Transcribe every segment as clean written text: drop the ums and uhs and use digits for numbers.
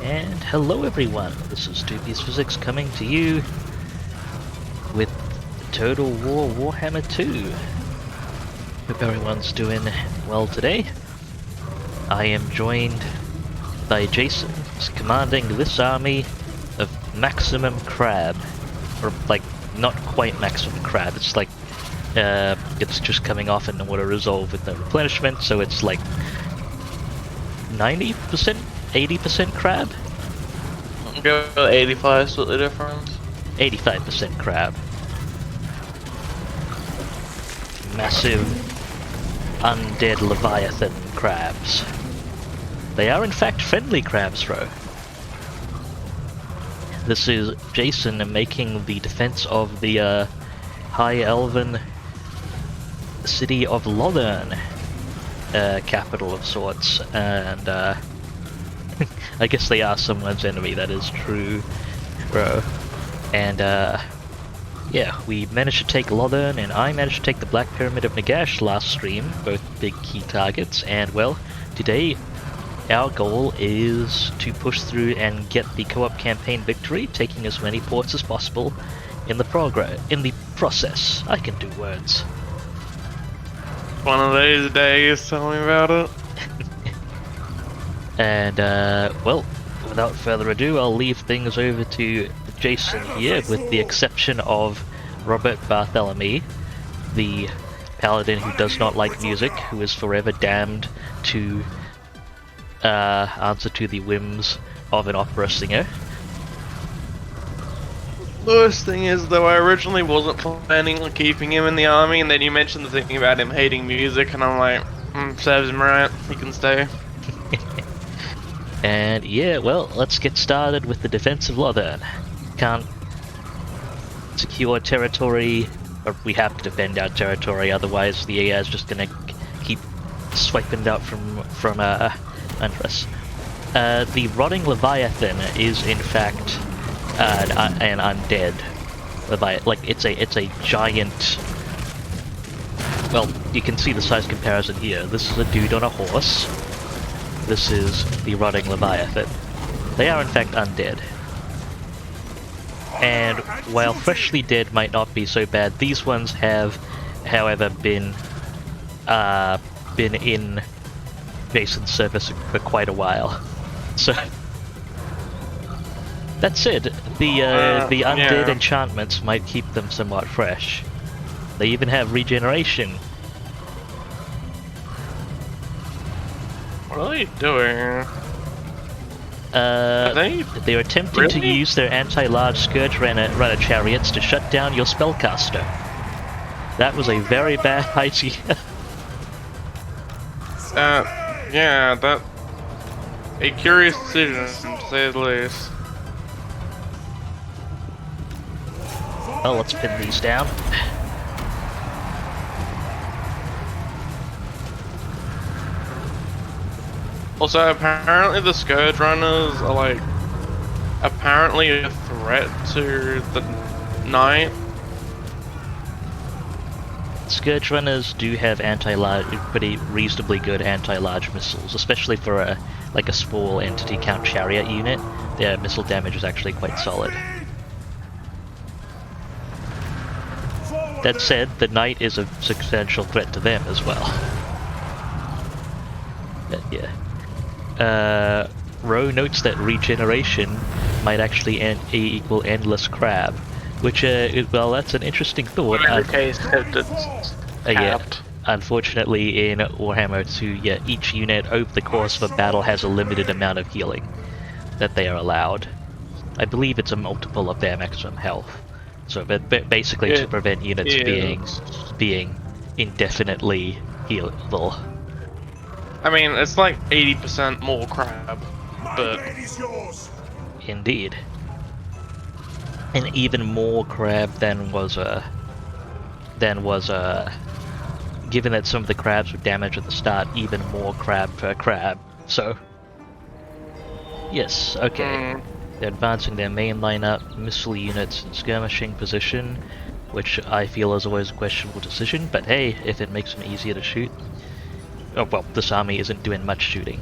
And hello everyone, this is 2Piece Physics coming to you with Total War Warhammer 2. Hope everyone's doing well today. I am joined by Jason, who's commanding this army of maximum crab. Or, like, not quite maximum crab, it's like, it's just coming off an auto resolve with no replenishment, so it's like 90%? 80% crab? I'm going with 85, split the difference. 85% crab. Massive undead Leviathan crabs. They are in fact friendly crabs, bro. This is Jason making the defense of the High Elven city of Lothern, capital of sorts, and I guess they are someone's enemy, that is true, bro. And yeah, we managed to take Lothern, and I managed to take the Black Pyramid of Nagash last stream, both big key targets, and well, today our goal is to push through and get the co-op campaign victory, taking as many ports as possible in the process. I can do words. One of these days, tell me about it. And, well, without further ado, I'll leave things over to Jason here, with the exception of Robert Bartholomew, the paladin who does not like music, who is forever damned to answer to the whims of an opera singer. The worst thing is, though, I originally wasn't planning on keeping him in the army, and then you mentioned the thing about him hating music, and I'm like, serves him right, he can stay. And yeah, well, let's get started with the defense of Lothern. Can't secure territory, or we have to defend our territory, otherwise the AI is just gonna keep swiping it out from under us. The Rotting Leviathan is in fact an undead Leviathan. Like, it's a giant. Well, you can see the size comparison here. This is a dude on a horse. This is the Rotting Leviathan. They are in fact undead. And while freshly dead might not be so bad, these ones have, however, been in Jason's service for quite a while. So that said, the undead enchantments might keep them somewhat fresh. They even have regeneration. What are you doing? They're attempting to use their anti-large Scourge runner chariots to shut down your spellcaster. That was a very bad idea. Yeah, that... a curious decision, to say the least. Well, let's pin these down. Also, apparently the Scourge Runners are, like, apparently a threat to the Knight. Scourge Runners do have pretty reasonably good anti-large missiles, especially for a small entity count chariot unit. Their missile damage is actually quite solid. That said, the Knight is a substantial threat to them as well. But yeah. Rowe notes that regeneration might actually equal endless crab, which, well, that's an interesting thought. In every case, it's yeah, unfortunately in Warhammer 2, yeah, each unit over the course of a battle has a limited amount of healing that they are allowed. I believe it's a multiple of their maximum health. So, but basically to prevent units being indefinitely healable. I mean, it's like 80% more crab, but... Indeed. And even more crab than was given that some of the crabs were damaged at the start, even more crab per crab. So, yes, okay. They're advancing their main lineup, missile units in skirmishing position, which I feel is always a questionable decision, but hey, if it makes them easier to shoot. Oh well, this army isn't doing much shooting.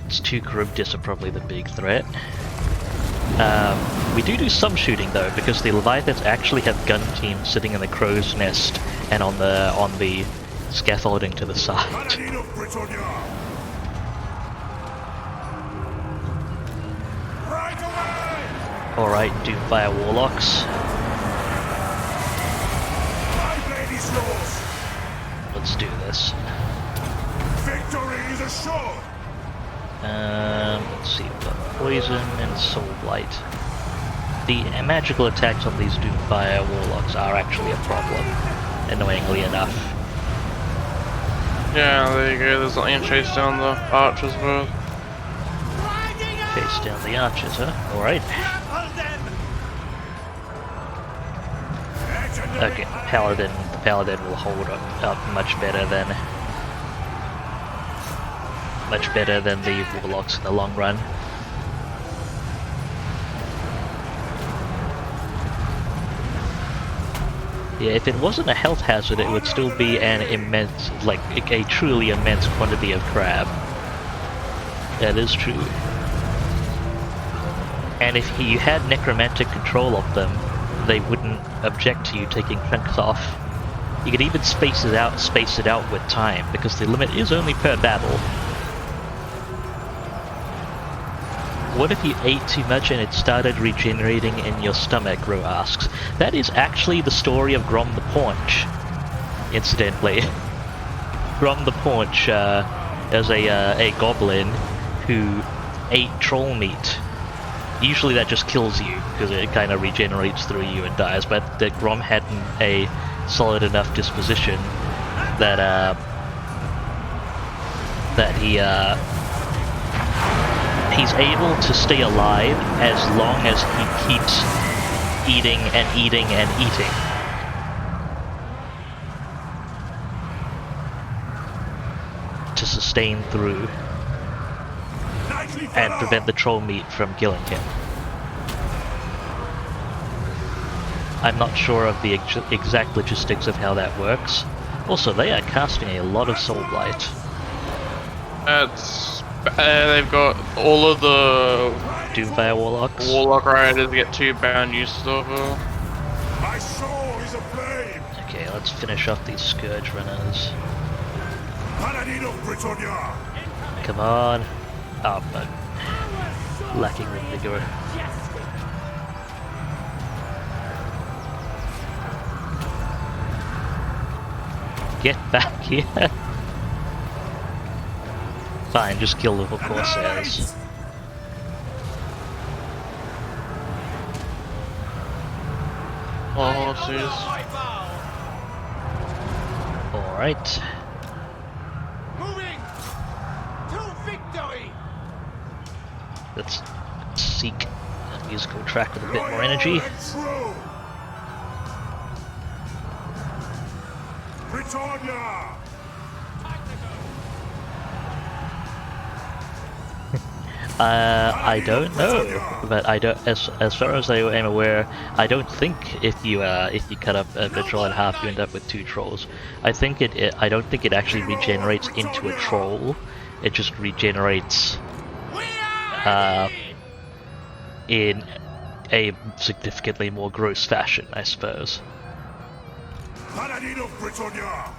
It's 2 Charybdis are probably the big threat. We do some shooting though, because the Leviathans actually have gun teams sitting in the crow's nest and on the scaffolding to the side. Alright, Doomfire Warlocks. Let's do this. Victory is assured. Let's see, we've got Poison and Soul Blight. The magical attacks on these Doomfire Warlocks are actually a problem, annoyingly enough. Yeah, there you go. There's something chase down the archers with. Chase down the archers, huh? Alright. Okay, the Paladin will hold up much better than the Warlocks in the long run. Yeah, if it wasn't a health hazard, it would still be an immense, like, a truly immense quantity of crab. That is true. And if you had necromantic control of them, they wouldn't object to you taking chunks off. You could even space it out with time, because the limit is only per battle. What if you ate too much and it started regenerating in your stomach, Ro asks. That is actually the story of Grom the Paunch, incidentally. Grom the Paunch is a goblin who ate troll meat. Usually that just kills you, because it kind of regenerates through you and dies, but that Grom had a solid enough disposition that he's able to stay alive as long as he keeps eating and eating and eating. To sustain through and prevent the troll meat from killing him. I'm not sure of the exact logistics of how that works. Also, they are casting a lot of Soul Blight. They've got all of the Doomfire Warlocks. Warlock Riders get 2 bound use of it. My soul is aflame. Okay, let's finish off these Scourge Runners. Paladin of Britannia. Come on. Oh, but lacking the vigor. Get back here. Fine, just kill the Corsairs. Oh, jeez. Alright. Moving to victory. Let's seek a musical track with a bit more energy. True. Britannia. I don't know, but I don't. As far as I am aware, I don't think if you cut up a troll in half, you end up with 2 trolls. I think I don't think it actually regenerates into a troll. It just regenerates in a significantly more gross fashion, I suppose. Paladin of Britannia.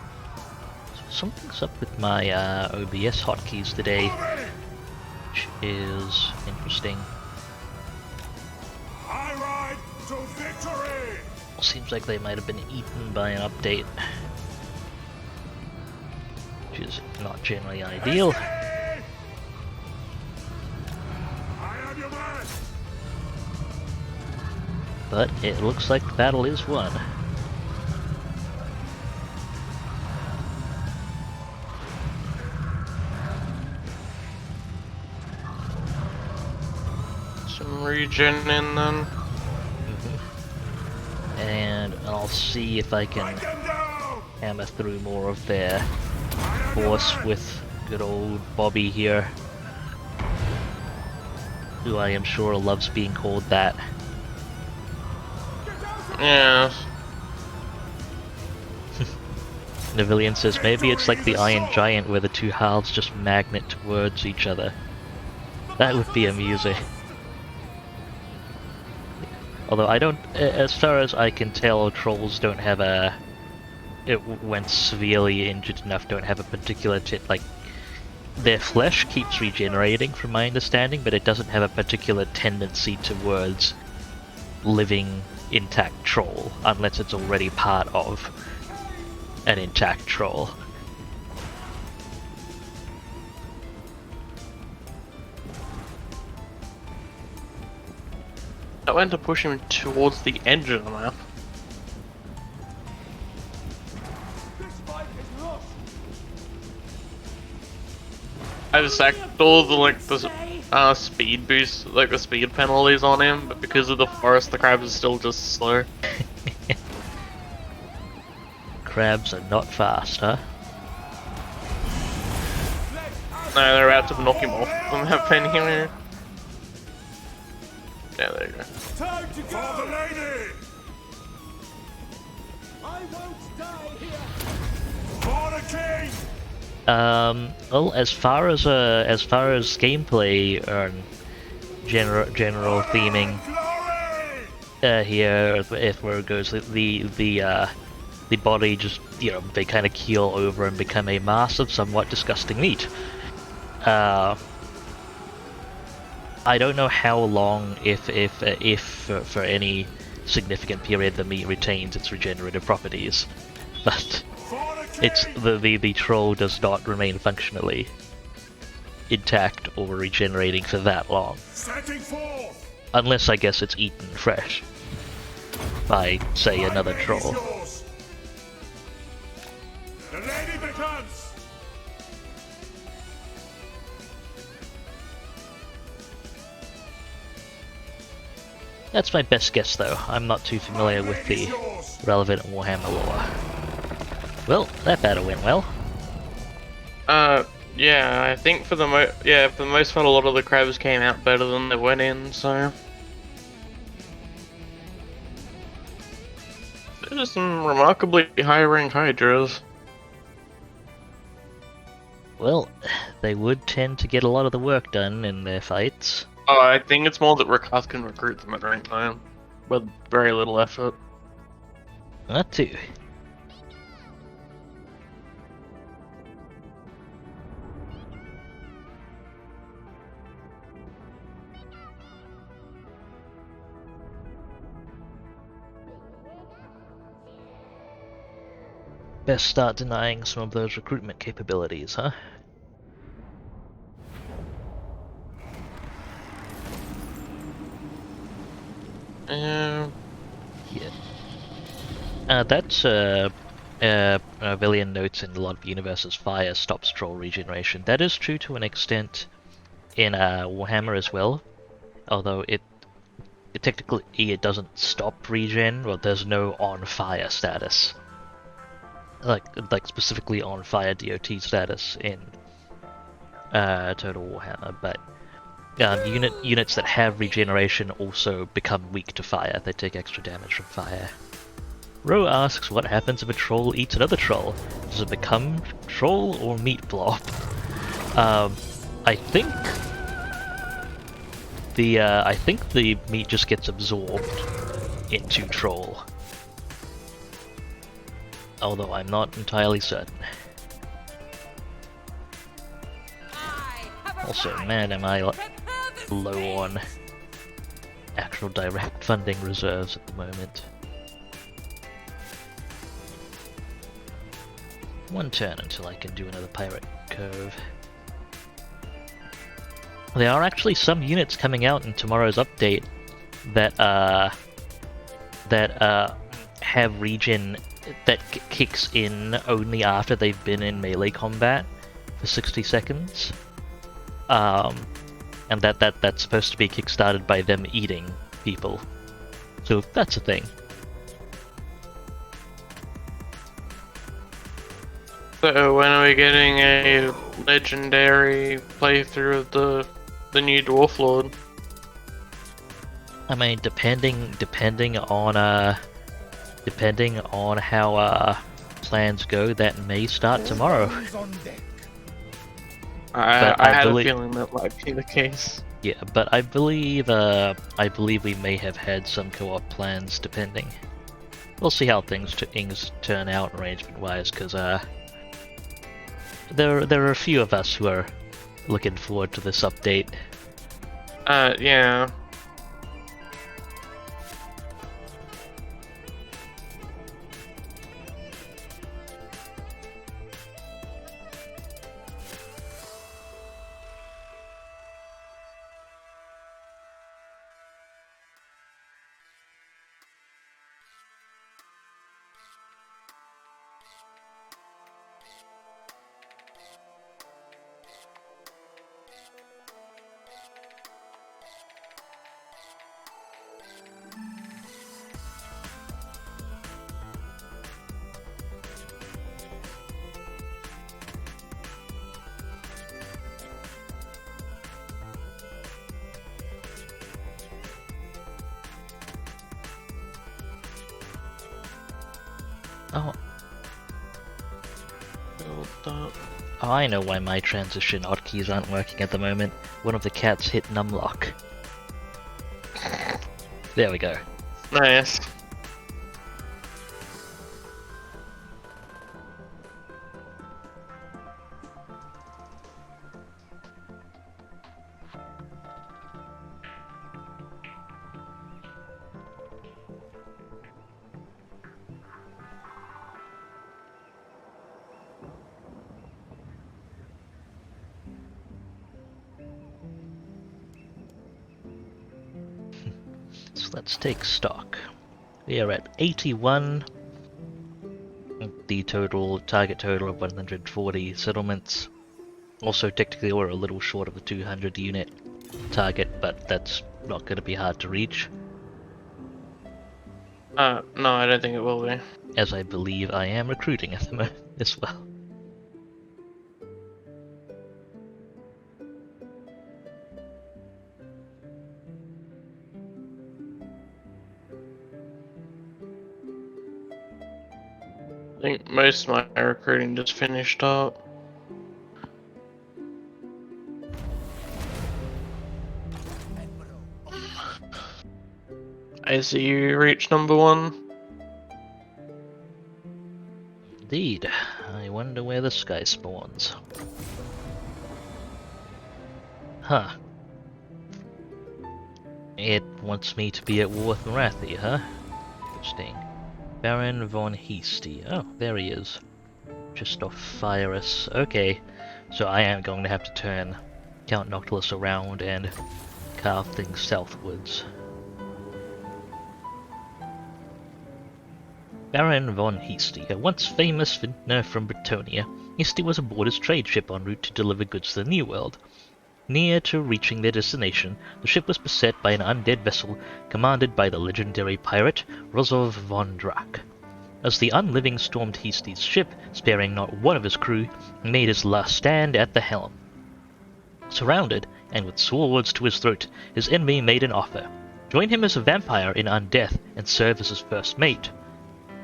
Something's up with my OBS hotkeys today, which is interesting. I ride to victory. Seems like they might have been eaten by an update, which is not generally ideal. I am your man. But it looks like the battle is won. Some regen in then. And I'll see if I can hammer through more of their force with good old Bobby here, who I am sure loves being called that. Yeah. Navillion says maybe it's like the Iron Giant where the 2 halves just magnet towards each other. That would be amusing. Although I don't, as far as I can tell, trolls don't have a, when severely injured enough, don't have a particular like, their flesh keeps regenerating from my understanding, but it doesn't have a particular tendency towards living intact troll, unless it's already part of an intact troll. I went to push him towards the edge of the map. I just sacked all the speed boost, like the speed penalties on him, but because of the forest, the crabs are still just slow. Crabs are not fast, huh? No, they're about to knock him off the map anyway. Yeah, there you go. Time to go! For the lady! I won't die here. For the king! Well, as far as gameplay and general theming here, if where it goes, the body just, you know, they kind of keel over and become a mass of somewhat disgusting meat. I don't know how long, if for any significant period, the meat retains its regenerative properties, but it's the troll does not remain functionally intact or regenerating for that long, Setting forth! unless I guess it's eaten fresh by, say, another My troll. is yours. The lady beckons! That's my best guess, though. I'm not too familiar with the relevant Warhammer lore. Well, that battle went well. Yeah, I think for the most part, a lot of the crabs came out better than they went in, so. There's some remarkably high rank hydras. Well, they would tend to get a lot of the work done in their fights. Oh, I think it's more that Rakath can recruit them at rank 9, with very little effort. That too. Best start denying some of those recruitment capabilities, huh? Yeah. That's Villian notes in a lot of universes, fire stops troll regeneration. That is true to an extent in Warhammer as well, although it technically it doesn't stop regen. Well, there's no on fire status, like specifically on fire DOT status in Total Warhammer, but. Units that have regeneration also become weak to fire. They take extra damage from fire. Ro asks, what happens if a troll eats another troll? Does it become troll or meat blob? I think the meat just gets absorbed into troll. Although I'm not entirely certain. Also, man, am I low on actual direct funding reserves at the moment. One turn until I can do another pirate curve. There are actually some units coming out in tomorrow's update that have regen that kicks in only after they've been in melee combat for 60 seconds. And that's supposed to be kickstarted by them eating people. So that's a thing. So when are we getting a legendary playthrough of the new Dwarf Lord? I mean, depending on how plans go, that may start tomorrow. I had a feeling that might be the case. Yeah, but I believe we may have had some co-op plans, depending. We'll see how things turn out arrangement-wise, because there are a few of us who are looking forward to this update. Yeah. Oh. Oh, I know why my transition hotkeys aren't working at the moment. One of the cats hit numlock. There we go. Nice. So let's take stock. We are at 81. The target total of 140 settlements. Also, technically, we're a little short of the 200 unit target, but that's not going to be hard to reach. No, I don't think it will be. As I believe I am recruiting at the moment as well. I think most of my recruiting just finished up. I see you reached number 1. Indeed. I wonder where this guy spawns. Huh. It wants me to be at war with Marathi, huh? Interesting. Baron von Heasty. Oh, there he is. Just off Fyrus. Okay. So I am going to have to turn Count Noctilus around and carve things southwards. Baron von Heasty, a once famous vintner from Bretonia, Heasty was aboard his trade ship en route to deliver goods to the New World. Near to reaching their destination, the ship was beset by an undead vessel commanded by the legendary pirate Rozov von Drak. As the unliving stormed Heasty's ship, sparing not one of his crew, he made his last stand at the helm. Surrounded, and with swords to his throat, his enemy made an offer. Join him as a vampire in undeath and serve as his first mate.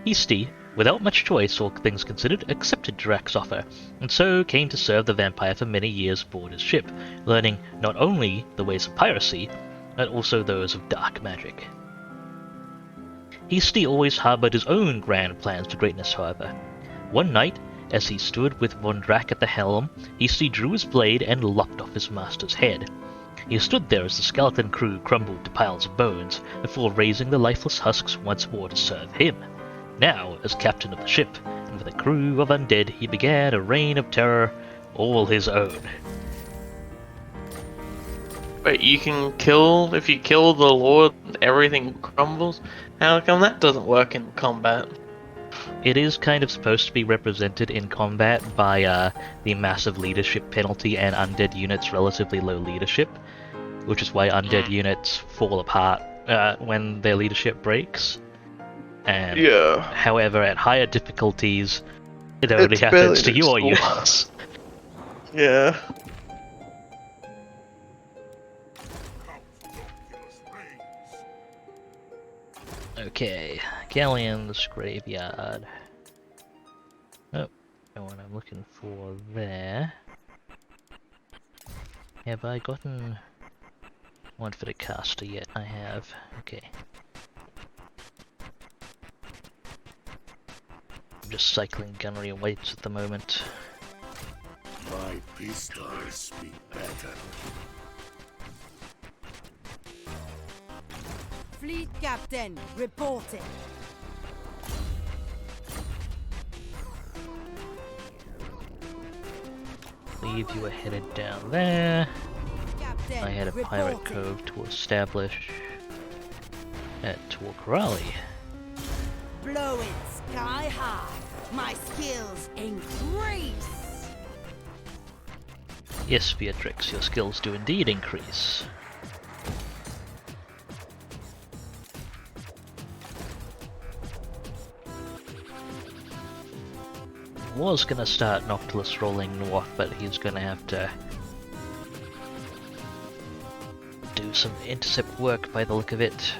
Heasty, without much choice, all things considered, accepted Drak's offer, and so came to serve the vampire for many years aboard his ship, learning not only the ways of piracy, but also those of dark magic. Heasty always harbored his own grand plans for greatness, however. One night, as he stood with von Drak at the helm, Heasty drew his blade and lopped off his master's head. He stood there as the skeleton crew crumbled to piles of bones, before raising the lifeless husks once more to serve him. Now, as captain of the ship, and with a crew of undead, he began a reign of terror all his own. Wait, you can kill, if you kill the Lord, everything crumbles? How come that doesn't work in combat? It is kind of supposed to be represented in combat by the massive leadership penalty and undead units' relatively low leadership, which is why undead units fall apart when their leadership breaks. And Yeah. however, at higher difficulties, it only happens to your units. Yeah. Noctilus reigns. Okay, Galleon's graveyard. Oh, the one I'm looking for there. Have I gotten one for the caster yet. I have. Okay. I'm just cycling gunnery and weights at the moment. My pistols speak better. Fleet captain, reporting. Believe you were headed down there. Captain, I had a pirate reporting. cove to establish at Torquarali. Blow it sky high. My skills increase. Yes, Beatrix, your skills do indeed increase. Was gonna start Noctilus rolling north, but he's gonna have to do some intercept work by the look of it.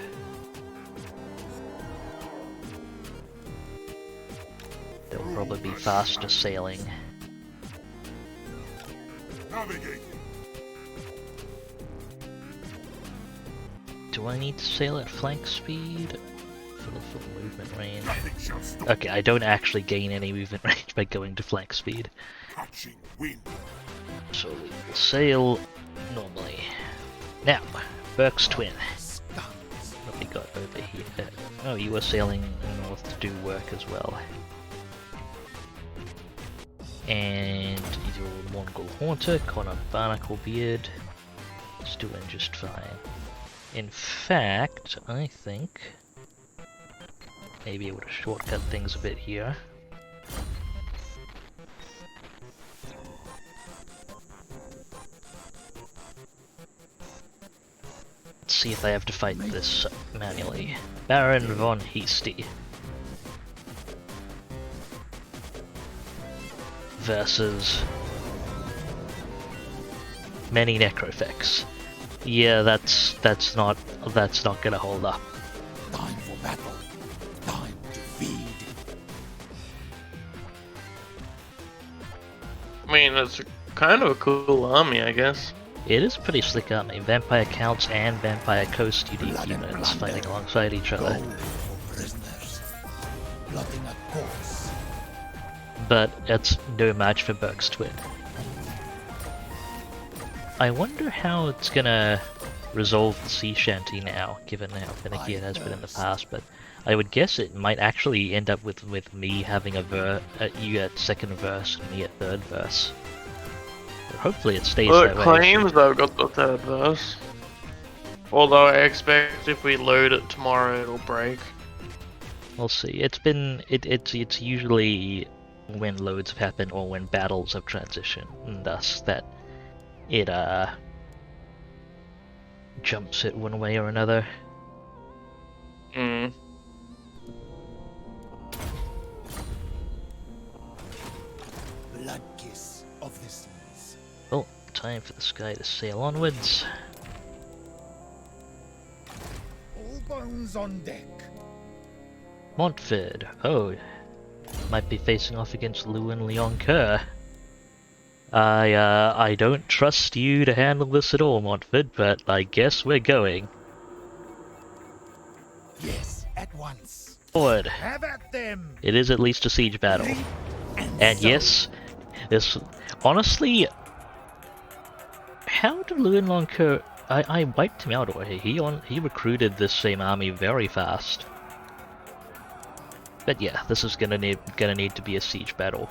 They'll probably be faster sailing. Navigate. Do I need to sail at flank speed for the full movement range? Nothing shall stop. Okay, I don't actually gain any movement range by going to flank speed. Catching wind. So we will sail normally. Now, Burke's Twin. What have we got over here? Oh, you were sailing north to do work as well. And your Mongol Haunter, Connor Barnacle Beard, is doing just fine. In fact, I think maybe able to shortcut things a bit here. Let's see if I have to fight this manually. Baron von Hasty versus many Necrofex. Yeah, that's not gonna hold up. Time for battle. Time to feed. I mean, it's kind of a cool army, I guess. It is pretty slick army. Vampire Counts and Vampire Coast UD Blood and units plunder. fighting alongside each other. Gold for prisoners. Plotting a course. But it's no match for Burke's Twin. I wonder how it's gonna resolve the sea shanty now, given how finicky it has been in the past, but I would guess it might actually end up with me having you at second verse and me at third verse. But hopefully it stays Well, that it way. claims I've got the third verse. Although I expect if we load it tomorrow, it'll break. We'll see. It's usually when loads have happened or when battles have transitioned, and thus that it jumps it one way or another. Hmm. Blood kiss of the seas. Well, time for the sky to sail onwards. All bones on deck. Montford. Oh, might be facing off against Lewin Leon Kerr. I don't trust you to handle this at all, Montford, but I guess we're going. Yes, at once. Forward. Have at them. It is at least a siege battle. Reap And sow. yes, this... Honestly... How did Lewin Leon Kerr... I wiped him out already. He recruited this same army very fast. But yeah, this is gonna need to be a siege battle.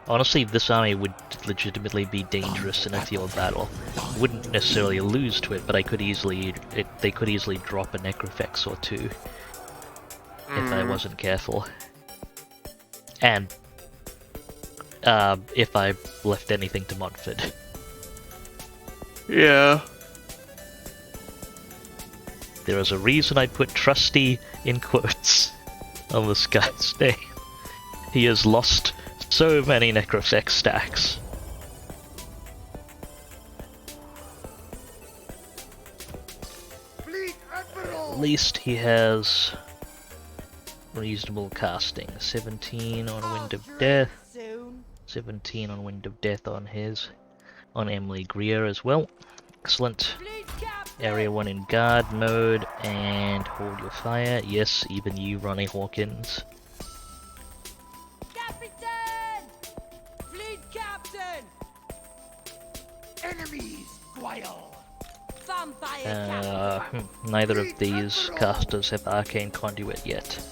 Honestly, this army would legitimately be dangerous in a field battle. Wouldn't necessarily lose to it, but they could easily drop a Necrofex or two if I wasn't careful. And if I left anything to Montford. Yeah. There is a reason I put trusty in quotes on this guy's name. He has lost so many Necrofex stacks. Fleet Admiral. At least he has reasonable casting. 17 on Wind of Death, Soon. 17 on Wind of Death on his, on Emily Greer as well. Excellent. Fleet captain. Area 1 in guard mode and hold your fire. Yes, even you, Ronnie Hawkins. Captain! Fleet captain! Enemies, Guile! Vampire captain! Neither of these casters have arcane conduit yet.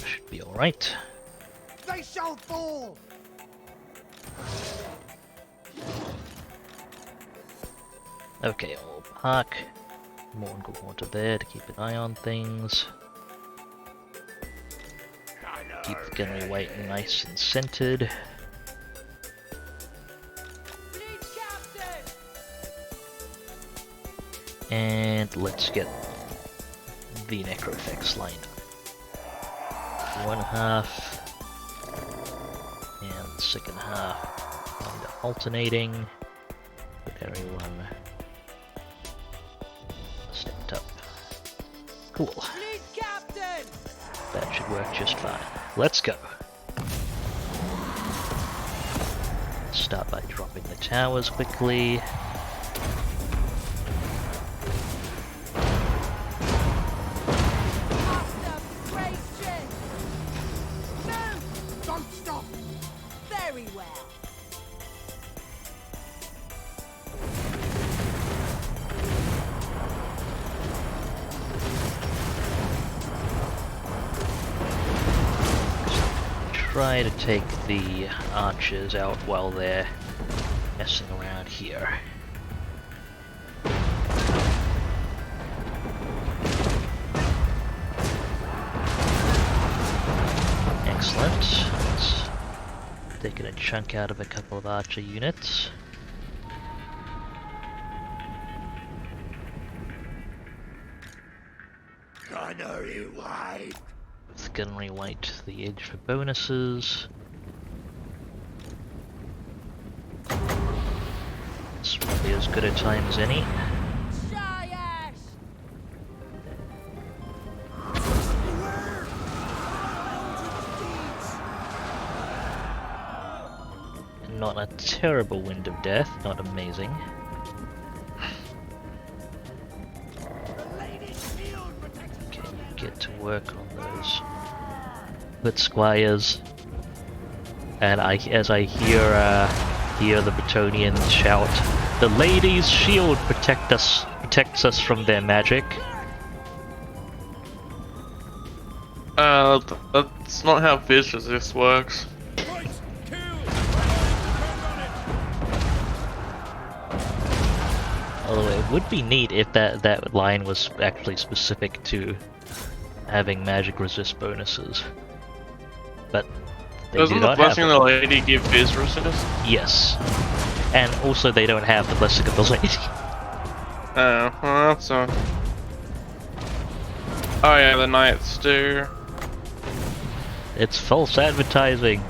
Should be alright. They shall fall! Okay, we'll park. More good water there to keep an eye on things. Keep the gunnery weight nice and centered. Fleet captain! And let's get the necrophects lined up. One half and the second half kind of alternating. But everyone stepped up. Cool. Fleet captain! That should work just fine. Let's go. Start by dropping the towers quickly. Master Bration! Move! Don't stop! Very well. Try to take the archers out while they're messing around here. Excellent. It's taking a chunk out of a couple of archer units. Gunnery wide. With gunnery weight to the edge for bonuses. It's probably as good a time as any. Shayash! Not a terrible wind of death, not amazing. Okay, you get to work on those foot squires. And as I hear the Bretonnians shout, "The lady's shield protects us from their magic." That's not how Viz Resist works. Although it would be neat if that line was actually specific to having magic resist bonuses. But they Doesn't do the not have Blessing of them. the Lady give Viz Resist? Yes. And also they don't have the Blessing of the Lady. Oh, well, that's Oh yeah, the Knights do. It's false advertising.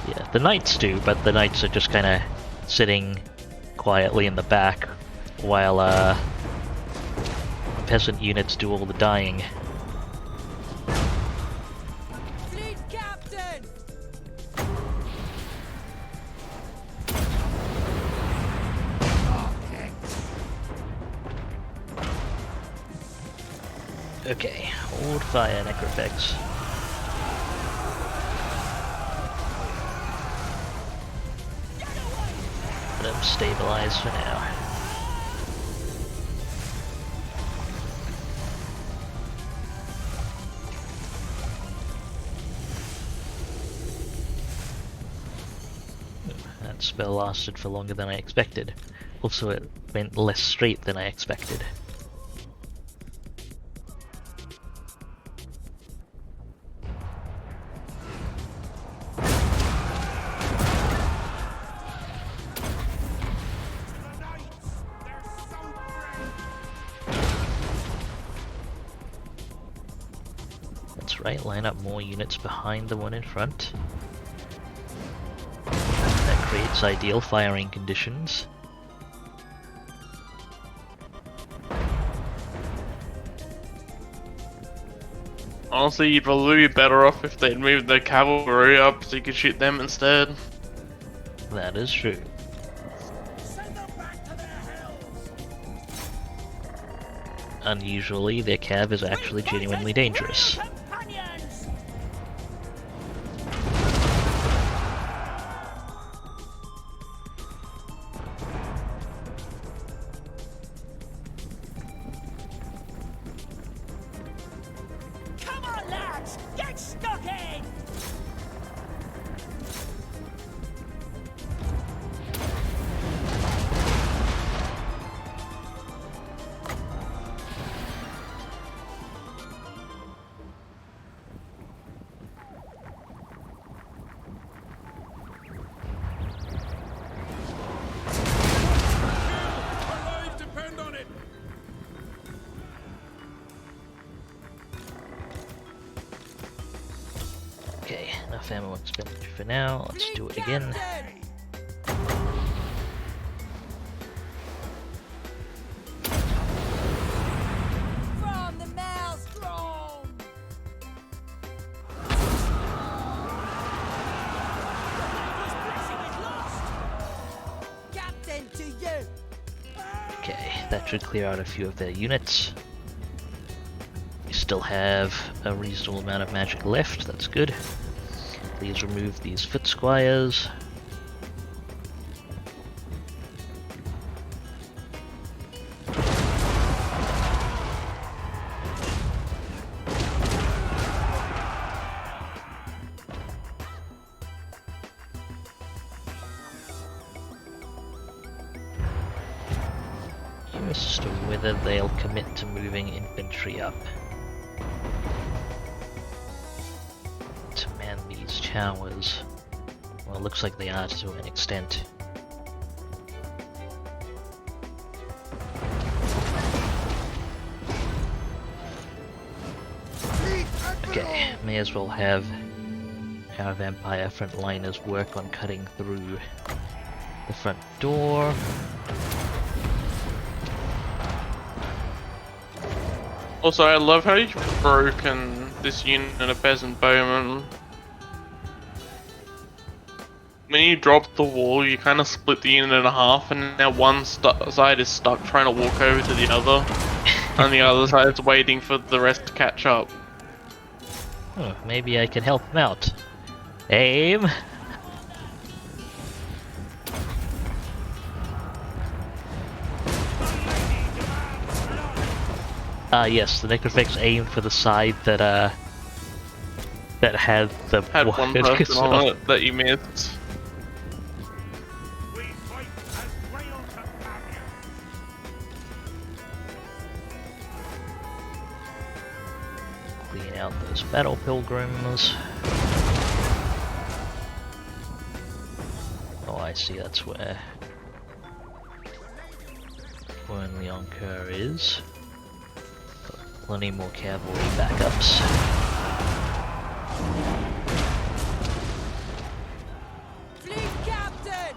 Yeah, the Knights do, but the Knights are just kinda sitting quietly in the back while peasant units do all the dying. Fleet captain! Okay, hold fire, necrophects. Let them stabilize for now. That spell lasted for longer than I expected. Also, it went less straight than I expected. That's right, line up more units behind the one in front. That creates ideal firing conditions. Honestly, you'd probably be better off if they'd moved the cavalry up so you could shoot them instead. That is true. Send them back to their hells! Unusually, their cav is actually genuinely dangerous. Companions! Come on, lads! Get stuck in! Our lives depend on it! Okay, enough ammo expenditure for now. Let's do it again. Captain! From the maelstrom! Captain, to you! Okay, that should clear out a few of their units. We still have a reasonable amount of magic left, that's good. Please remove these foot squires. Just whether they'll commit to moving infantry up to man these towers. Well, it looks like they are to an extent. Okay, may as well have our vampire frontliners work on cutting through the front door. Also, I love how you've broken this unit of peasant bowmen. When you dropped the wall, you kind of split the unit in half, and now one side is stuck trying to walk over to the other, and the other side is waiting for the rest to catch up. Oh, maybe I can help him out. Aim! Yes, the Necrophix aimed for the side that had the Had one person on it that you missed. We fight as loyal companions! Clean out those battle pilgrims. Oh, I see, that's where Leoncoeur is. Plenty more cavalry backups. Fleet captain!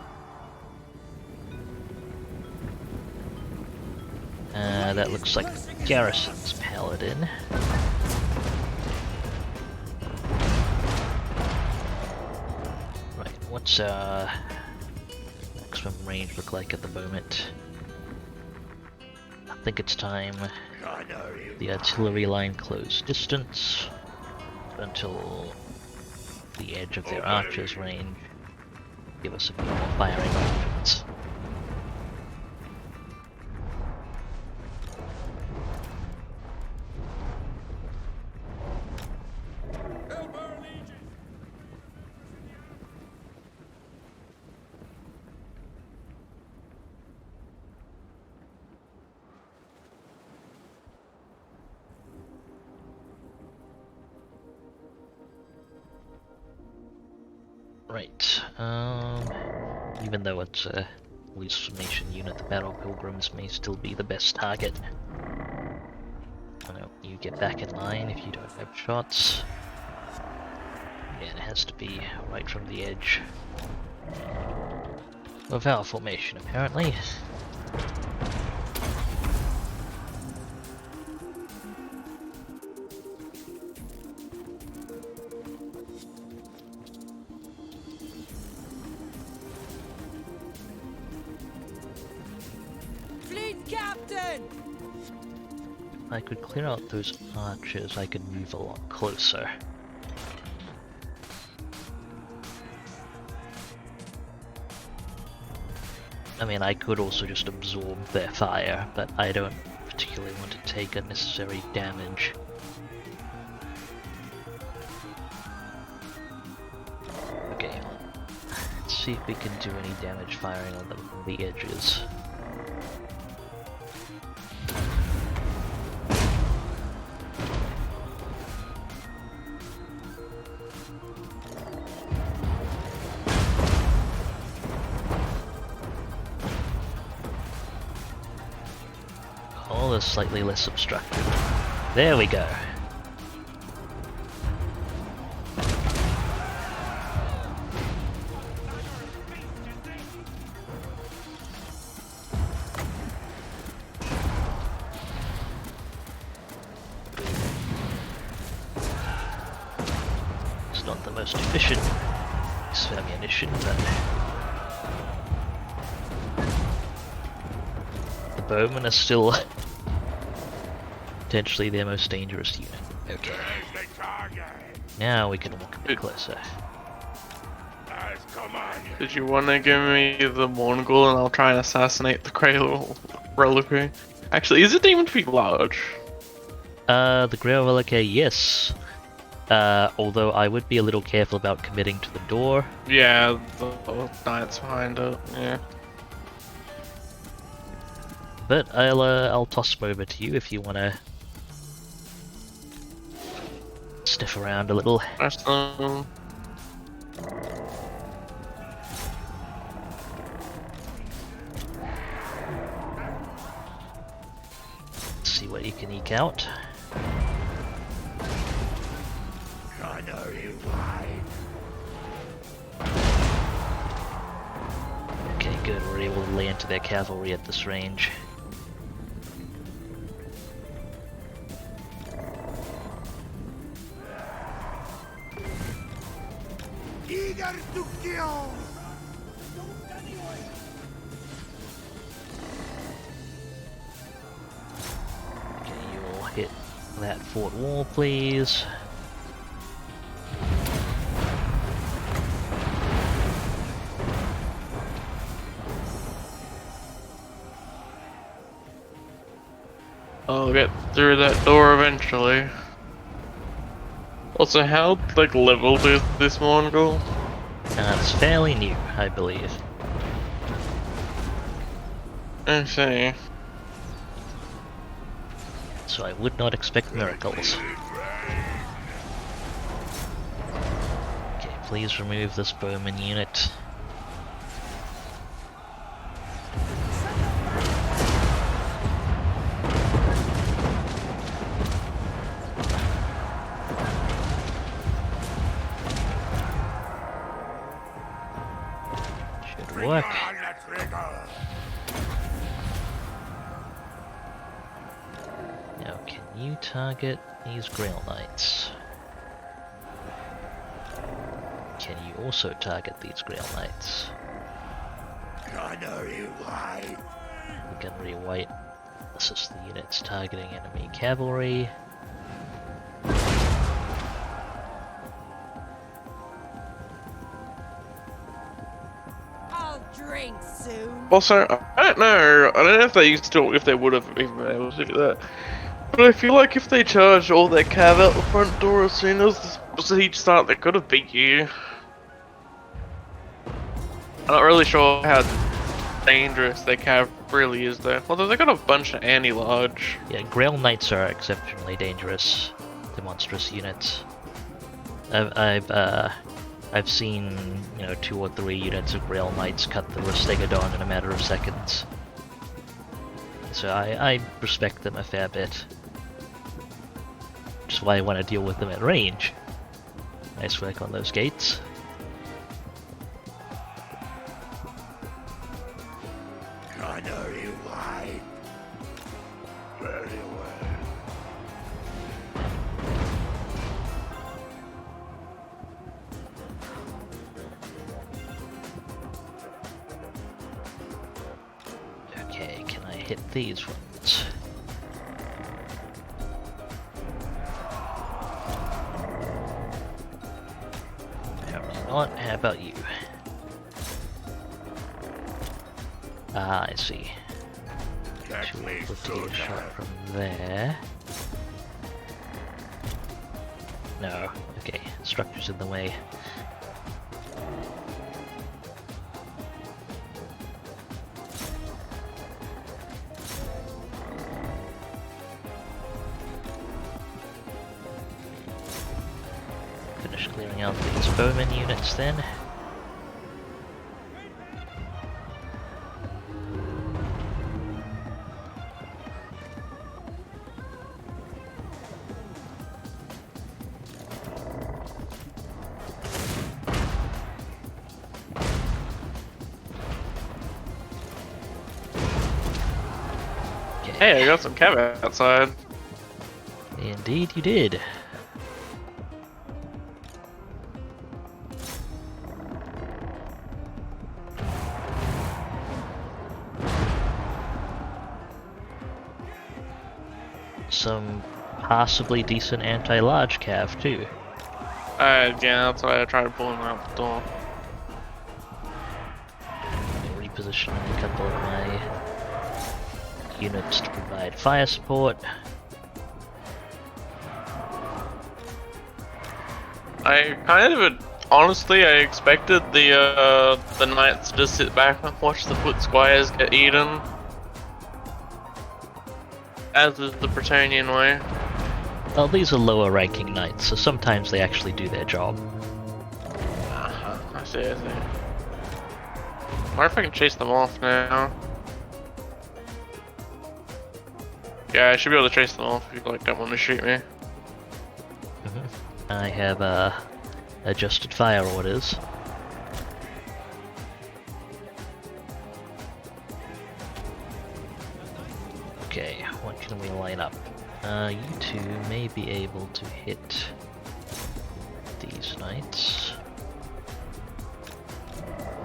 That looks like Garrison's paladin. Right, what's maximum range look like at the moment? I think it's time the artillery line close distance until the edge of their archers' range. Give us a few more firing options. Right, even though it's a loose formation unit, the Battle Pilgrims may still be the best target. I know, you get back in line if you don't have shots. Yeah, it has to be right from the edge of our formation, apparently. I could clear out those archers, I could move a lot closer. I mean, I could also just absorb their fire, but I don't particularly want to take unnecessary damage. Okay, let's see if we can do any damage firing on them from the edges. Oh, they're slightly less obstructed. There we go. It's not the most efficient piece of ammunition, but the bowmen are still potentially their most dangerous unit. Okay. Now we can walk a bit closer. Did you want to give me the Mongol and I'll try and assassinate the Grail Reliquary? Actually, is it deemed to be large? The Grail Reliquary, yes. Although I would be a little careful about committing to the door. Yeah, the knights behind it, yeah. But I'll toss them over to you if you want to sniff around a little. Awesome. See what you can eke out. Okay, good. We're able to lay into their cavalry at this range. Eager to kill! Okay, you'll hit that fort wall, please. I'll get through that door eventually. Also, how like leveled is this Mongol? It's fairly new, I believe. I see. So I would not expect miracles. Okay, please remove this bowman unit. Should work. Now, can you target these Grail Knights? Can you also target these Grail Knights? Gunnery White! Gunnery White assists the units targeting enemy cavalry. I'll drink soon. Also, I don't know if they still, if they would have even been able to do that. But I feel like if they charged all their cav out the front door as soon as the siege started, they could have beat you. I'm not really sure how dangerous their cav really is though. Although they got a bunch of anti-large. Yeah, Grail Knights are exceptionally dangerous. They're monstrous units. I've seen, 2 or 3 units of Grail Knights cut the Stegodon in a matter of seconds. So I respect them a fair bit. Which is why I want to deal with them at range. Nice work on those gates. Gunnery White! Very well. Okay, can I hit these ones? on, how about you? Ah, I see. Should we able to get a shot from there? No. Okay, structure's in the way. Finish clearing out these bowman units then. Hey, I got some cav outside. Indeed you did. Some possibly decent anti-large cav too. Yeah, that's why I tried to pull him out the door. Repositioning a couple of my units to provide fire support. Honestly, I expected the knights to just sit back and watch the foot squires get eaten. As is the Bretonnian way. Well, these are lower ranking knights, so sometimes they actually do their job. I see. I wonder if I can chase them off now. Yeah, I should be able to chase them off if people like don't want to shoot me. I have adjusted fire orders. Okay, what can we line up? You two may be able to hit these knights.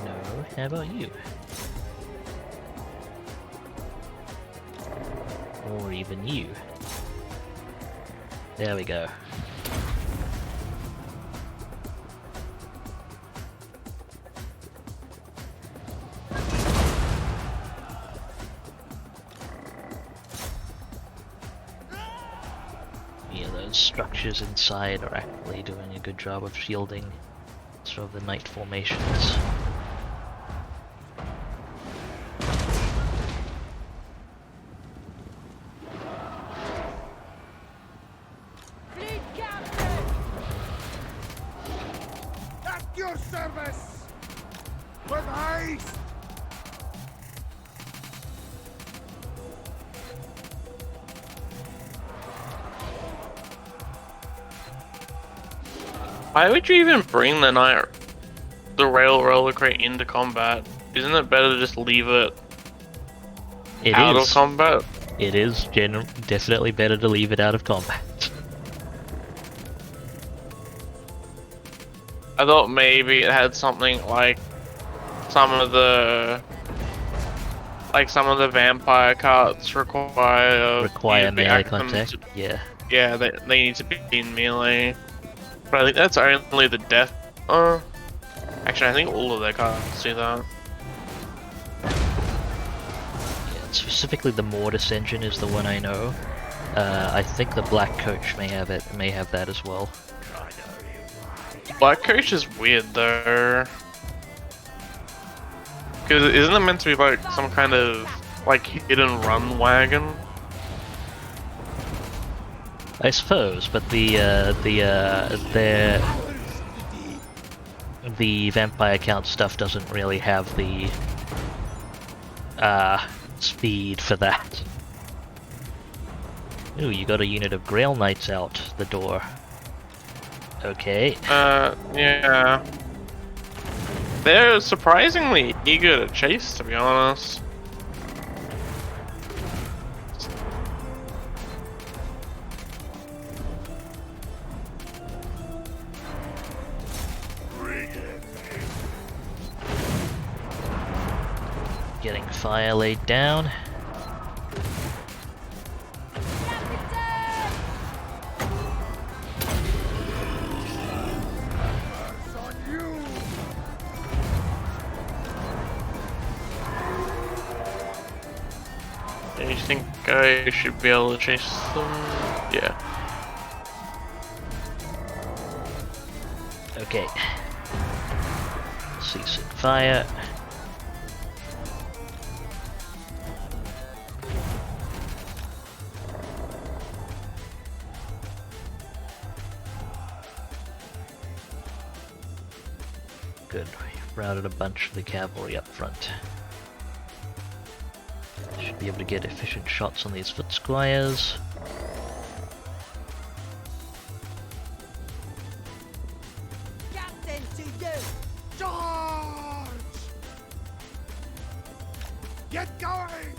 No, how about you? Or even you. There we go. Yeah, those structures inside are actually doing a good job of shielding sort of the knight formations. Fleet captain! At your service! With haste! Why would you even bring the rail roller crate into combat? Isn't it better to just leave it out of combat? It is definitely better to leave it out of combat. I thought maybe it had something like some of the vampire carts require melee contact. Yeah. Yeah, they need to be in melee. But I think that's only the death. Actually, I think all of their cards do that. Yeah, specifically the Mortis engine is the one I know. I think the Black Coach may have it. May have that as well. Black Coach is weird though. Cause isn't it meant to be like some kind of like hit and run wagon? I suppose, but the vampire count stuff doesn't really have the speed for that. Ooh, you got a unit of Grail Knights out the door. Okay. Yeah. They're surprisingly eager to chase, to be honest. Getting fire laid down. guy should be able to chase them. Yeah. Okay. Ceasing fire. Good. We've routed a bunch of the cavalry up front. Should be able to get efficient shots on these foot squires. Captain to you! Charge! Get going!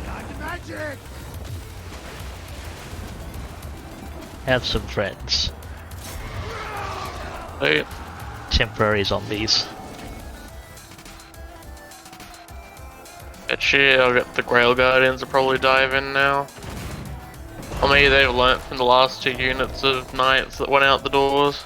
Not magic! Have some friends. Hey, Temporary zombies. I'll get the Grail Guardians will probably dive in now. Or maybe they've learnt from the last 2 units of knights that went out the doors.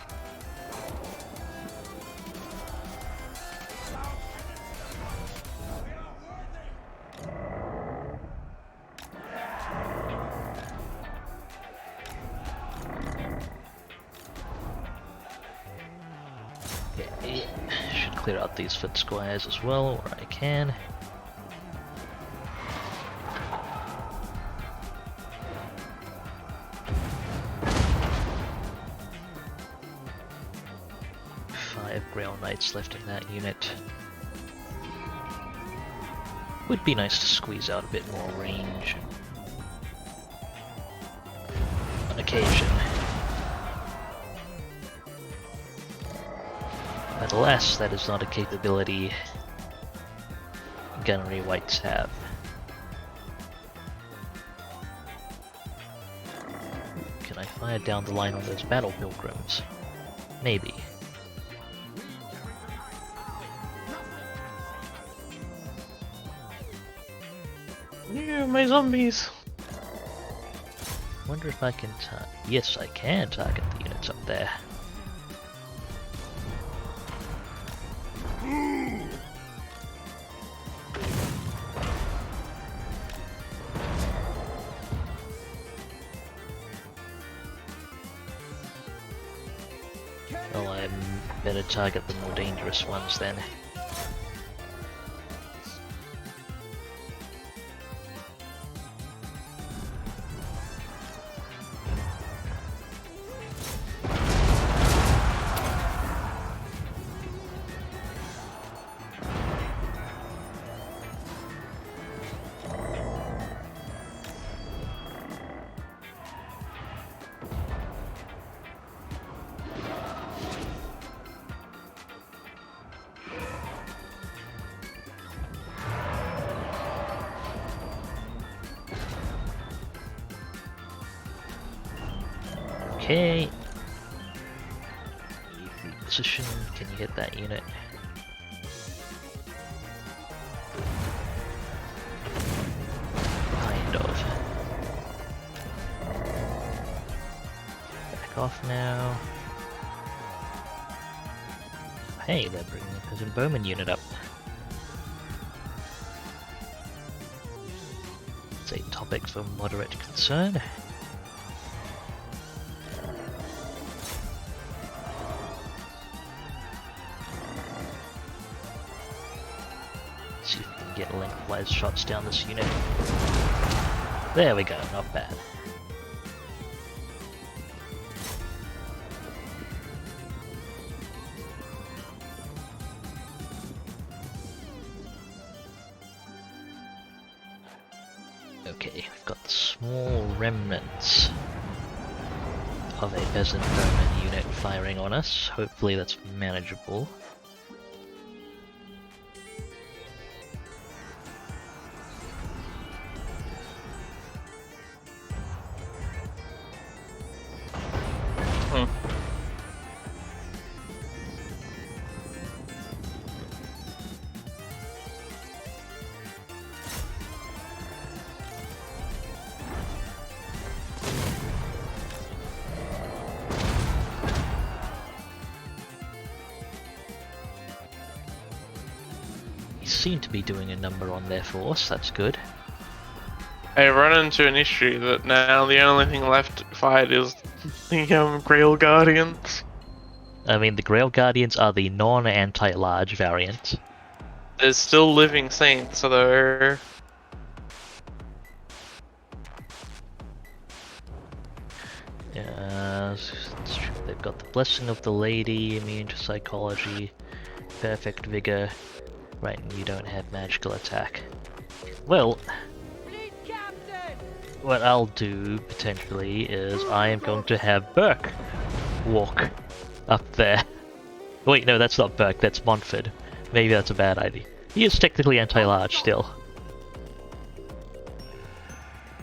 Okay. Should clear out these foot squires as well where I can. Grail Knights left in that unit. Would be nice to squeeze out a bit more range on occasion. But alas, that is not a capability gunnery whites have. Can I fire down the line on those battle pilgrims? Maybe. Yeah, my zombies. Wonder if I can yes, I can target the units up there. Well, I better target the more dangerous ones then. Okay. Position, can you hit that unit? Kind of. Back off now. Hey, they're bringing the Peasant Bowman unit up. It's a topic for moderate concern. See if we can get lengthwise shots down this unit. There we go, not bad. Okay, we've got the small remnants of a peasant bowman unit firing on us. Hopefully that's manageable. seem to be doing a number on their force, that's good. I run into an issue that now the only thing left to fight is the Grail Guardians. I mean, the Grail Guardians are the non-anti-large variant. There's still living saints, though. They've got the Blessing of the Lady, immune to psychology, perfect vigor. Right, and you don't have magical attack. Well, Fleet captain! what I'll do, potentially, is I am going to have Burke walk up there. Wait, no, that's not Burke, that's Montford. Maybe that's a bad idea. He is technically anti-large still.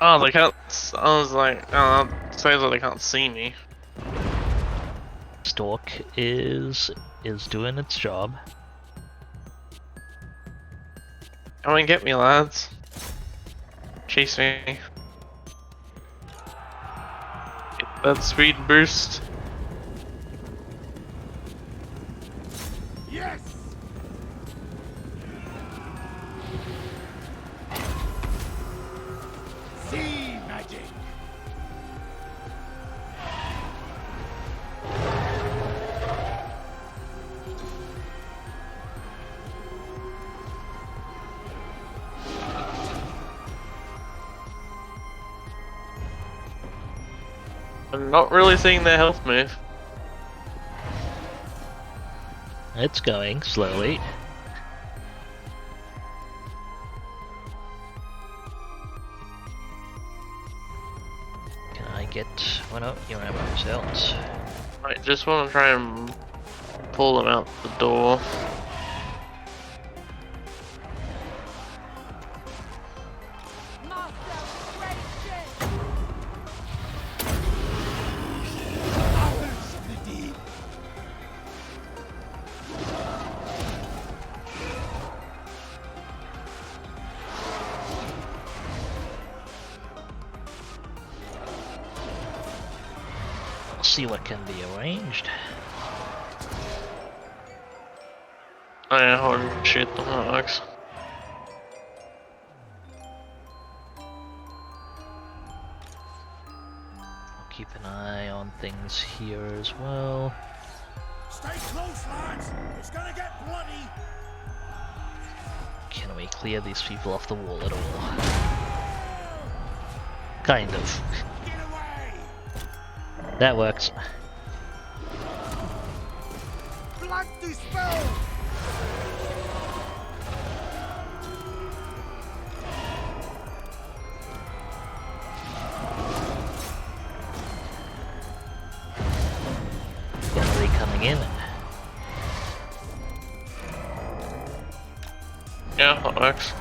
Oh, they can't. I was like, oh, that says that they can't see me. Stork is doing its job. Come and get me, lads. Chase me. Get that speed boost. Yes! Sea magic! I'm not really seeing their health move. It's going slowly. Can I get one out? Your ammo's out. I just want to try and pull them out the door. Master Raging! Powers of the deep! We'll see what can be arranged. Oh yeah, holy shit, that works. I'll keep an eye on things here as well. Stay close, lads! It's gonna get bloody! Can we clear these people off the wall at all? Kind of. Get away! That works. Blood to spill! Gunnery coming in. Yeah, that works.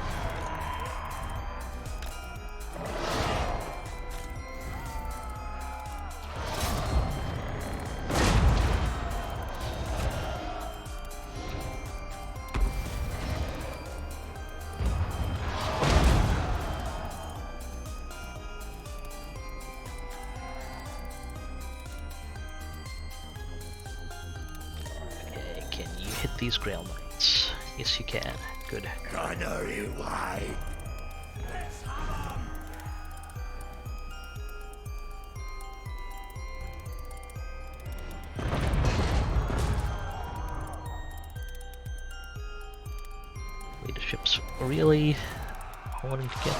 Okay, can you hit these Grail Knights? Yes, you can. Good. Gunnery wide! Leadership's really holding together.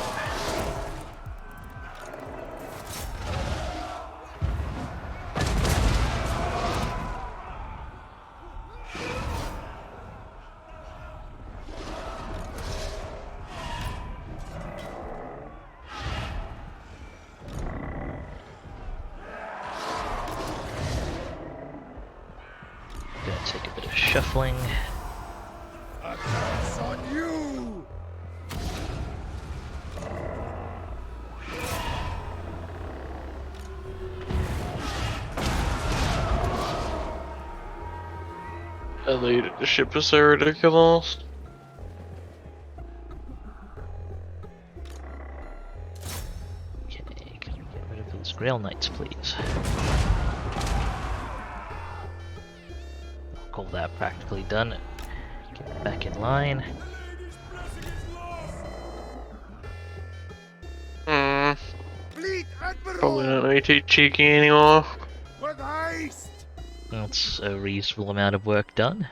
Gonna take a bit of shuffling. Attacks on you! The ship is so ridiculous. Okay, can we get rid of these Grail Knights, please? I'll call that practically done. Get back in line. Probably not really too cheeky anymore. With haste! That's a reasonable amount of work done.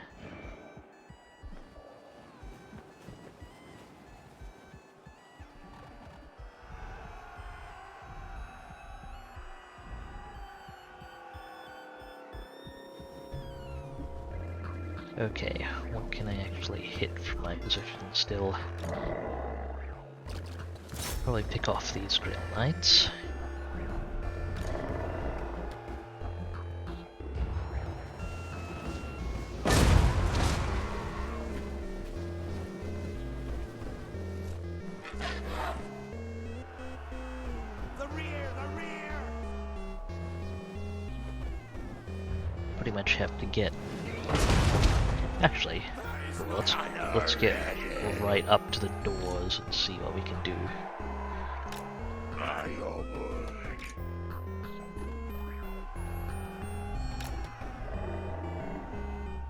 Okay, what can I actually hit from my position still? Probably pick off these Grail Knights. The rear, the rear! Pretty much have to get. Actually, let's get right up to the doors and see what we can do.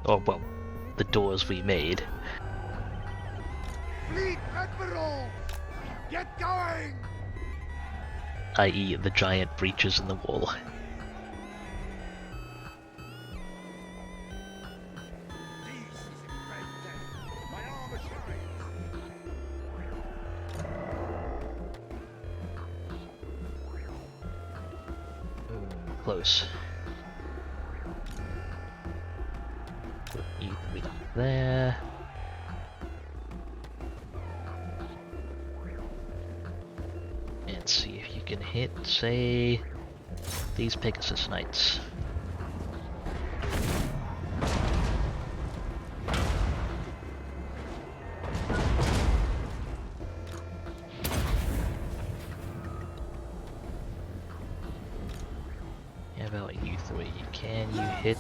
Oh well, the doors we made. Fleet Admiral! Get going! I.e. the giant breaches in the wall. My armor shines! Close. Put E3 there. And see if you can hit, say, these Pegasus Knights. How about you three? Can you hit?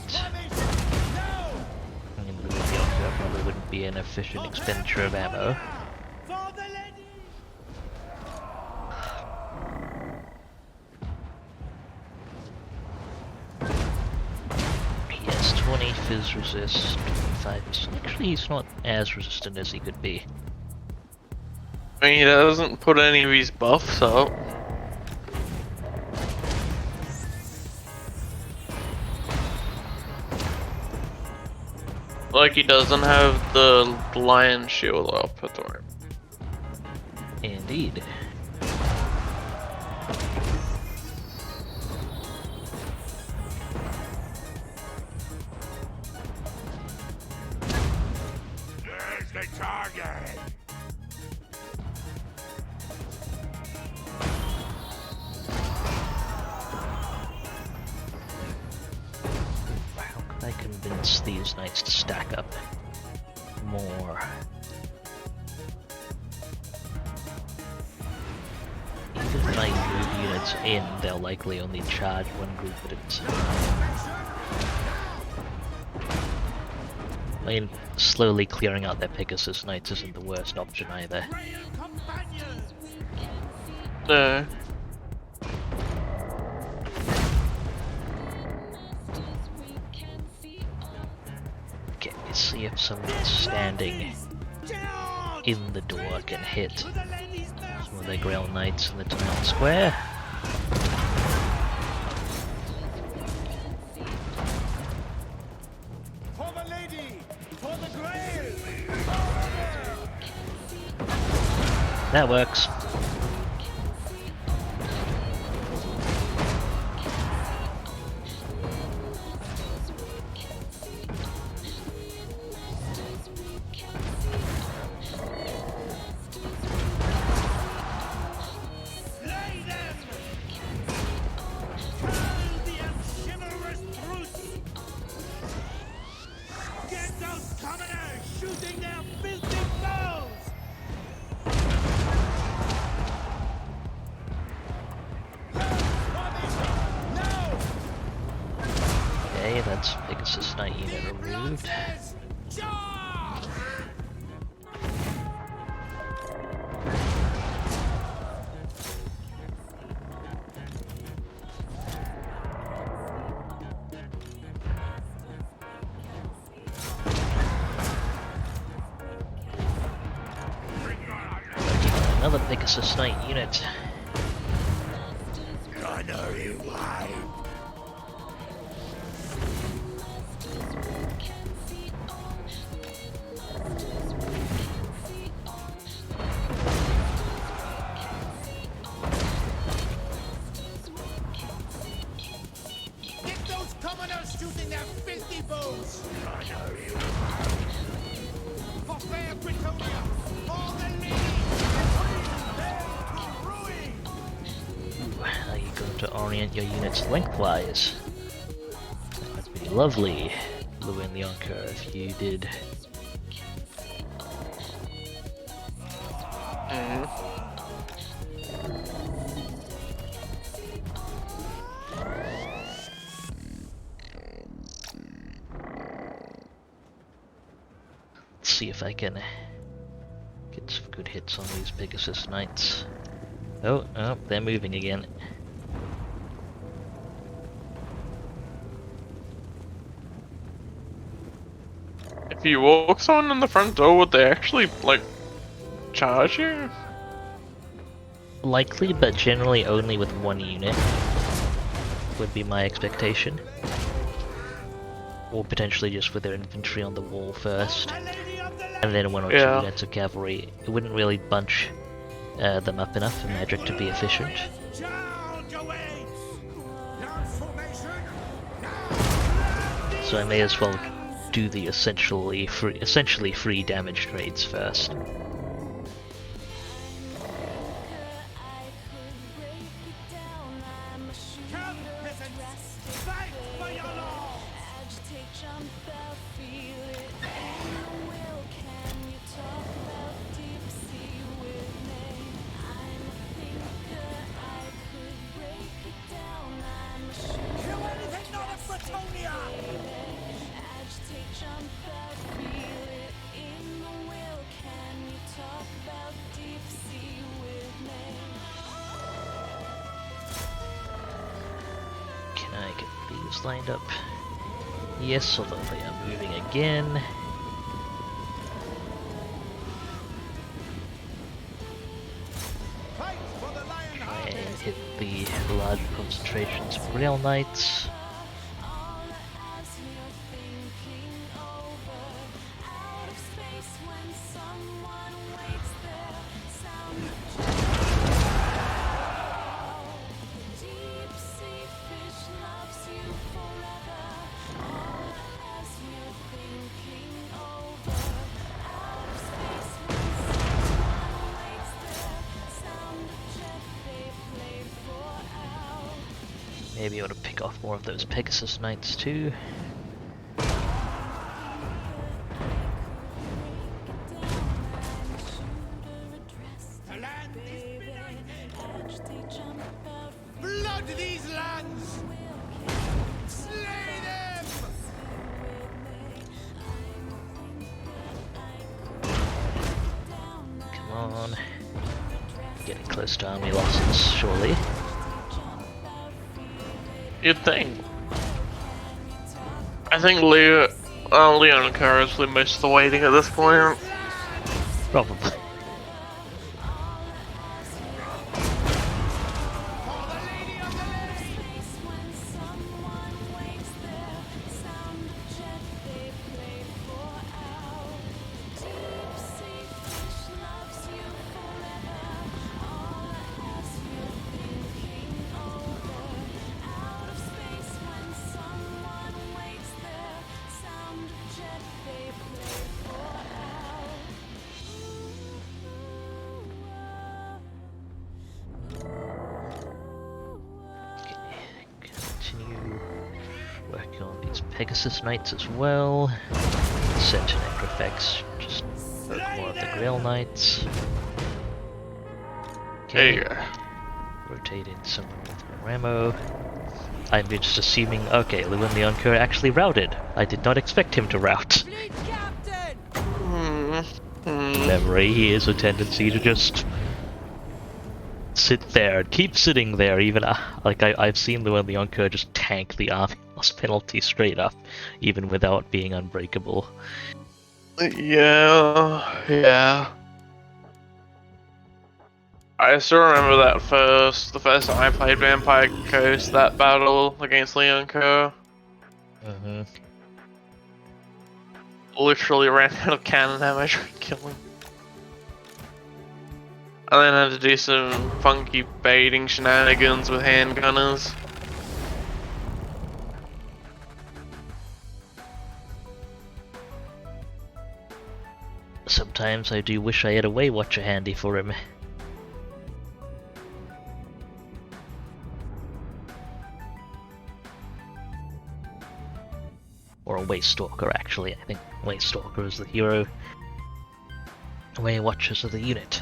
I mean, that probably wouldn't be an efficient expenditure of ammo. For the lady! Yes, 20 fizz resist, 25%. Actually, he's not as resistant as he could be. I mean, he doesn't put any of his buffs up. Like, he doesn't have the lion shield up at the moment. Indeed. There's the target! How can I convince these knights to stack up more? Even if I move units in, they'll likely only charge one group at a time. I mean, slowly clearing out their Pegasus Knights isn't the worst option either. No. Okay, let's see if someone standing in the door can hit some of their Grail Knights in the town square. For the lady! For the grail! That works. Slay them! Hurl the chivalrous truce! Get those commoners shooting their filthy foes! No! Okay, that's Pegasus Knight unit removed. Charge! Another Pegasus Knight unit. Gunnery wipe. Get those commoners shooting their filthy bows! For fair Britonia, all the ladies and queens dare to ruin! Are you going to orient your units lengthwise? That would be lovely, Lewin the Anchor, if you did. Let's see if I can get some good hits on these Pegasus Knights. Oh, they're moving again. If you walk someone in the front door, would they actually, like, charge you? Likely, but generally only with one unit, would be my expectation. Or potentially just with their infantry on the wall first, The lady of the land! and then one or Yeah. two units of cavalry. It wouldn't really bunch them up enough for magic to be efficient. Charge awaits! Lance formation! So I may as well do the essentially free damage trades first. Come, peasants! Fight for your law! Kill anything not of Britonia! Can I get these lined up? Yes, although they are moving again. Fight for the lion Try and hearted! hit the large concentrations of Grail Knights. Maybe I want to pick off more of those Pegasus Knights too. The land is behind them! Blood these lands! Slay them! Come on. Getting close to army losses, surely. You'd think. I think Leon and Kara is doing most of the waiting at this point. Probably. For the lady of the lake! Continue working on these Pegasus Knights as well. Set to Necrofex, just poke more of the Grail Knights. There you go. Rotate in some with Ramo. I'm just assuming, okay, Lewin the Anchor actually routed. I did not expect him to rout. Fleet captain! Memory, he has a tendency to just sit there and keep sitting there, even like I've seen Lewin the Anchor just tank the army loss penalty straight up, even without being unbreakable. Yeah. I still remember the first time I played Vampire Coast, that battle against Leon Kerr. Mm-hmm. Literally ran out of cannon ammo trying to kill him. And then had to do some funky baiting shenanigans with handgunners. Sometimes I do wish I had a Weight Watcher handy for him. Or a Weight Stalker, actually. I think Weight Stalker is the hero. Weight Watchers are the unit.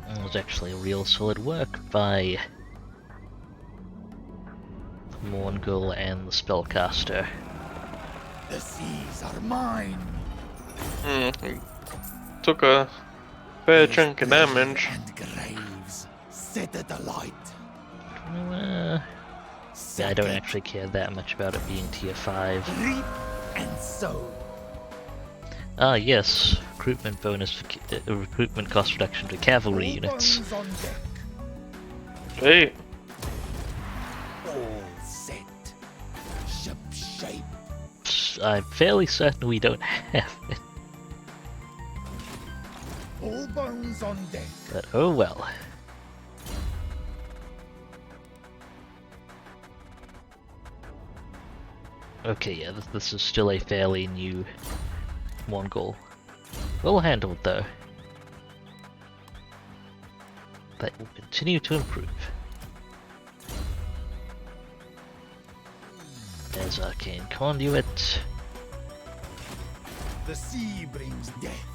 It was actually real solid work by Morngul and the Spellcaster. The seas are mine. Took a fair chunk of damage. And graves set it alight. Yeah, I don't actually care that much about it being tier 5. Reap and sow. Ah yes, recruitment bonus for recruitment cost reduction for cavalry units. Bones on deck. Hey, All set. Ship shape. I'm fairly certain we don't have it, All bones on deck. but oh well. Okay, yeah, this is still a fairly new Mongol. Well handled though. That will continue to improve. There's Arcane Conduit. The sea brings death.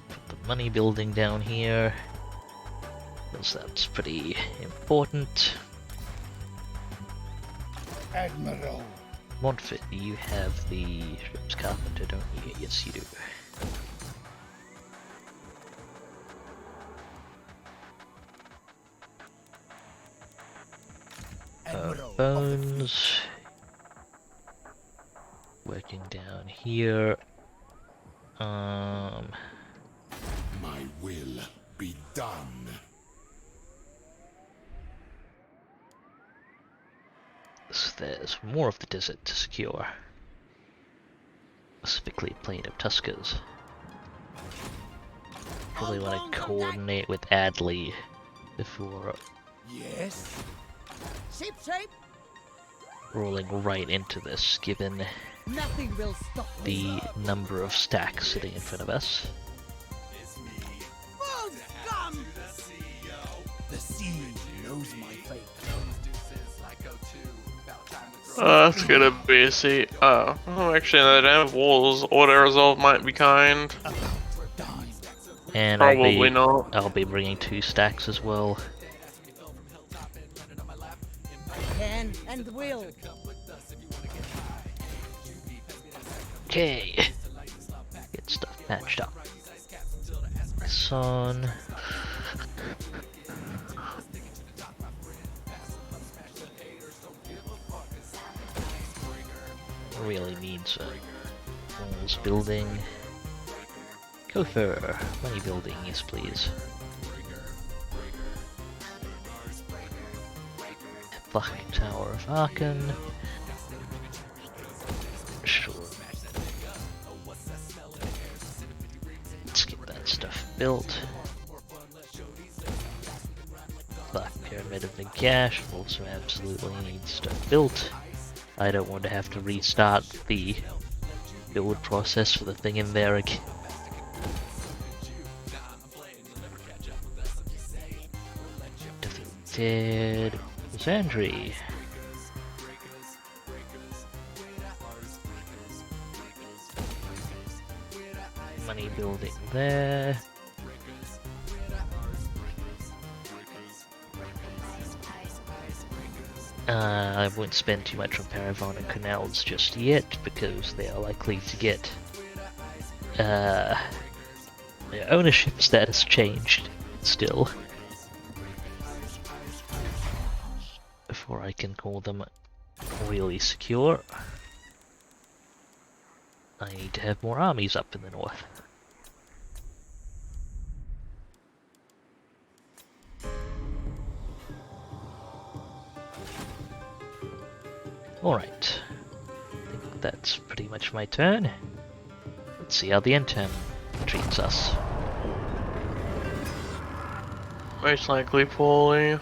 Put the money building down here, because that's pretty important. Admiral. Montfort, you have the ship's carpenter, don't you? Yes, you do. Admiral. Bones. Working down here. My will be done. So there's more of the desert to secure. Specifically Plain of Tuskers. Probably want to coordinate with Adley before Yes. Ship shape. rolling right into this, given Nothing will stop the number of stacks sitting in front of us. Full scum. The sea knows my fate. that's gonna be a seat. Oh, actually, they don't have walls. Auto resolve might be kind. Done. And Probably not. I'll be bringing 2 stacks as well. Can and will. Okay. Get stuff matched up. This on. Really needs walls building. Gopher, money building, yes please. Fuck Tower of Arkan. Sure. Let's get that stuff built. Black Pyramid of Nagash also absolutely needs stuff built. I don't want to have to restart the build process for the thing in there again. Defeated Zandri. Money building there. I won't spend too much on Paravon and Canals just yet because they are likely to get their ownership status changed still before I can call them really secure. I need to have more armies up in the north. Alright, I think that's pretty much my turn. Let's see how the end term treats us. Most likely poorly.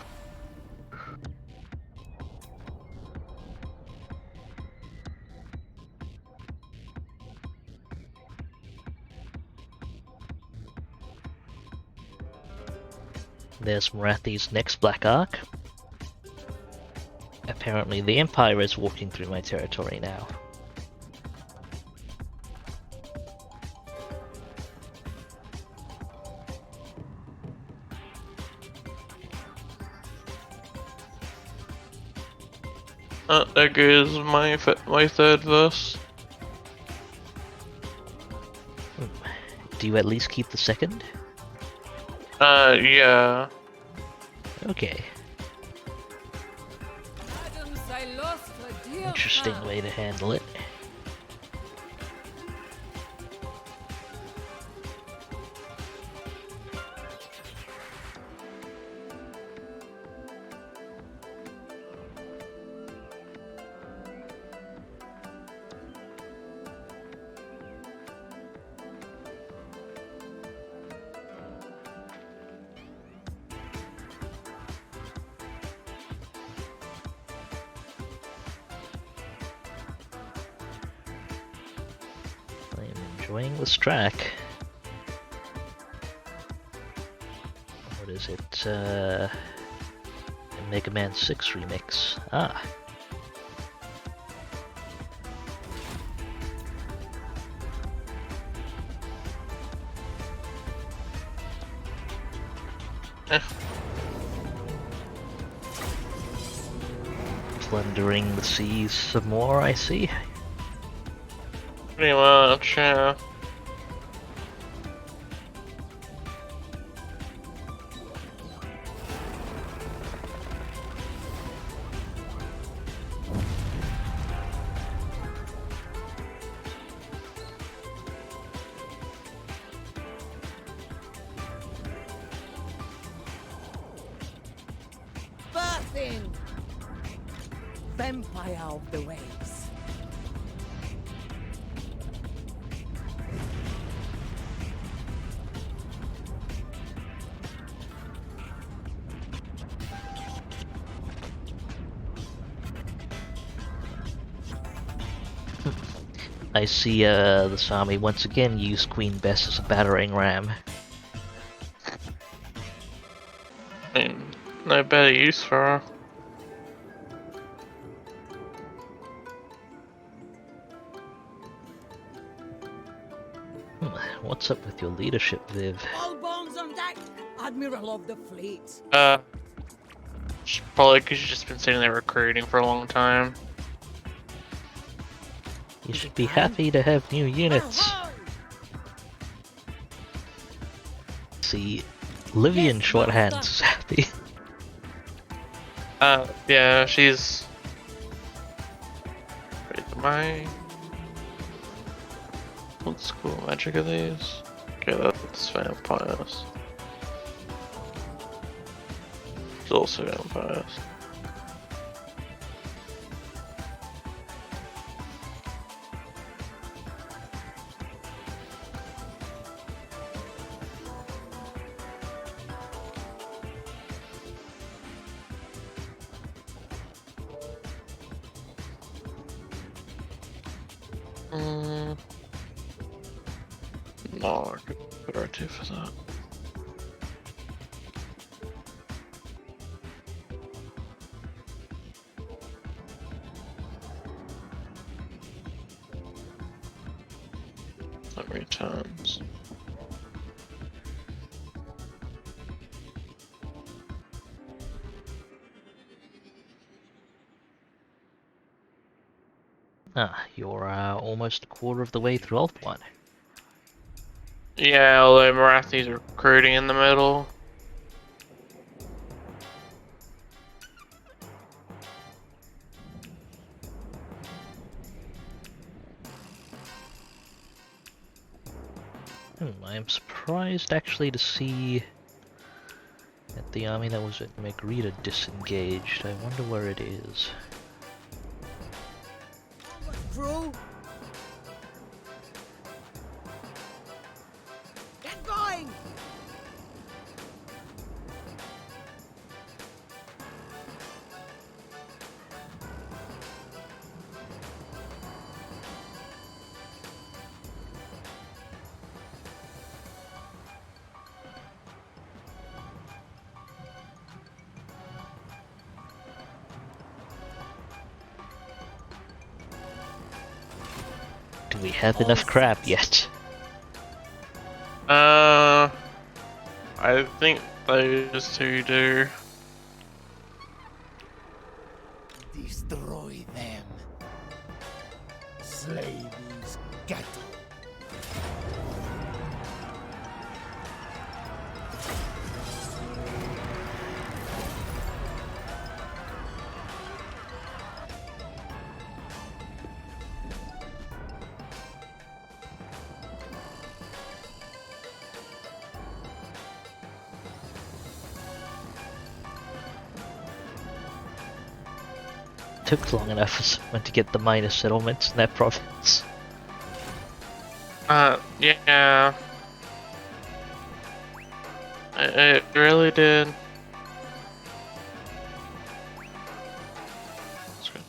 There's Marathi's next Black Ark. Apparently the Empire is walking through my territory now. There goes my third verse. Do you at least keep the second? Yeah. Okay. Madam Cylostra, dear Interesting friend. way to handle it. I am enjoying this track. What is it? A Mega Man 6 remix. Ah. Eh. Plundering the seas some more, I see. Pretty much, yeah. Birthing! Vampire of the waves. I see this army once again use Queen Bess as a battering ram. I mean, no better use for her. What's up with your leadership, Viv? All bones on deck, Admiral of the fleet. Probably because you've just been sitting there recruiting for a long time. You should be happy to have new units. Ahoy! See, Livian Yes, Shorthands master. is happy. Yeah, she's... Wait, am I... What school magic are these? Okay, that's vampires. It's also vampires. No, I could put R2 for that. That returns. Ah, you're almost a quarter of the way through Alt 1. Yeah, although Marathi's recruiting in the middle. I am surprised actually to see that the army that was at Megrita disengaged. I wonder where it is. Crew. Get going. Do we have enough crab yet? I think those two do. Destroy them. Slay these cattle. Took long enough for someone to get the minor settlements in that province. Yeah. It really did. That's good.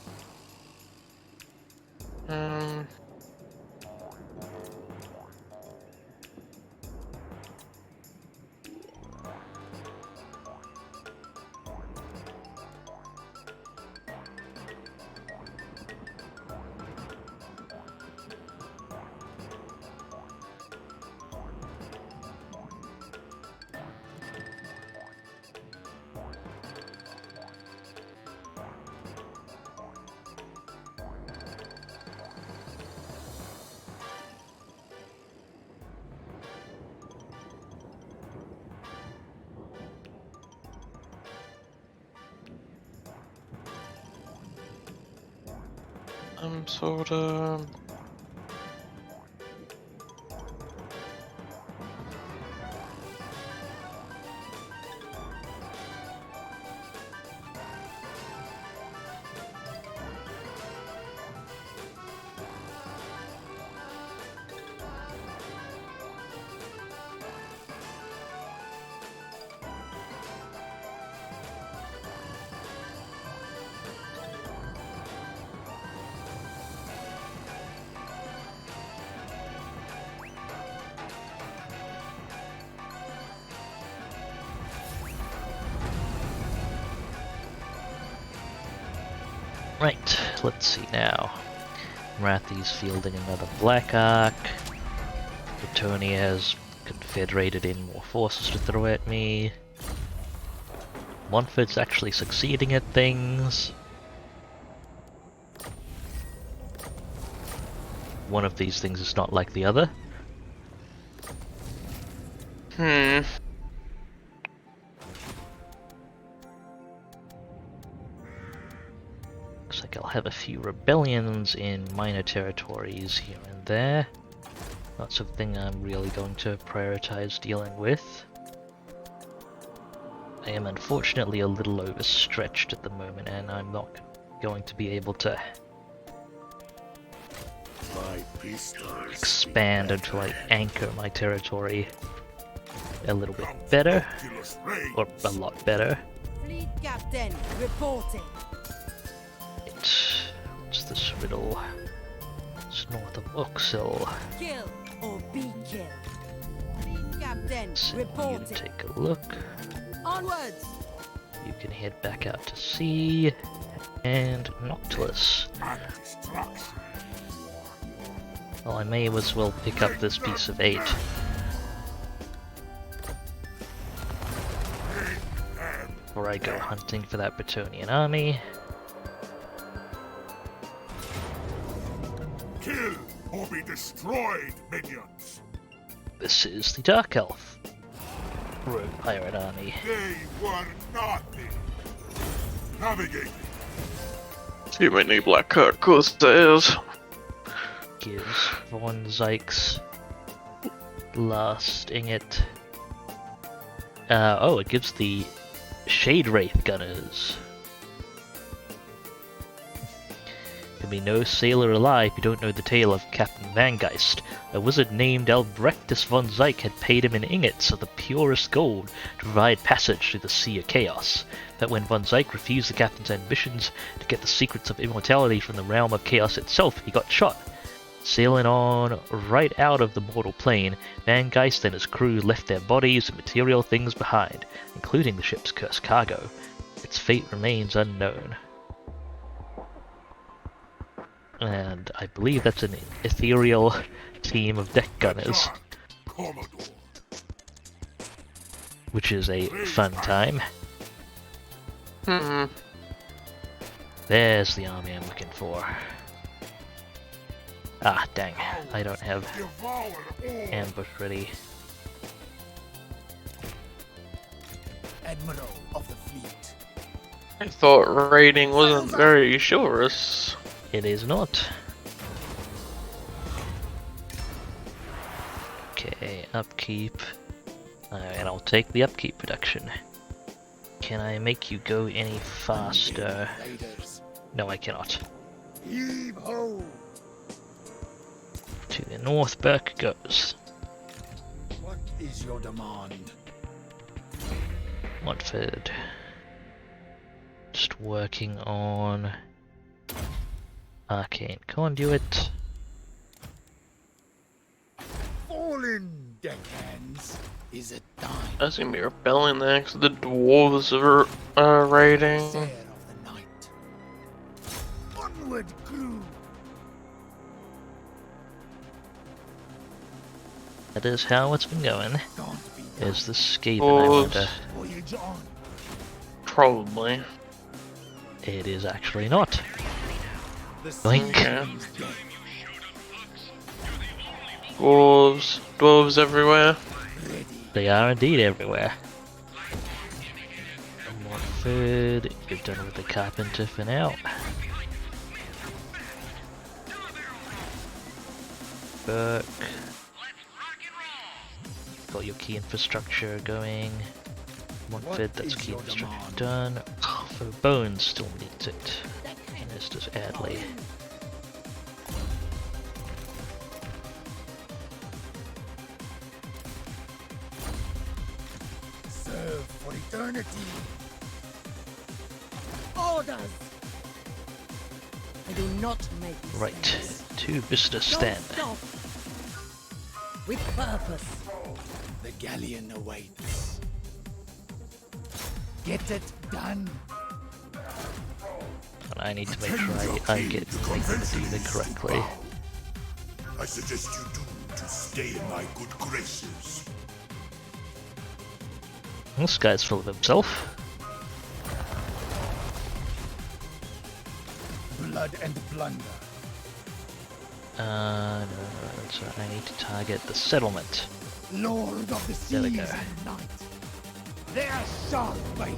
Sort of. Right, let's see now. Marathi's fielding another Black Ark. Bretonia has confederated in more forces to throw at me. Montfort's actually succeeding at things. One of these things is not like the other. Looks like I'll have a few rebellions in minor territories here and there. Not something I'm really going to prioritize dealing with. I am unfortunately a little overstretched at the moment, and I'm not going to be able to expand until I anchor my territory a little bit better, or a lot better. Fleet captain reporting. What's this riddle? It's north of Uxel. Kill or be killed. Fleet captain Send you to reporting. take a look. Onwards. You can head back out to sea, and Noctilus. Well, I may as well pick up this piece of 8. Before I go hunting for that Bretonian army. destroyed, minions. This is the Dark Elf Rogue Pirate Army. They were nothing. Navigate. Too many Black Card Corsairs. Gives Von Zykes last ingot. Oh, it gives the Shade Wraith Gunners. There'll be no sailor alive if you don't know the tale of Captain Van Geist. A wizard named Albrectus von Zeyck had paid him in ingots of the purest gold to provide passage through the Sea of Chaos. But when von Zeyck refused the captain's ambitions to get the secrets of immortality from the realm of chaos itself, he got shot. Sailing on right out of the mortal plane, Van Geist and his crew left their bodies and material things behind, including the ship's cursed cargo. Its fate remains unknown. And I believe that's an ethereal team of deck gunners, Commodore. which is a fun time. There's the army I'm looking for. Ah, dang, I don't have Devour all. ambush ready. Admiral of the fleet. I thought raiding wasn't very chivalrous. It is not. Okay, upkeep. And I'll take the upkeep reduction. Can I make you go any faster? Raiders. No, I cannot. Heave ho! To the north, Burke goes. What is your demand? Watford. Just working on Arcane Conduit. Fallen deckhands. Is it time? There's gonna be a rebellion there because the dwarves are raiding. Fair of the night. Onward, crew. That is how it's been going. Don't be Is the Skaven, I Dwarves. wonder. voyage on. Probably. It is actually not. The Blink. Yeah. season's dead. Dwarves everywhere. Ready. They are indeed everywhere. Watford, you're done with the carpenter for now. Burke. Got your key infrastructure going. Watford, that's is key your infrastructure demand? done. For Bones still needs it. And this does Adley. Serve for eternity. Orders! I do not make Right, mistakes. to business Don't then. stop. With purpose. The galleon awaits. Get it done. And I need to make sure I get it correctly. I suggest you do to stay in my good graces. This guy's full of himself. Blood and plunder. No, so I need to target the settlement. Lord of the There we seas go. and night. Their sharp bait.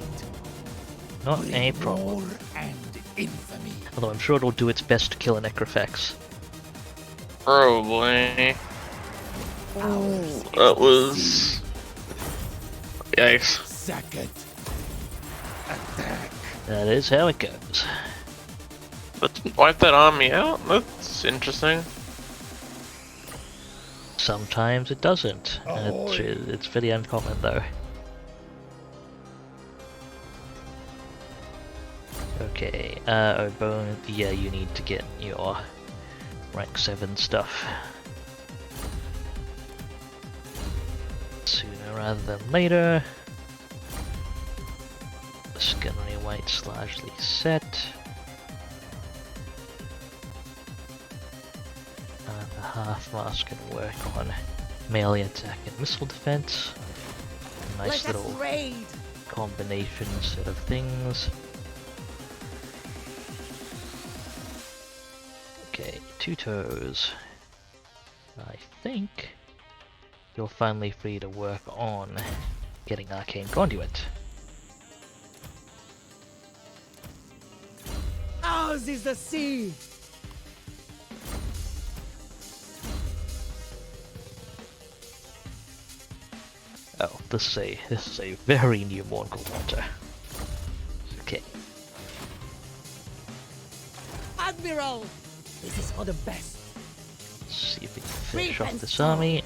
Not Bring a problem. war and infamy. Although I'm sure it'll do its best to kill a Necrofex. Probably. That was. Yikes. Sack it. Attack. That is how it goes. But didn't wipe that army out? That's interesting. Sometimes it doesn't. Ahoy. It's very uncommon though. Okay, Bone, yeah, you need to get your rank 7 stuff sooner rather than later. The Gunnery White's largely set. The half-mast can work on melee attack and missile defense. Nice Let us little raid. combination set of things. Okay, 2 toes. I think you're finally free to work on getting Arcane Conduit. Ours is the sea! Oh, this is a very new Morgul water. Okay. Admiral! This is for the best. Let's see if we can finish off and this sword. army.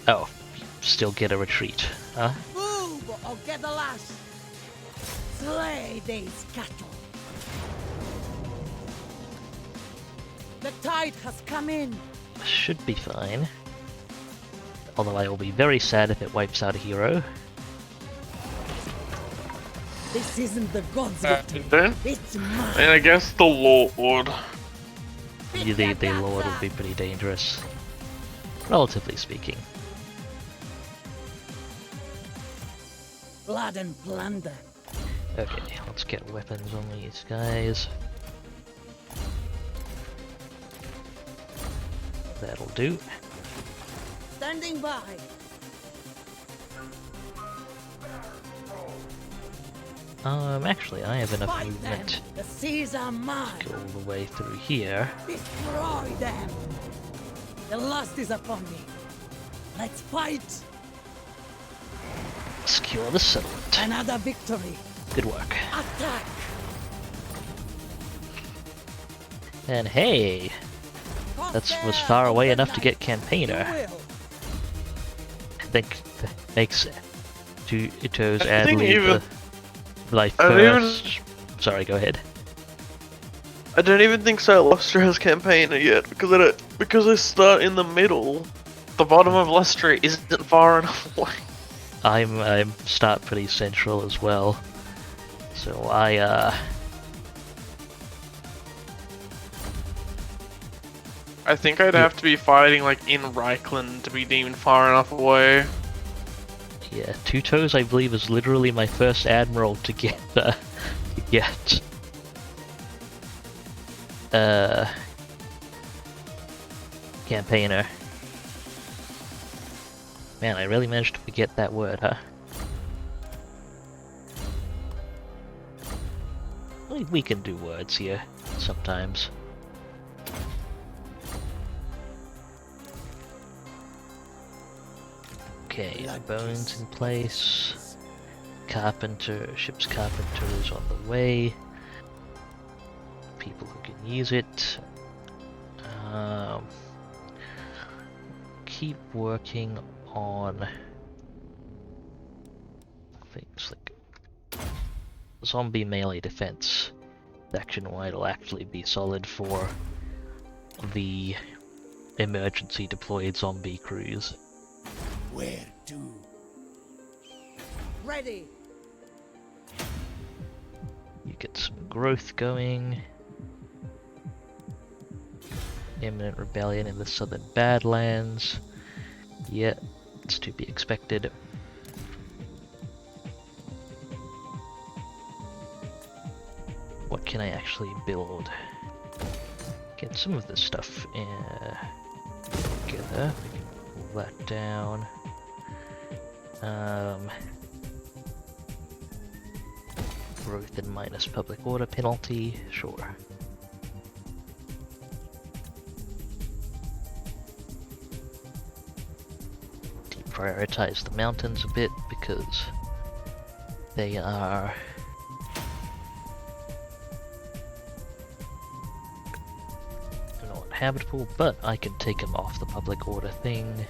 Oh, still get a retreat, huh? Move or get the lash! Slay these cattle! The tide has come in! Should be fine. Although I will be very sad if it wipes out a hero. This isn't the gods' victory. Then, It's mine! and against the Lord. The Lord would be pretty dangerous. Relatively speaking. Blood and plunder. Okay, let's get weapons on these guys. That'll do. Standing by. Actually, I have enough Fight them. movement The seas are mine. to go all the way through here. Destroy them. The lust is upon me. Let's fight. Secure the settlement. Another victory. Good work. Attack. And hey, that was far away enough to get Campaigner. You will. I think that makes Ito's I ad think lead even- like I don't first. Sorry, go ahead. I don't even think Cylostra has campaigner yet because they start in the middle. The bottom of Lestra isn't far enough away. I'm start pretty central as well, so I think I'd have to be fighting like in Reichland to be deemed far enough away. yeah, Two Toes I believe is literally my first admiral to get campaigner. Man, I really managed to forget that word, huh? We can do words here sometimes. Okay, bones in place. Ship's carpenter is on the way. People who can use it. Keep working on things like zombie melee defense. Section wide will actually be solid for the emergency deployed zombie crews. Where to? Ready. You get some growth going. Imminent rebellion in the southern Badlands. Yeah, it's to be expected. What can I actually build? Get some of this stuff together. Pull that down. Growth and minus public order penalty, sure. Deprioritize the mountains a bit because they are not habitable, but I can take them off the public order thing.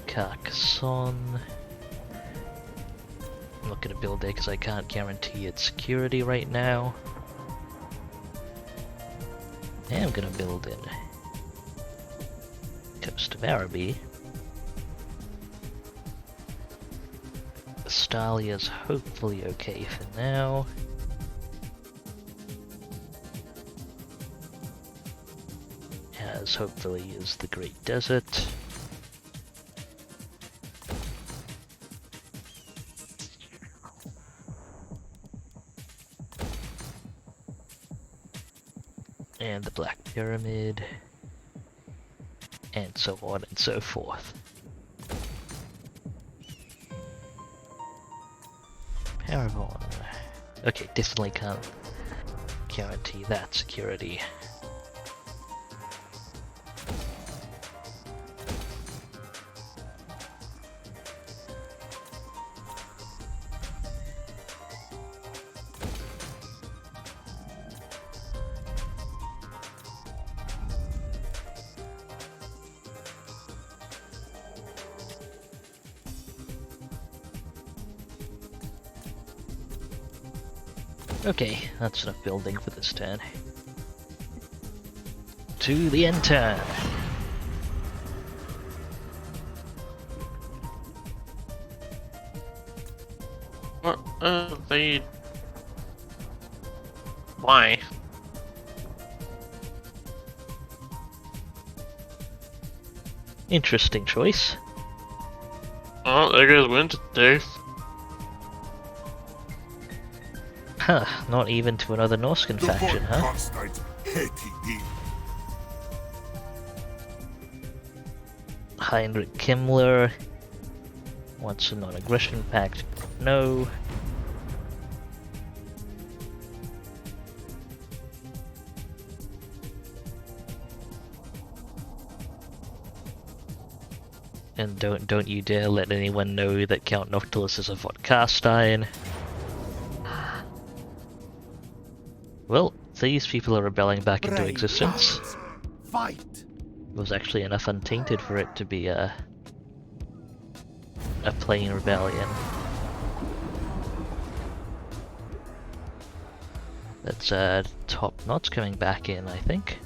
Carcassonne. I'm not going to build there because I can't guarantee its security right now. I am going to build in Coast of Araby. Stalia's hopefully okay for now. As hopefully is the Great Desert. And the Black Pyramid. and so on and so forth. Paragon. Okay, definitely can't guarantee that security. Okay, that's enough building for this turn. To the end turn. What? They... Why? Interesting choice. Oh, there goes Winter Tooth. Huh, not even to another Norscan faction, huh? Heinrich Himmler wants a non-aggression pact. No. And don't you dare let anyone know that Count Noctilus is a Vodkastein. Well, these people are rebelling back into existence. Fight! It was actually enough untainted for it to be a plain rebellion. That's top knots coming back in, I think.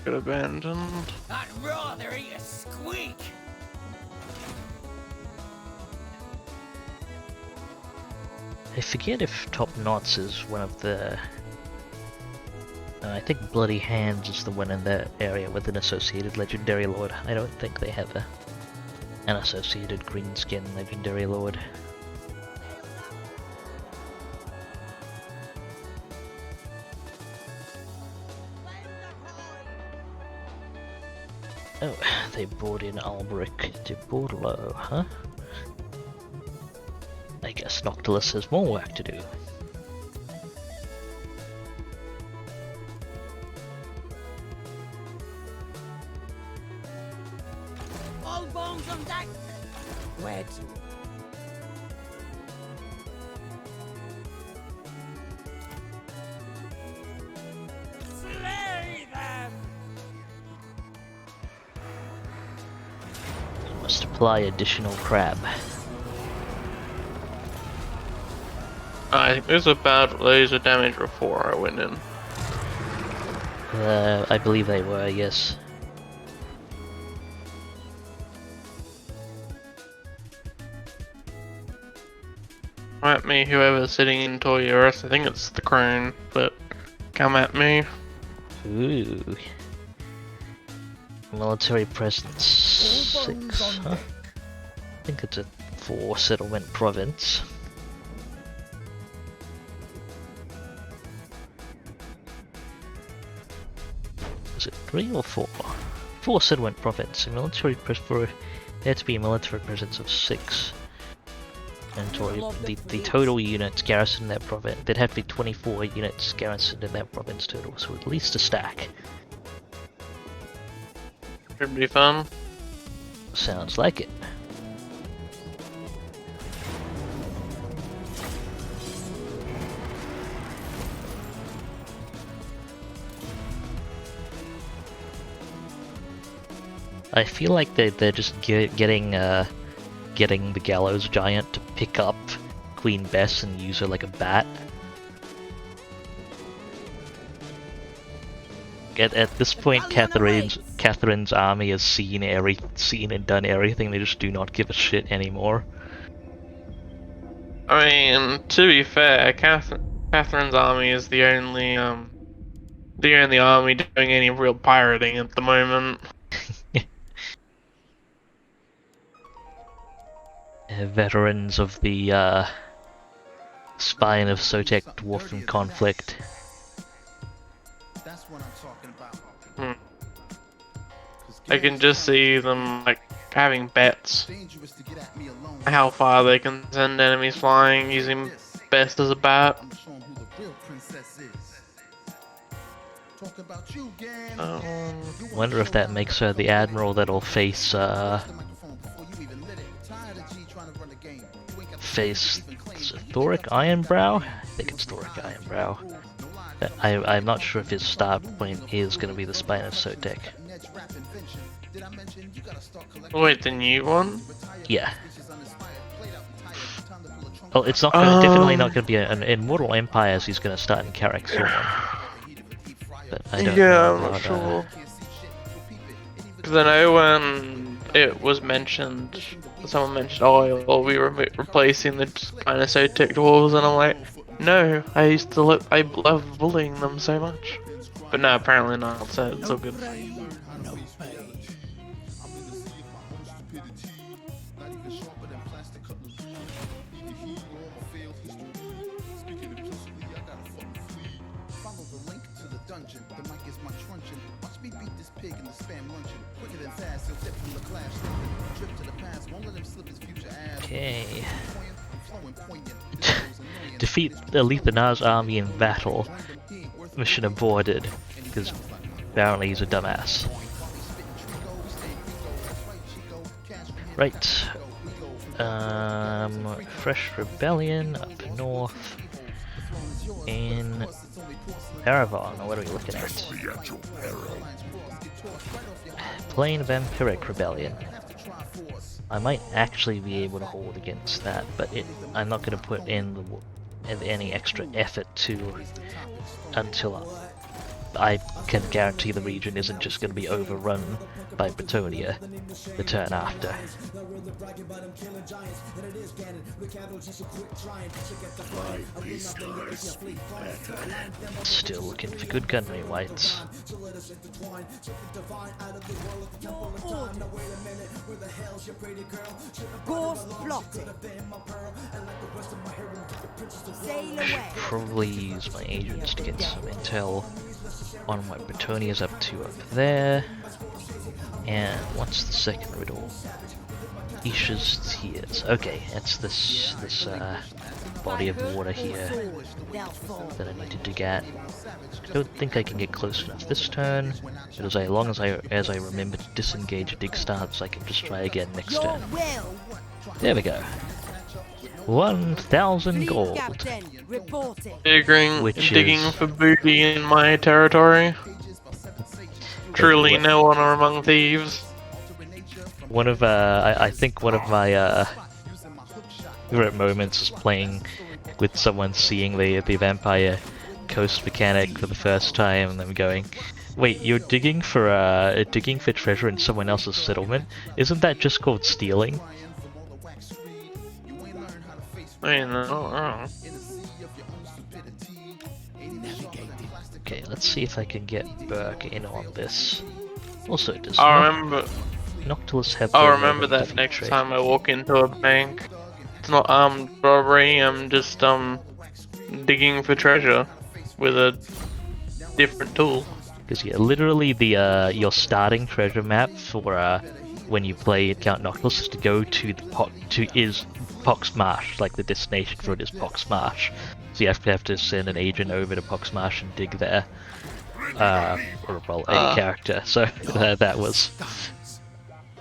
Get abandoned. I'd rather eat a squeak. I forget if Top Knots is one of the... I think Bloody Hands is the one in that area with an associated Legendary Lord. I don't think they have an associated Greenskin Legendary Lord. Oh, they brought in Albrecht de Bordeaux, huh? I guess Noctilus has more work to do. All bones on deck. Wed. Slay them. Must apply additional crab. I think there's a bad laser damage before I went in. I believe they were, yes. Come at me, whoever's sitting in Toyurus. I think it's the crone, but come at me. Ooh. Military presence All bones 6, on huh? deck. I think it's a 4 settlement province. Is it 3 or 4? 4 settlement province. A military for there to be a military presence of 6. And the total units garrisoned in that province, there'd have to be 24 units garrisoned in that province total, so at least a stack. Should be fun. Sounds like it. I feel like they're just getting the Gallows Giant to pick up Queen Bess and use her like a bat. At this point, Catherine's army has seen and done everything. They just do not give a shit anymore. I mean, to be fair, Catherine's army is the only army doing any real pirating at the moment. Veterans of the Spine of Sotek Dwarfen conflict. That's what I'm talking about. Hmm. I can just see them like having bets Dangerous to get at me alone. how far they can send enemies flying using best as a bat. I'm gonna show 'em who the real princess is. Talk about you, gang. Wonder if that makes her the admiral that'll face face Thoric Ironbrow? I think it's Thoric Ironbrow. I'm not sure if his start point is going to be the Spine of Sotek. Wait, the new one? Yeah. Well, it's not gonna, definitely not going to be in Mortal Empires. He's going to start in Karak Zorn. But I don't know. I'm not sure. Because I know when it was mentioned, someone mentioned, oh, well, we were replacing the Spine of Sotek dwarves, and I'm like, no, I love bullying them so much. But no, apparently not, so it's all good. Okay. Defeat the Lethanar's army in battle. Mission aborted, because apparently he's a dumbass. Right. Fresh Rebellion up north in Paravon. What are we looking at? Plain Vampiric Rebellion. I might actually be able to hold against that, but I'm not going to put in any extra effort until I can guarantee the region isn't just going to be overrun by Bretonia the turn after. Still looking for good gunnery whites. Probably use my agents to get some intel on what Bretonia's up to up there. And what's the second riddle? Isha's Tears. Okay, it's this body of water here that I need to dig at. I don't think I can get close enough this turn, but as long as I remember to disengage dig starts, I can just try again next turn. There we go. 1,000 gold. Digging for booty in my territory. Truly no honor among thieves. One of I think one of my favorite moments is playing with someone seeing the Vampire Coast mechanic for the first time and them going, "Wait, you're digging for treasure in someone else's settlement? Isn't that just called stealing?" I mean, oh. Okay, let's see if I can get Burke in on this. Also, does Noctilus have... I'll remember that next time I walk into a bank. It's not armed robbery, I'm just digging for treasure with a different tool. Because yeah, literally the your starting treasure map for when you play Count Noctilus is to go to the Pox Marsh, like the destination for it is Pox Marsh. So you have to send an agent over to Pox Marsh and dig there, or well, any character. So that was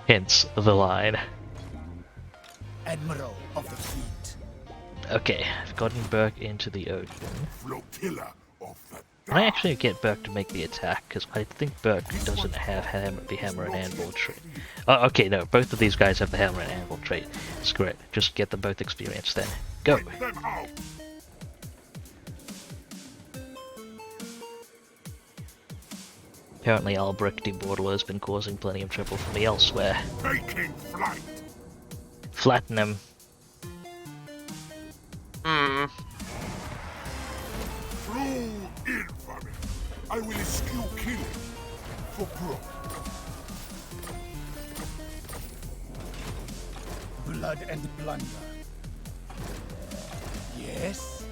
hence the line. Admiral of the fleet. Okay, I've gotten Burke into the ocean. Flotilla of the Can I actually get Burke to make the attack? Because I think Burke doesn't have the hammer and anvil trait. Oh, okay, no, both of these guys have the hammer and anvil trait. Screw it, just get them both experienced then. Go! Apparently Albrecht de Bordeaux has been causing plenty of trouble for me elsewhere. taking flight. Flatten him. Through infamy, I will eschew killing for growth. Blood and plunder. Yes?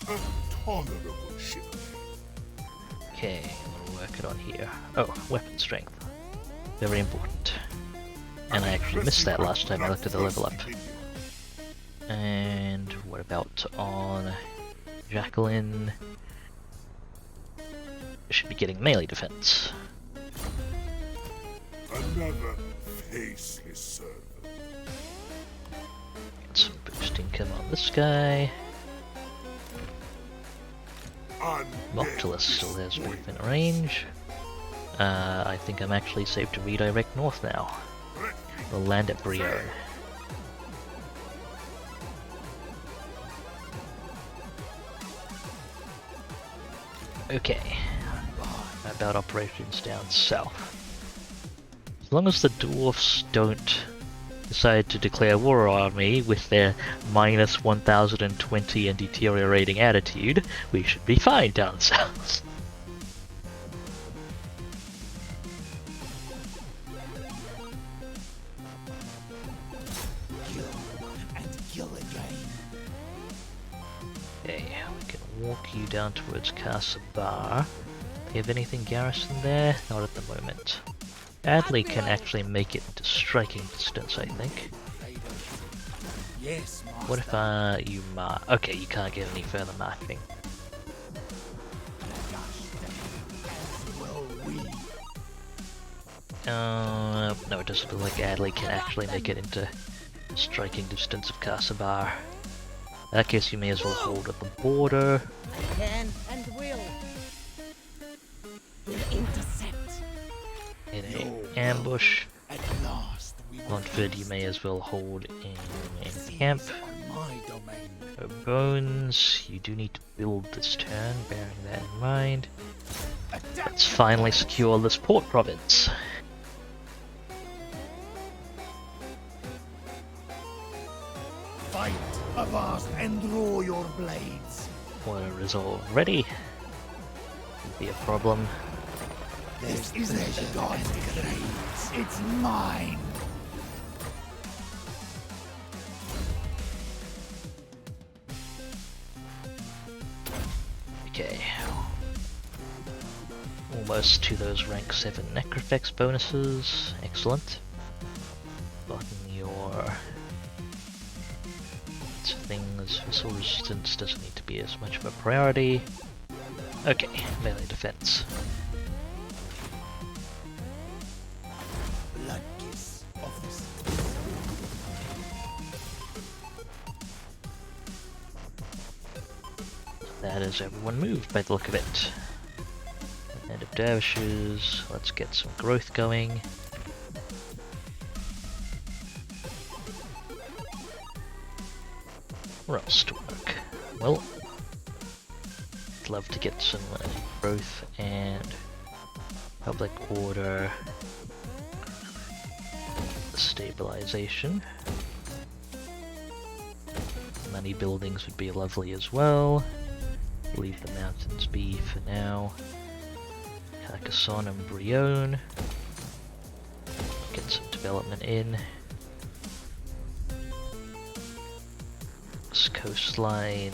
A tolerable ship. Okay, what are we working on here? Oh, weapon strength. Very important. And I actually missed that last time I looked at the level up. And what about on Jacqueline? Should be getting melee defense. Another faceless servant. Get some boost income on this guy. Noctilus still has movement range. I think I'm actually safe to redirect north now. We'll land at Brion. Okay. About operations down south. As long as the dwarfs don't decide to declare war on me with their minus 1020 and deteriorating attitude, we should be fine down south. Kill and kill again. Okay, we can walk you down towards Casabar. Do you have anything garrisoned there? Not at the moment. Adley can actually make it into striking distance, I think. Yes, master. What if you mark? Okay, you can't get any further marketing. As will we. No, it doesn't look like Adley can actually make it into striking distance of Casabar. In that case, you may as well hold at the border. I can and will. We'll intercept. In an ambush. At last we will Montford, you may as well hold in camp. on my domain. No bones. You do need to build this turn, bearing that in mind. Let's finally secure this port province. Fight, avast, and draw your blades. Water resolve ready. Could be a problem. This is the god's graves. It's mine. Okay. Almost to those rank 7 Necrofex bonuses. Excellent. Gotten your things. Missile resistance doesn't need to be as much of a priority. Okay, melee defense. Blood kiss of this. That is everyone moved by the look of it. End of dervishes. Let's get some growth going. Where else to work? Well, I'd love to get some growth and public order stabilization. Money buildings would be lovely as well. Leave the mountains be for now. Carcassonne and Brion. Get some development in. This coastline,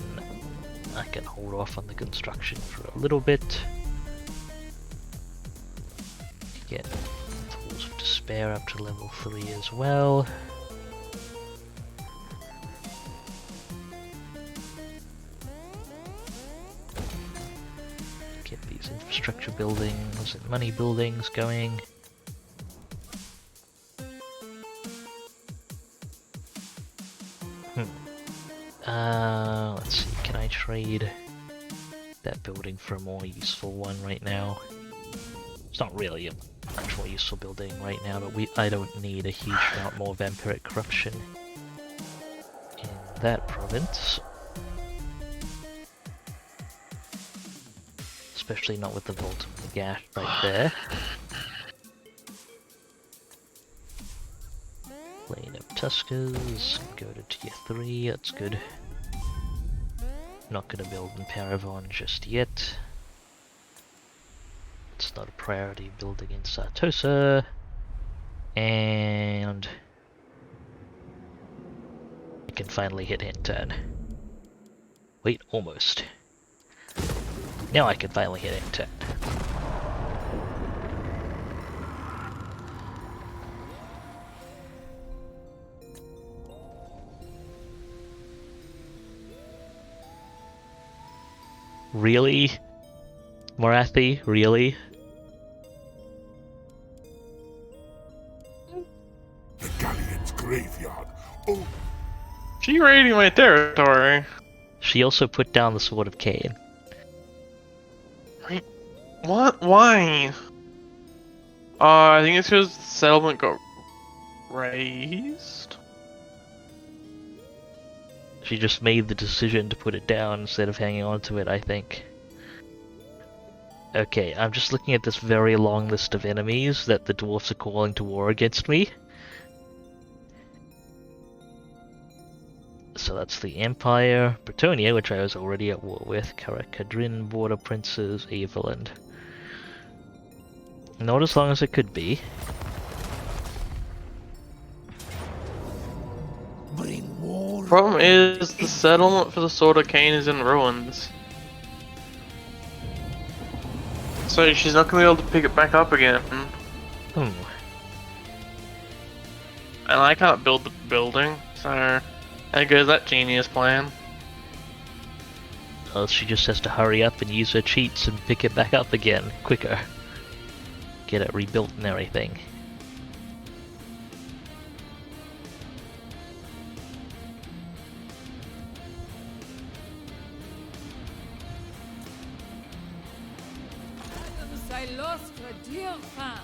I can hold off on the construction for a little bit. Get Tools of Despair up to level 3 as well. Get these infrastructure buildings and money buildings going. Let's see, can I trade that building for a more useful one right now? It's not really a much more useful building right now, but I don't need a huge amount more vampiric corruption in that province. Especially not with the Vault of the Gash right there. Lane of Tuskers, go to tier 3, that's good. Not gonna build in Paravon just yet. It's not a priority building in Sartosa. And I can finally hit end turn. Wait, almost. Now I can finally hit intent. Really? Morathi? Really? The Galleon's graveyard. Oh, She raiding my territory. She also put down the Sword of Cain. What? Why? I think it's because the settlement got raised. She just made the decision to put it down instead of hanging on to it, I think. Okay, I'm just looking at this very long list of enemies that the dwarfs are calling to war against me. So that's the Empire, Bretonia, which I was already at war with, Karakadrin, Border Princes, Eveland. Not as long as it could be. bring war. Problem is, the settlement for the Sword of Cain is in ruins. So she's not gonna be able to pick it back up again. Hmm. And I can't build the building, so there goes that genius plan. Well, she just has to hurry up and use her cheats and pick it back up again, quicker. Get it rebuilt and everything. Cylostra, dear fan.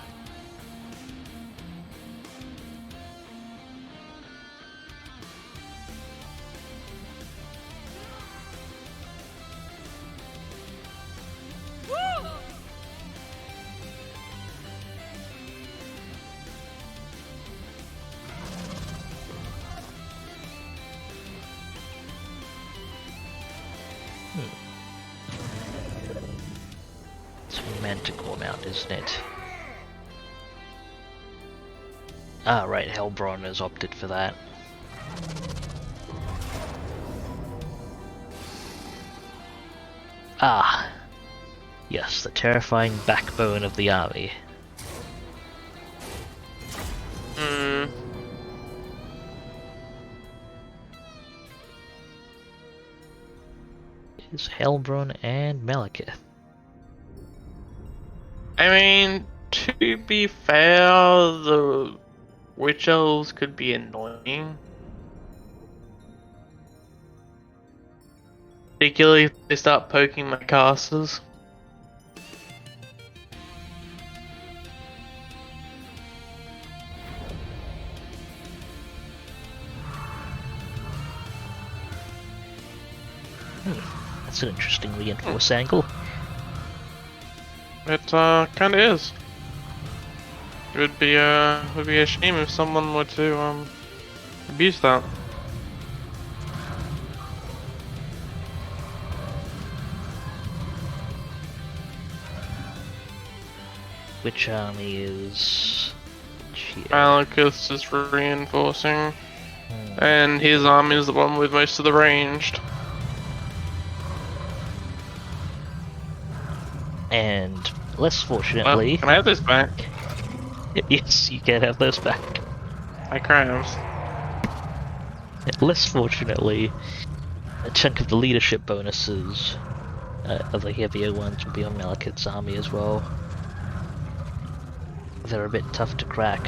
It's Manticore Mount, isn't it? Ah, right, Helbron has opted for that. Ah! Yes, the terrifying backbone of the army. Hmm. Is Helbron and Malekith. I mean, to be fair, the witch elves could be annoying. Particularly if they start poking my casters. That's an interesting reinforce angle. It kinda is. It would be a shame if someone were to abuse that. Which army is... here? Malekith is reinforcing, and his army is the one with most of the ranged. And less Well, fortunately... can I have this back? Yes, you can have those back. My crabs. Less fortunately, a chunk of the leadership bonuses of the heavier ones will be on Malekith's army as well. They're a bit tough to crack.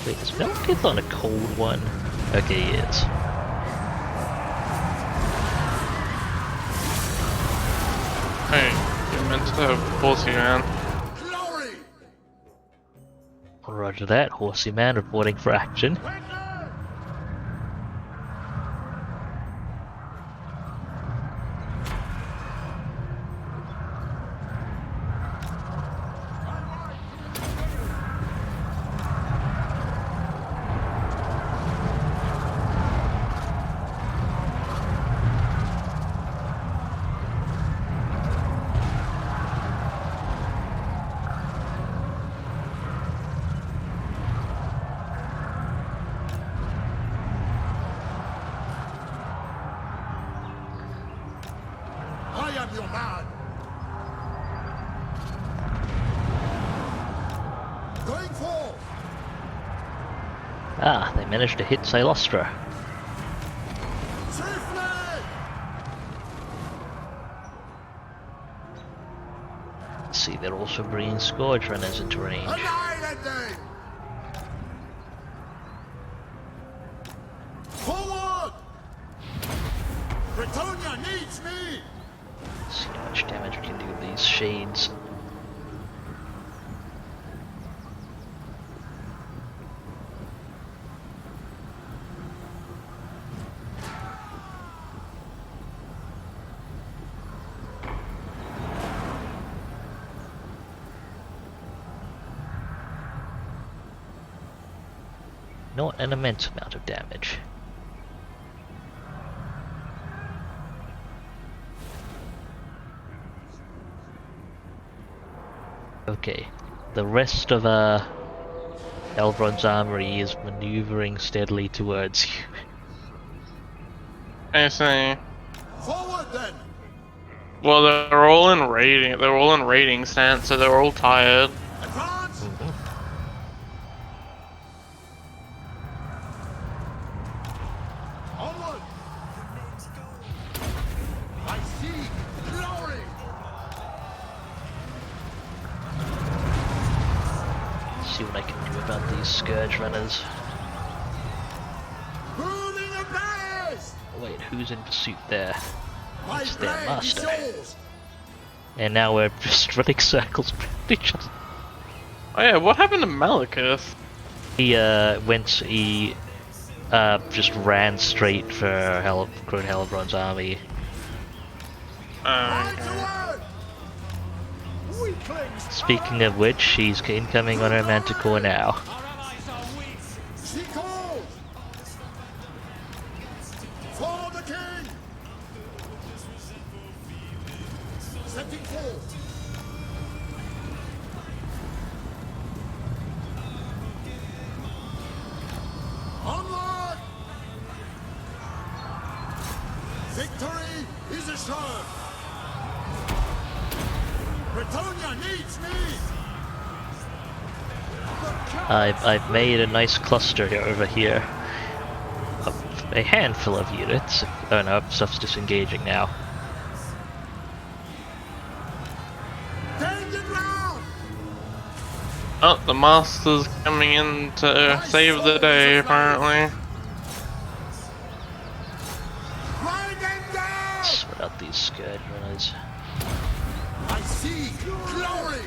Wait, is Malekith on a cold one? Okay, he is. Hey, you meant to have horsey man. Glory! Roger that, horsey man reporting for action. am your man. Going forth. Ah, they managed to hit Cylostra. Swiftly. See, they're also bringing Scourge Runners into range. Annihilate them. Forward. Britonia needs me. See how much damage we can do with these shades. Not an immense amount of damage. Okay, the rest of Elrond's armory is maneuvering steadily towards you. I see. Forward then. Well, they're all in raiding. They're all in raiding stance, so they're all tired. Advance. Onward. I see glory. See what I can do about these Scourge Runners. Moving ablaze. Wait, who's in pursuit there? My It's their blade is master. yours. And now we're just running circles around each other. Oh yeah, what happened to Malekith? He just ran straight for Crone Hellbrand's army. Right Okay. to word. Weaklings. Speaking of which, she's incoming on her Manticore now. She calls. For the king. Setting forth. Onward. Victory is assured. Britonia needs me. I've made a nice cluster over here. A handful of units. Oh no, stuff's disengaging now. Danger ground. Oh, the master's coming in to save the day, apparently. Ride them down. Sort out these Scourge Runners. I see glory.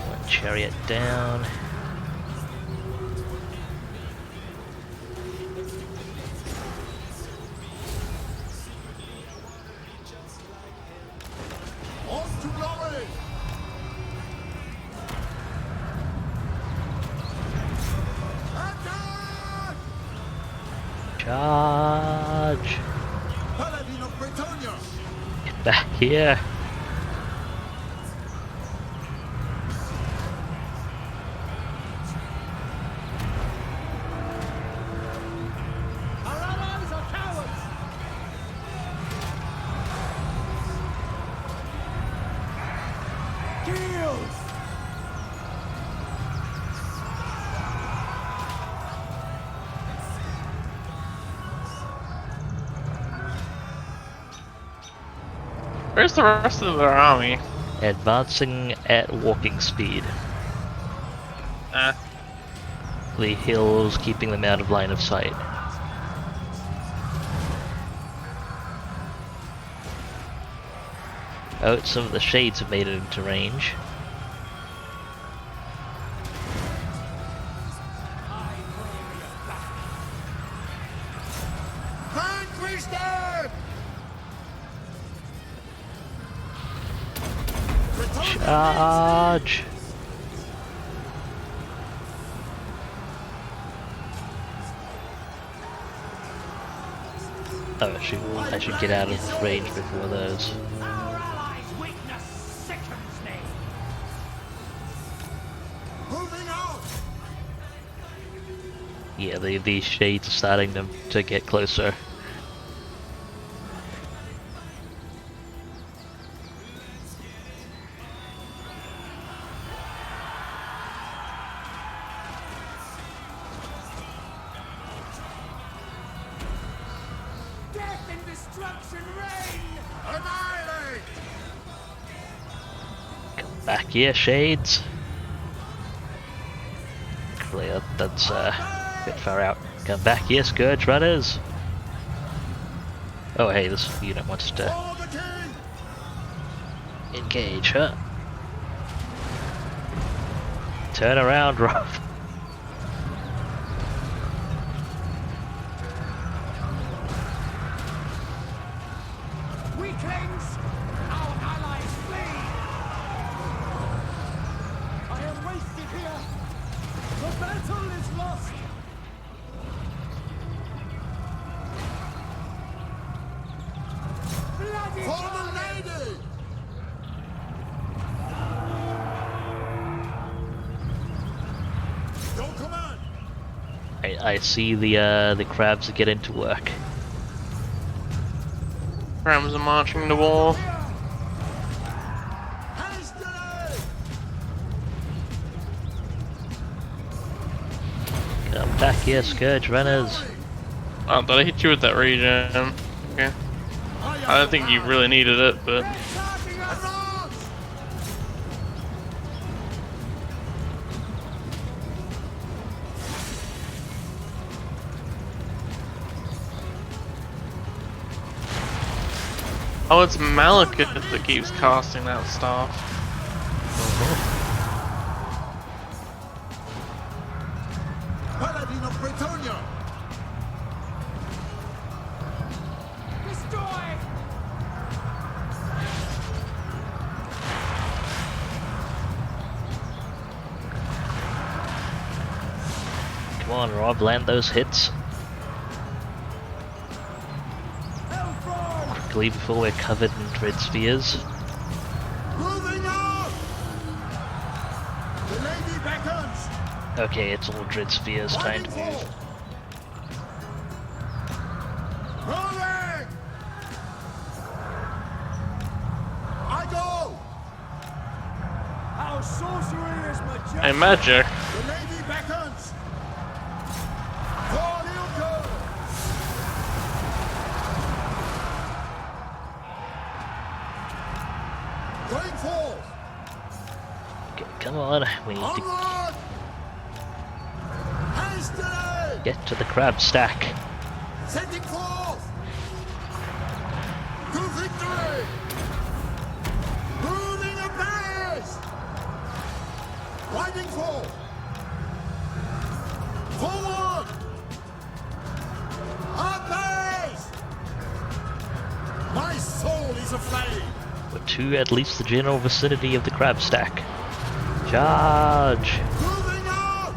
One chariot down. On to glory. Attack! Charge! Paladin of Britonia. Get back here! Our allies are cowards. Kills. Where's the rest of their army? Advancing at walking speed. Ah, The hills keeping them out of line of sight. Oh, some of the shades have made it into range. Vanquish them. Britonia Charge! Oh, I should get out of range before those. Our allies' weakness sickens me. moving out. Yeah, the shades are starting to get closer. Death and destruction reign! Annihilate! Come back here, shades. Clear, that's a bit far out. Come back here, Scourge Runners. Oh hey, this unit wants to Follow the king! engage, huh? Turn around, Rob. Weaklings! Our allies flee! I am wasted here! The battle is lost! Bloody for the lady! Your command! I see the crabs get into work. Rams are marching to war. Hastily! Come back here, Scourge Runners. Oh, did I hit you with that regen? Okay. I don't think you really needed it, but Charging us! Advance! oh, it's Malekith that keeps casting that stuff. Paladin of Bretonia! Destroy! Come on, Rob, land those hits Hellfront! quickly before we're covered in dread spheres. Moving out! The lady beckons! Okay, it's all dread spheres, time to move. Rolling! I go! Our sorcery is majestic! Hey, magic. The lady beckons! For Ilka! Going forth! Okay, come on, we need to Onward! Hastily! get to the crab stack. Setting forth! To victory! Moving apace! Riding forth! Forward! Apace! My soul is aflame! We're to at least the general vicinity of the crab stack. Charge! Moving out!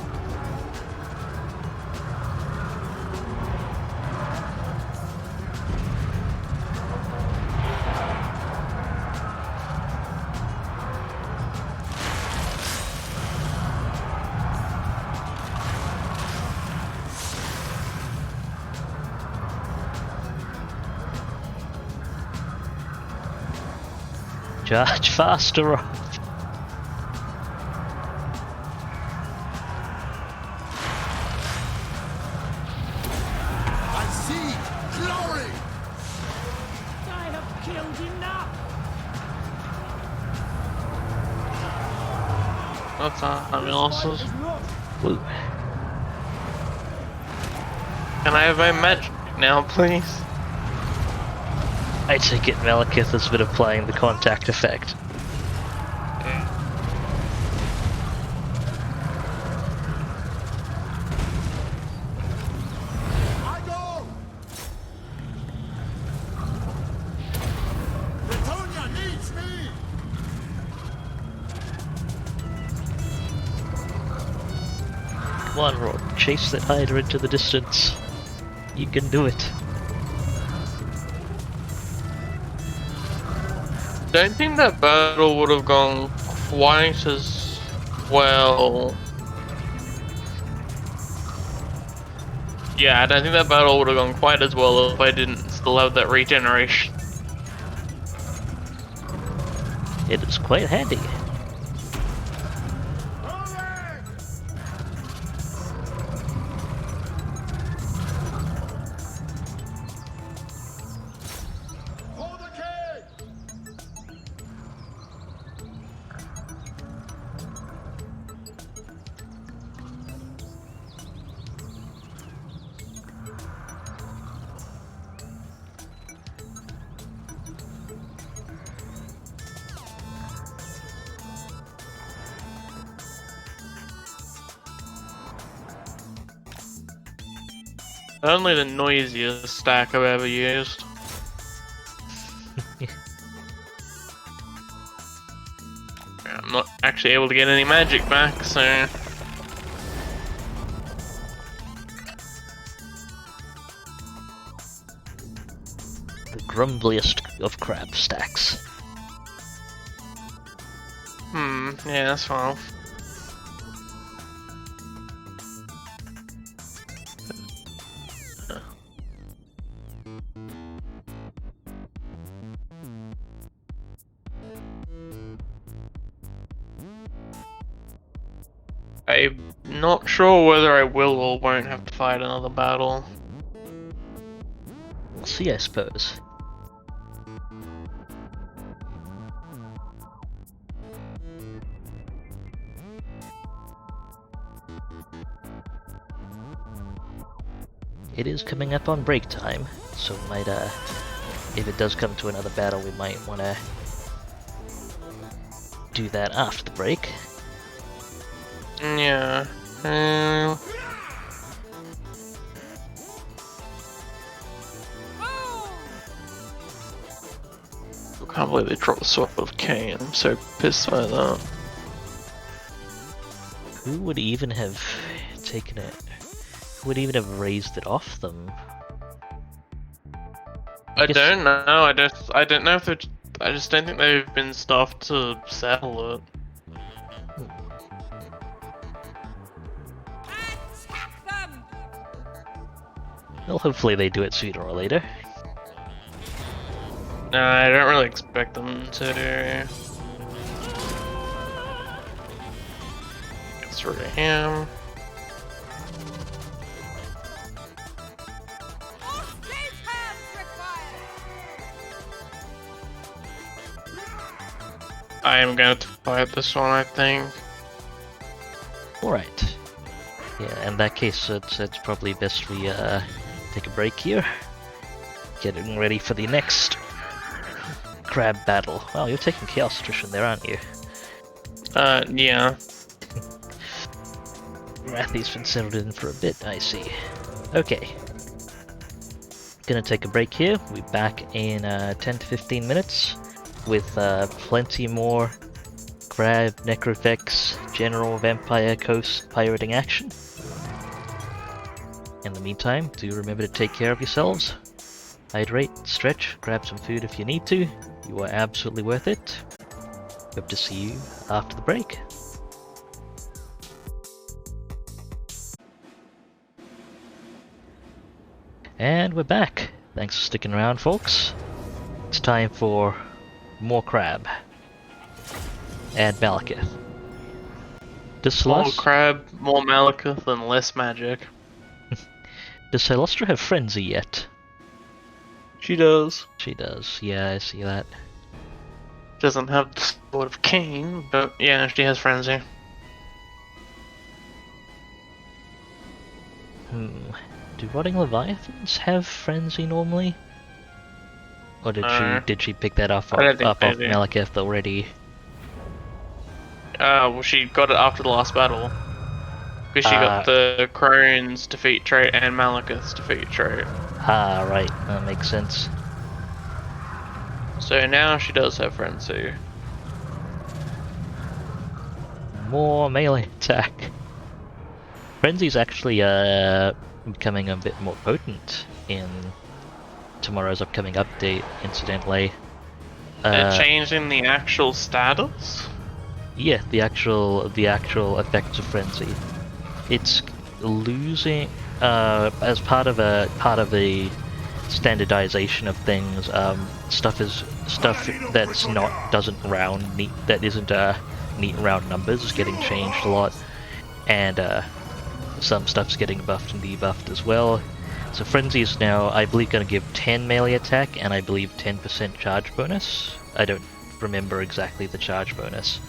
Charge faster, Rob. I see glory! I have killed enough! That's not losses. Woo. Can I have my magic now, please? I take it Malekith has been applying the contact effect. I go! Bretonia needs me! Come on, Rob, chase that Hydra into the distance. You can do it. Don't think that battle would have gone quite as well Yeah, I don't think that battle would have gone quite as well if I didn't still have that regeneration. It is quite handy. Hold the key! Only the noisiest stack I've ever used. I'm not actually able to get any magic back, so... The grumbliest of crab stacks. Yeah, that's fine. I'm not sure whether I will or won't have to fight another battle. We'll see, I suppose. It is coming up on break time, so we might, if it does come to another battle, we might want to do that after the break. Yeah. I can't believe they dropped the Sword of Cain. I'm so pissed by that. Who would even have taken it? Who would even have raised it off them? I Guess- don't know. I don't know if they're. I just don't think they've been stuffed to settle it. Attack them! Well, hopefully they do it sooner or later. No, I don't really expect them to. Gets rid of him. Hostage hands required! I am going to fight this one, I think. Alright. Yeah, in that case, it's probably best we take a break here. Getting ready for the next crab battle. Wow, you're taking Chaos Attrition there, aren't you? Yeah. Rathy's been settled in for a bit, I see. Okay. Gonna take a break here. We'll be back in 10 to 15 minutes with plenty more crab, necrophects, general vampire coast pirating action. In the meantime, do remember to take care of yourselves. Hydrate, stretch, grab some food if you need to. You are absolutely worth it. Hope to see you after the break. And we're back. Thanks for sticking around, folks. It's time for more crab. And Malekith. Does More Cylostra crab, more Malekith, and less magic. have Frenzy yet? She does. She does, yeah, I see that. Doesn't have the Sword of Cain, but yeah, she has Frenzy. Do Rotting Leviathans have Frenzy normally? Or did she pick that up I don't think off they of do. Malekith already? Well, she got it after the last battle. Because she got the Crone's defeat trait and Malekith's defeat trait. Ah, right, that makes sense. So now she does have Frenzy. More melee attack. Frenzy's actually becoming a bit more potent in tomorrow's upcoming update, incidentally. They're changing the actual status? Yeah, the actual effects of Frenzy. It's losing... as part of the standardization of things, stuff that's doesn't round neat, that isn't neat round numbers is getting changed a lot, and some stuff's getting buffed and debuffed as well. So Frenzy is now, I believe, going to give 10 melee attack and I believe 10% charge bonus. I don't remember exactly the charge bonus,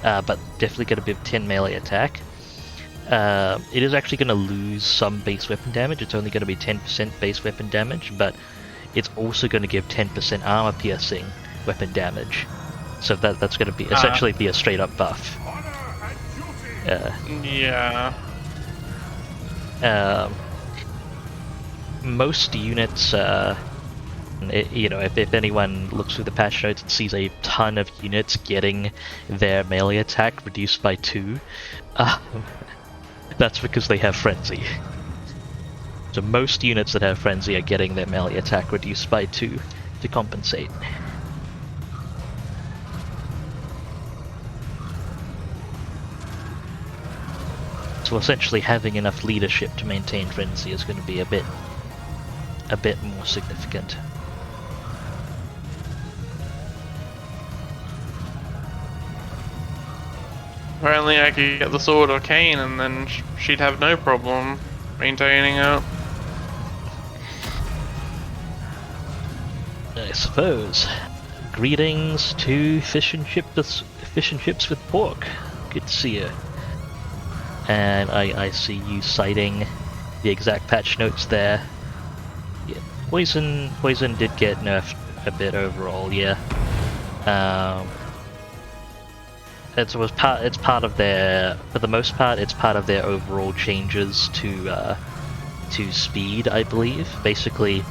but definitely going to give 10 melee attack. It is actually going to lose some base weapon damage. It's only going to be 10% base weapon damage, but it's also going to give 10% armor piercing weapon damage. So that's going to be essentially be a straight up buff. Yeah. Most units, you know, if anyone looks through the patch notes and sees a ton of units getting their melee attack reduced by 2, that's because they have Frenzy. So most units that have Frenzy are getting their melee attack reduced by 2 to compensate. So essentially having enough leadership to maintain Frenzy is going to be a bit more significant. Apparently I could get the Sword of Cain and then she'd have no problem maintaining it. I suppose. Greetings to fish and chips with pork. Good to see you. And I see you citing the exact patch notes there. Yeah, Poison did get nerfed a bit overall, yeah. It's part of their, for the most part, it's part of their overall changes to speed, I believe. Basically,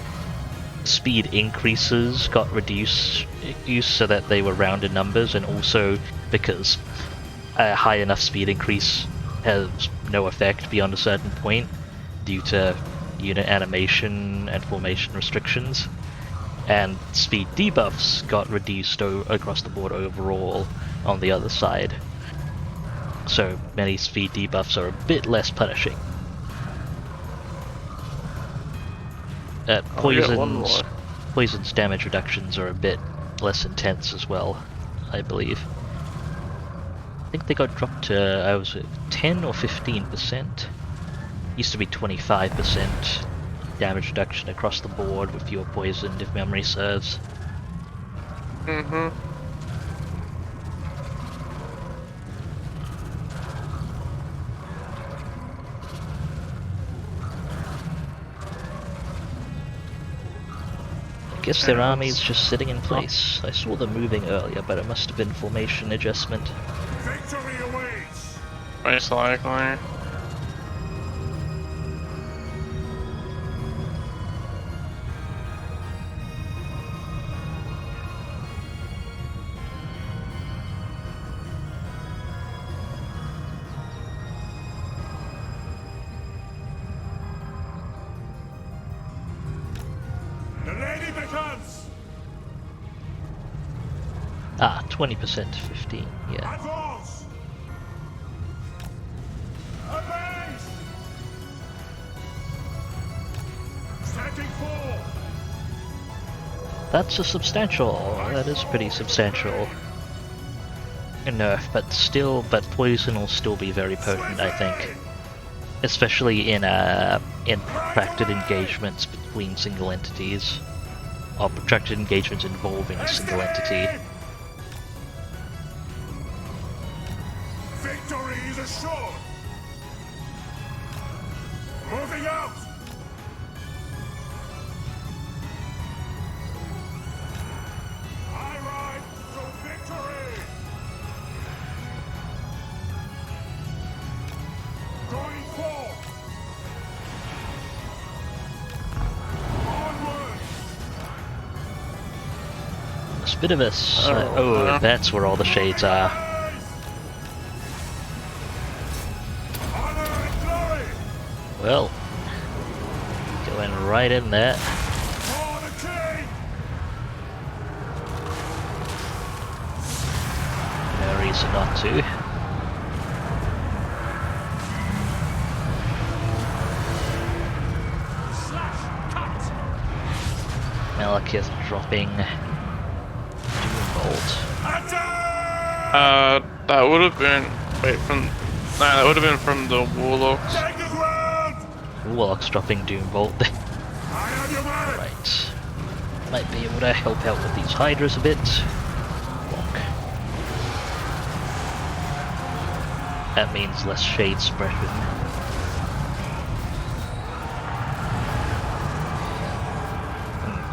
speed increases got reduced so that they were rounded numbers, and also because a high enough speed increase has no effect beyond a certain point due to unit animation and formation restrictions, and speed debuffs got reduced across the board overall on the other side. So many speed debuffs are a bit less punishing. Poison's damage reductions are a bit less intense as well, I believe. I think they got dropped to, 10 or 15%. Used to be 25% damage reduction across the board if you were poisoned, if memory serves. Mm-hmm. I guess their army's just sitting in place. I saw them moving earlier, but it must have been formation adjustment. Victory awaits! Most likely. The lady beckons! 20% to 15, yeah. Advance! Abase! Standing forth! That's a substantial, that is pretty substantial nerf, but poison will still be very potent, I think. Especially in protracted engagements between single entities, or protracted engagements involving a single entity. Victory is assured! Moving out! I ride to victory! Going forth! Onward! It's a bit of a... oh, that's where all the shades are. Honor and glory! Well, going right in there. For the king! No reason not to. Malekith dropping Doombolt. That would have been that would have been from the Warlocks. Warlock's dropping Doombolt. Right. Might be able to help out with these Hydras a bit. Bonk. That means less shade suppression.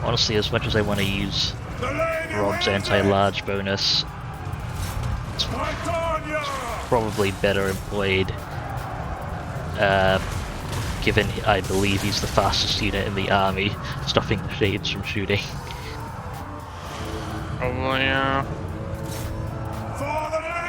Honestly, as much as I want to use Rob's anti-large bonus, it's probably better employed, given I believe he's the fastest unit in the army, stopping the shades from shooting. Probably, yeah. For the lady!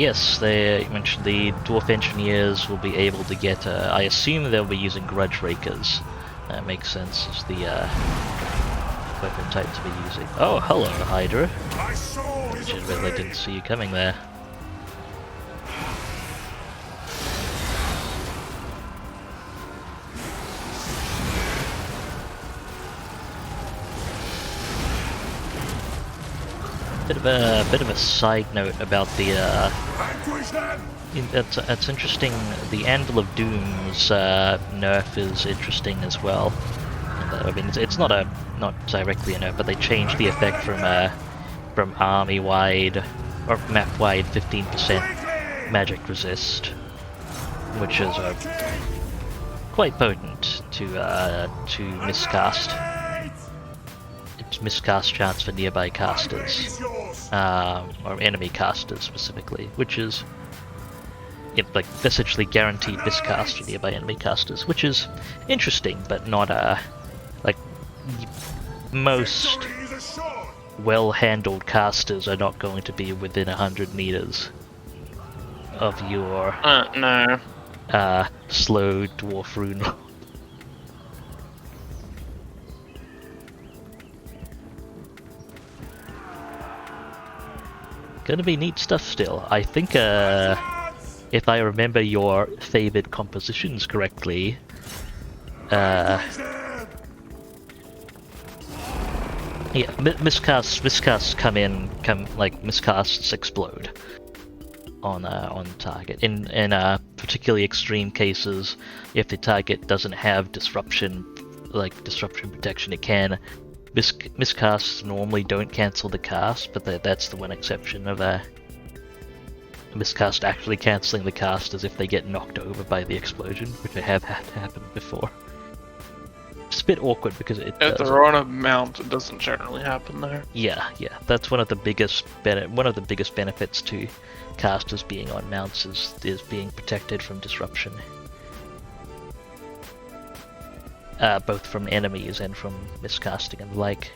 Yes, they mentioned the Dwarf Engineers will be able to get, I assume they'll be using Grudge Rakers. That makes sense as the weapon type to be using. Oh, hello, Hydra. My soul is I didn't see you coming there. Bit of a side note about the vanquish them! It's interesting. The Anvil of Doom's nerf is interesting as well. I mean, it's not directly a nerf, but they changed the effect from army-wide or map-wide 15% magic resist, which is quite potent to miscast. It's miscast chance for nearby casters, or enemy casters specifically, which is like essentially guaranteed miscast for nearby enemy casters, which is interesting, but not like most well-handled casters are not going to be within 100 meters of your No. slow dwarf rune. Gonna be neat stuff still. I think if I remember your favored compositions correctly, yeah, miscasts miscasts explode on target. In particularly extreme cases, if the target doesn't have disruption protection, it can. Miscasts normally don't cancel the cast, but that's the one exception of a miscast actually cancelling the cast is if they get knocked over by the explosion, which I have had happen before. It's a bit awkward because if they're on a mount, it doesn't generally happen there. Yeah, that's one of the biggest benefits to casters being on mounts is being protected from disruption. Both from enemies and from miscasting and the like.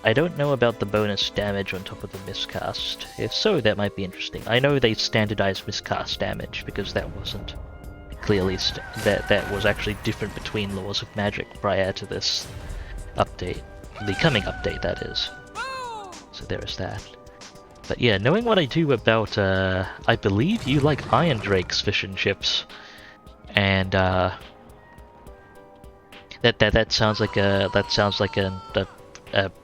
I don't know about the bonus damage on top of the miscast. If so, that might be interesting. I know they standardized miscast damage because that wasn't clearly that was actually different between laws of magic prior to this update, the coming update that is. So there is that. But yeah, knowing what I do about, I believe you like Iron Drake's fish and chips, and that sounds like a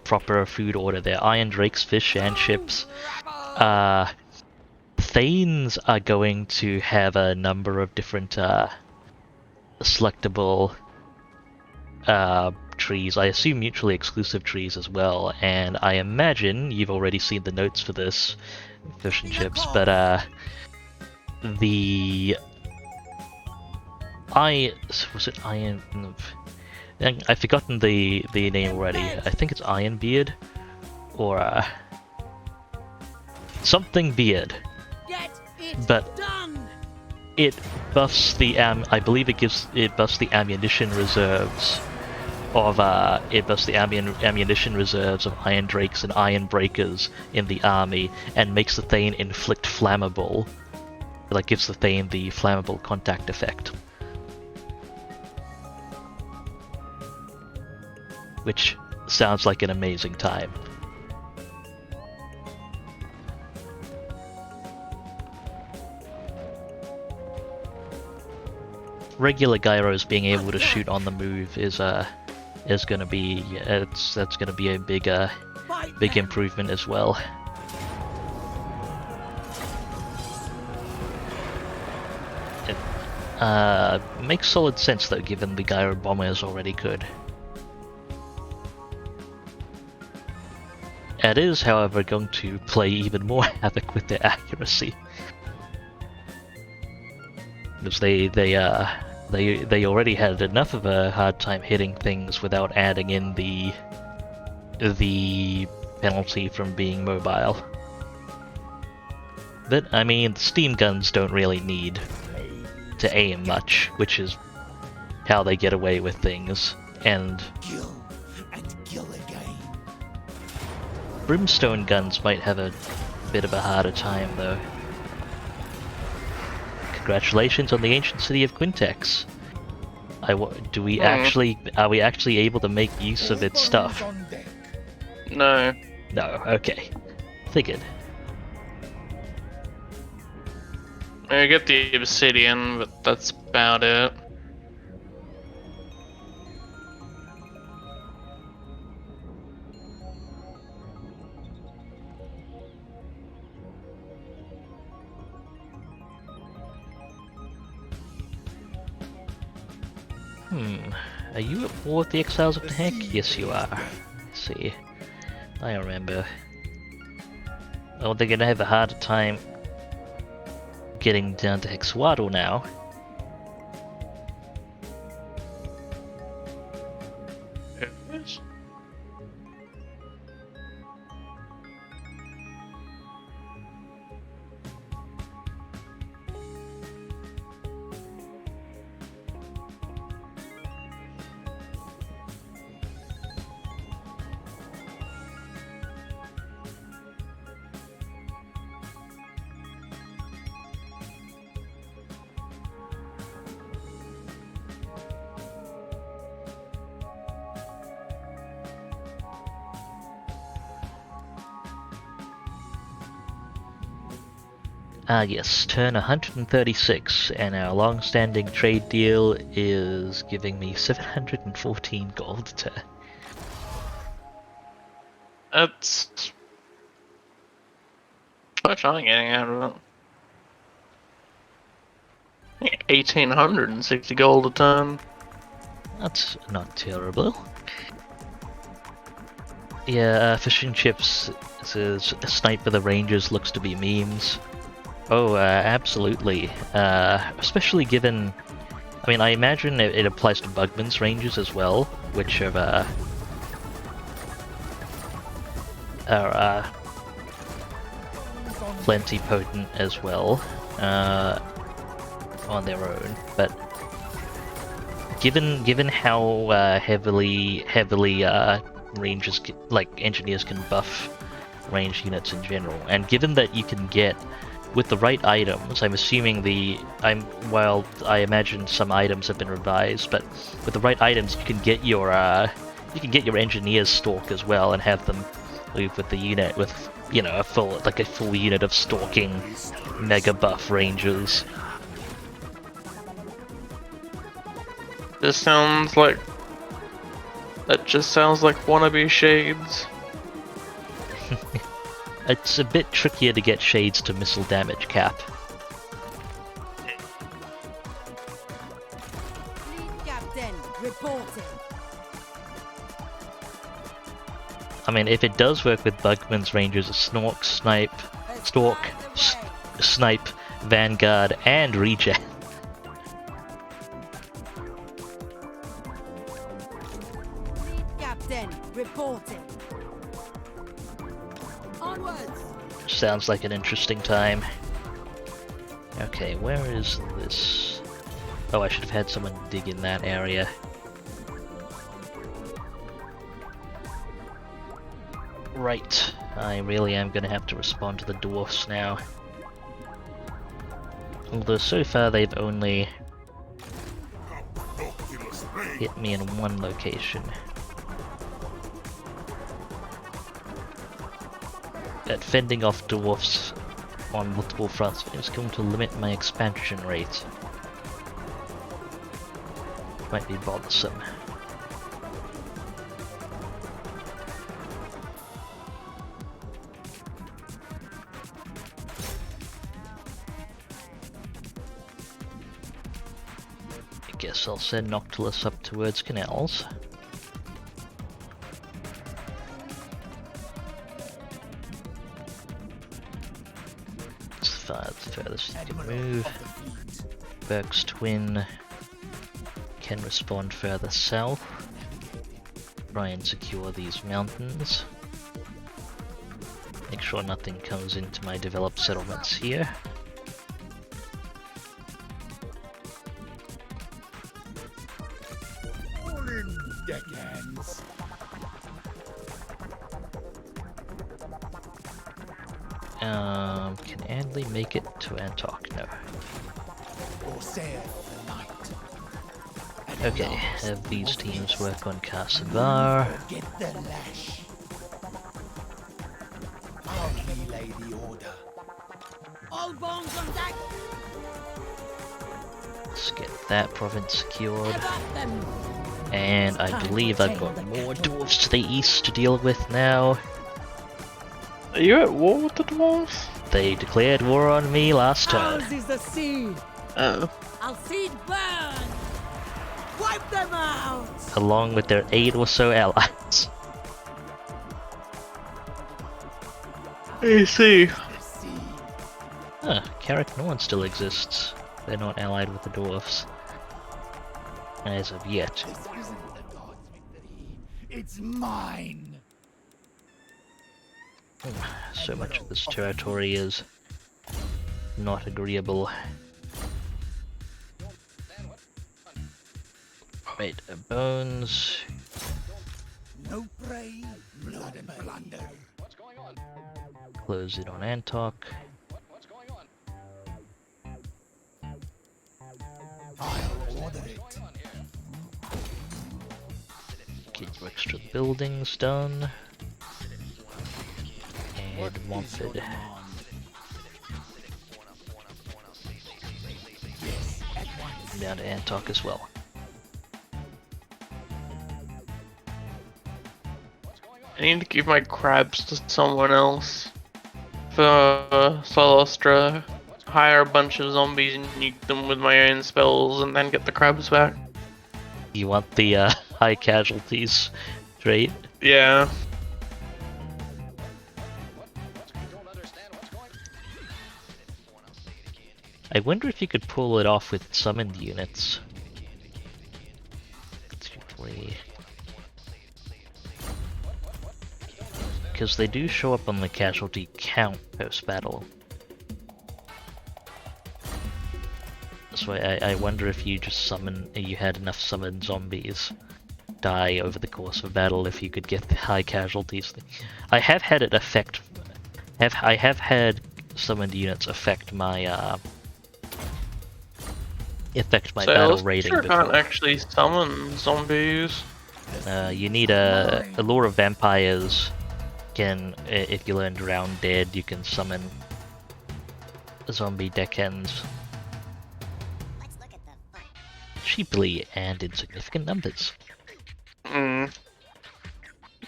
proper food order there. Iron Drake's fish and chips. Thanes are going to have a number of different selectable trees. I assume mutually exclusive trees as well, and I imagine you've already seen the notes for this fish and chips, but was it Iron? I've forgotten the name already. I think it's Ironbeard or something beard. But it buffs the I believe it buffs the ammunition reserves of Iron Drakes and Iron Breakers in the army, and makes the Thane inflict flammable. Like gives the Thane the flammable contact effect, which sounds like an amazing time. regular gyros being able to shoot on the move is gonna be that's gonna be a big improvement as well. It makes solid sense though, given the gyro bomber is already good. It is, however, going to play even more havoc with their accuracy, because they already had enough of a hard time hitting things without adding in the penalty from being mobile. But I mean, the steam guns don't really need to aim much, which is how they get away with things. And Kill and kill again. brimstone guns might have a bit of a harder time, though. Congratulations on the ancient city of Quintex. Are we actually able to make use of its stuff? On deck. No. No, okay. Figured. I get the obsidian, but that's about it. Are you at war with the Exiles of the Heck? Yes, you are. Let's see. I remember. Oh, they're gonna have a harder time getting down to Hexwaddle now. Ah yes, turn 136, and our long-standing trade deal is giving me 714 gold a turn. That's how much am I getting out of it? 1,860 gold a ton. That's not terrible. Yeah, fishing chips says Sniper the Rangers looks to be memes. Oh, absolutely. Especially given, I mean, I imagine it applies to Bugman's Rangers as well, which are plenty potent as well on their own. But given how heavily Rangers, like engineers, can buff range units in general, and given that you can get with the right items, I'm assuming while I imagine some items have been revised, but with the right items you can get your engineers stalk as well and have them move with the unit with, you know, a full unit of stalking mega buff rangers. That just sounds like wannabe shades. It's a bit trickier to get shades to missile damage cap. Lead captain, reporting. I mean, if it does work with Bugman's Rangers, Stalk, Snipe, Vanguard, and Regen. Lead captain, reporting. Onwards. Sounds like an interesting time. Okay, where is this? Oh, I should have had someone dig in that area. Right, I really am going to have to respond to the dwarfs now. Although so far they've only hit me in one location. But fending off dwarfs on multiple fronts is going to limit my expansion rate. might be bothersome. I guess I'll send Noctilus up towards canals. It's the furthest you can move. Burke's twin can respond further south. Try and secure these mountains. Make sure nothing comes into my developed settlements here. All in, deckhands. Can Andley make it to Antok? No. Or sail the night. And Okay, last, have these not teams least, work on Casabar. get the lash. I'll relay the order. All bones on deck! Let's get that province secured. About them! And I believe I've got more dwarves to the east to deal with now. Are you at war with the dwarves? They declared war on me last turn. Ours is the sea! Oh. I'll see it burn! Wipe them out! Along with their 8 or so allies. I see. The sea. Huh, Carrick Norn still exists. They're not allied with the dwarfs. As of yet. This isn't the gods' victory. It's mine. So much of this territory is not agreeable. Right, bones. No prey, blood and plunder. Close it on Antok. I'll order it. Get your extra buildings done. And wanted. Yes, at once. Down to Antok as well. I need to give my crabs to someone else. For Cylostra, hire a bunch of zombies and nuke them with my own spells and then get the crabs back. You want the high casualties trait? Yeah. I wonder if you could pull it off with summoned units. 2, 3. Because they do show up on the casualty count post-battle. So I wonder if you just you had enough summoned zombies die over the course of battle if you could get the high casualties. I have had it affect. I have had summoned units affect my battle rating Sure before. can't actually summon zombies. You need a lore of vampires. If you learn Drown Dead, you can summon zombie deckhands cheaply and in significant numbers.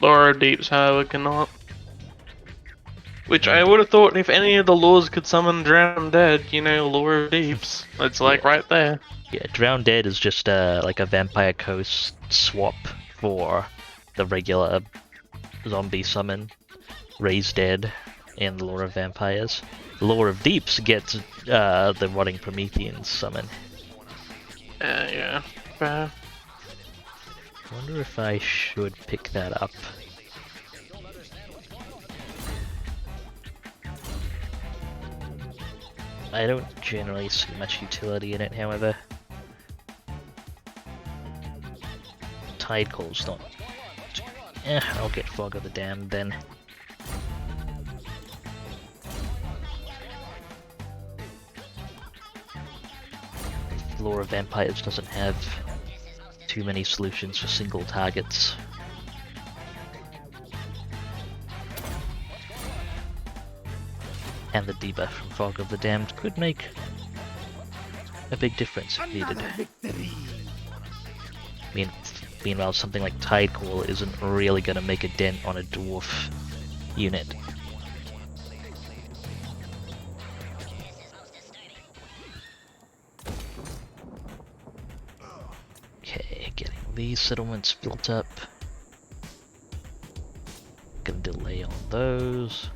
Laura Deeps, however, cannot. Which I would have thought if any of the lures could summon Drown Dead, you know, Laura Deeps. It's like right there. Yeah, Drown Dead is just like a vampire coast swap for the regular zombie summon. Raise Dead and the Lore of Vampires. The Lore of Deeps gets the Rotting Prometheans summon. Yeah, fair. I wonder if I should pick that up. I don't generally see much utility in it, however. Tide Call's not... I'll get Fog of the Damned then. Lore of Vampires doesn't have too many solutions for single targets. And the debuff from Fog of the Damned could make a big difference if needed. Another victory. Meanwhile, something like Tidecall isn't really going to make a dent on a dwarf unit. Okay, getting these settlements built up. Gonna delay on those.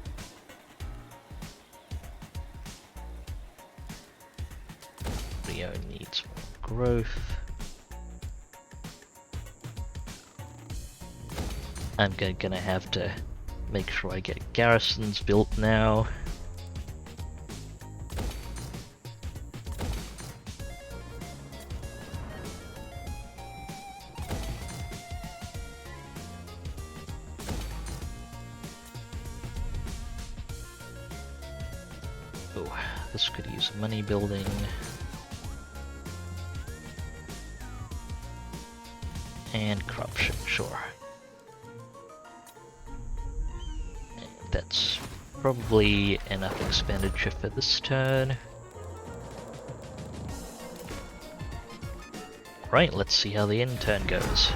Rio needs more growth. I'm gonna have to make sure I get garrisons built now. Oh, this could use money building. And corruption, sure. That's probably enough expenditure for this turn. Right, let's see how the end turn goes.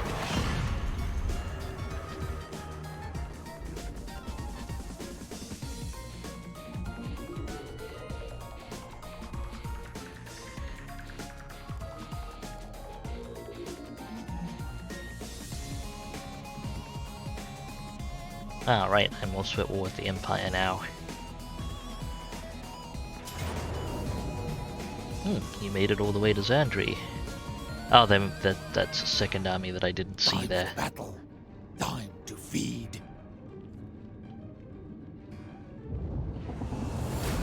Ah, right, I'm also at war with the Empire now. You made it all the way to Zandri. Oh, then that's a second army that I didn't see Time there. for battle. Time to feed.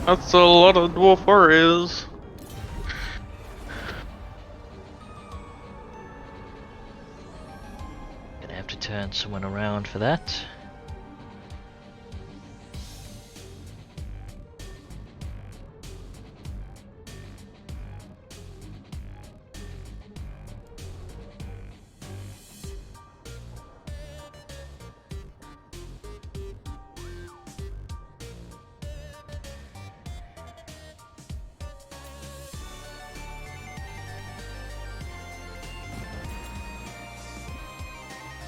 That's a lot of dwarf warriors. Gonna have to turn someone around for that.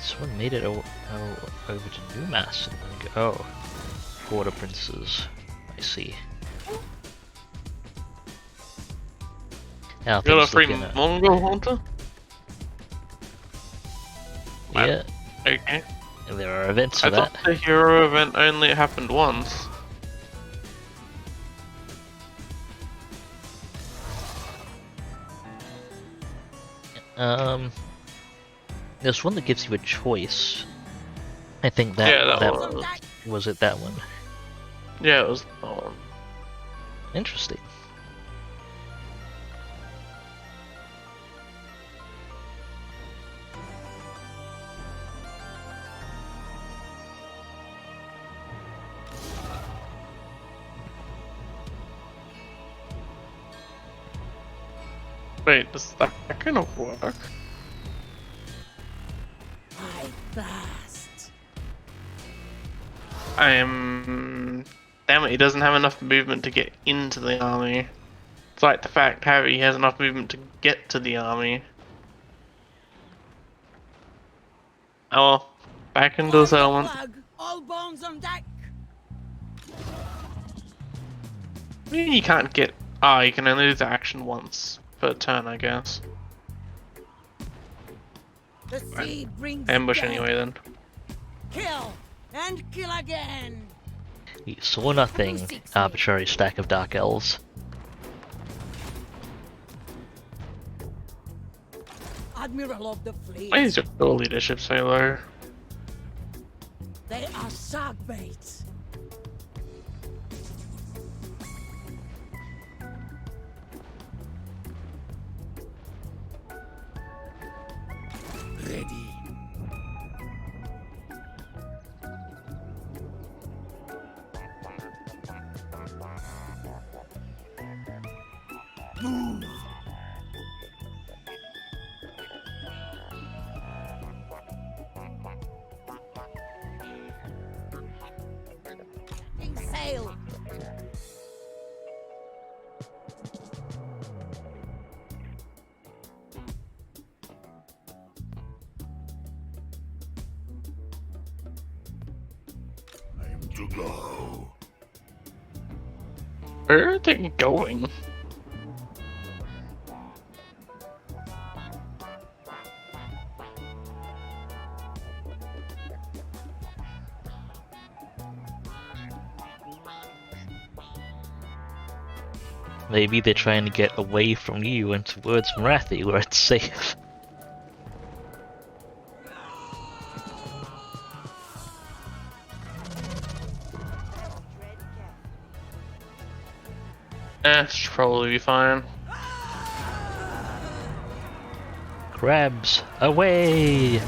Someone made it over to Newmass and then go. Oh, Border Princes. I see. How You got a things free looking Mongol hunter? Yeah, Okay. there are events for I that. thought the hero event only happened once. There's one that gives you a choice. I think that Yeah, that was it. That one. Yeah, it was. Oh, Interesting. wait, does that kind of work? I thirst. Damn it, he doesn't have enough movement to get into the army. It's like the fact how he has enough movement to get to the army. Oh well, back into the settlement. Plug, all bones on deck. You can't get. Ah, you can only do the action once per turn, I guess. The sea brings Ambush death. anyway then. Kill and kill again. You saw nothing. Arbitrary stack of Dark Elves. Admiral of the fleet. Why is your leadership so low? They are shark baits. Ready. Move. In sail. to go. Where are they going? Maybe they're trying to get away from you and towards Marathi where it's safe. Should probably be fine. Crabs, away!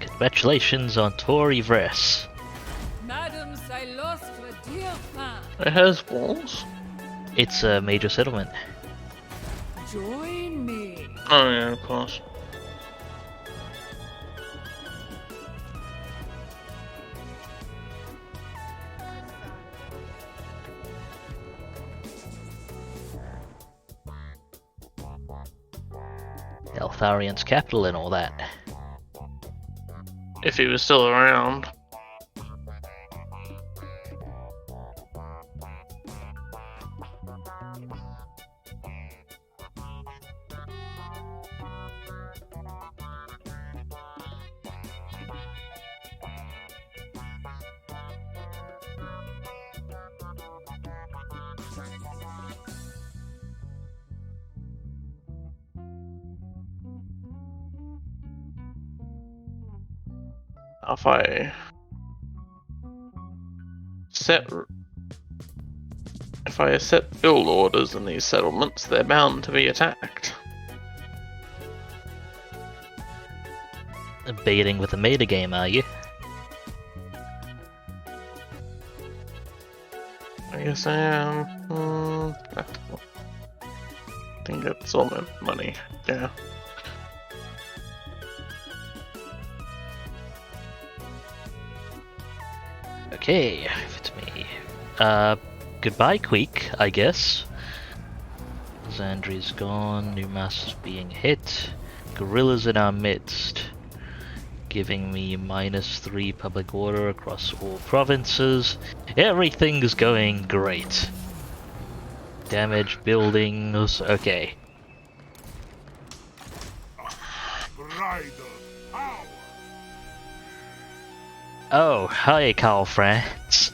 Congratulations on Tory Vress. Madam Cylostra, dear fan, It has walls? It's a major settlement. join me. Oh yeah, of course. Eltharian's capital and all that. If he was still around. If I set build orders in these settlements, they're bound to be attacked. Baiting with a metagame, are you? I guess I am. I think it's all my money. Yeah. Okay, if it's me. Goodbye, Queek, I guess. Xandri's gone, new master's being hit. Gorillas in our midst. Giving me -3 public order across all provinces. Everything's going great. Damage buildings, okay. Rider power. Oh, hi, Carl France.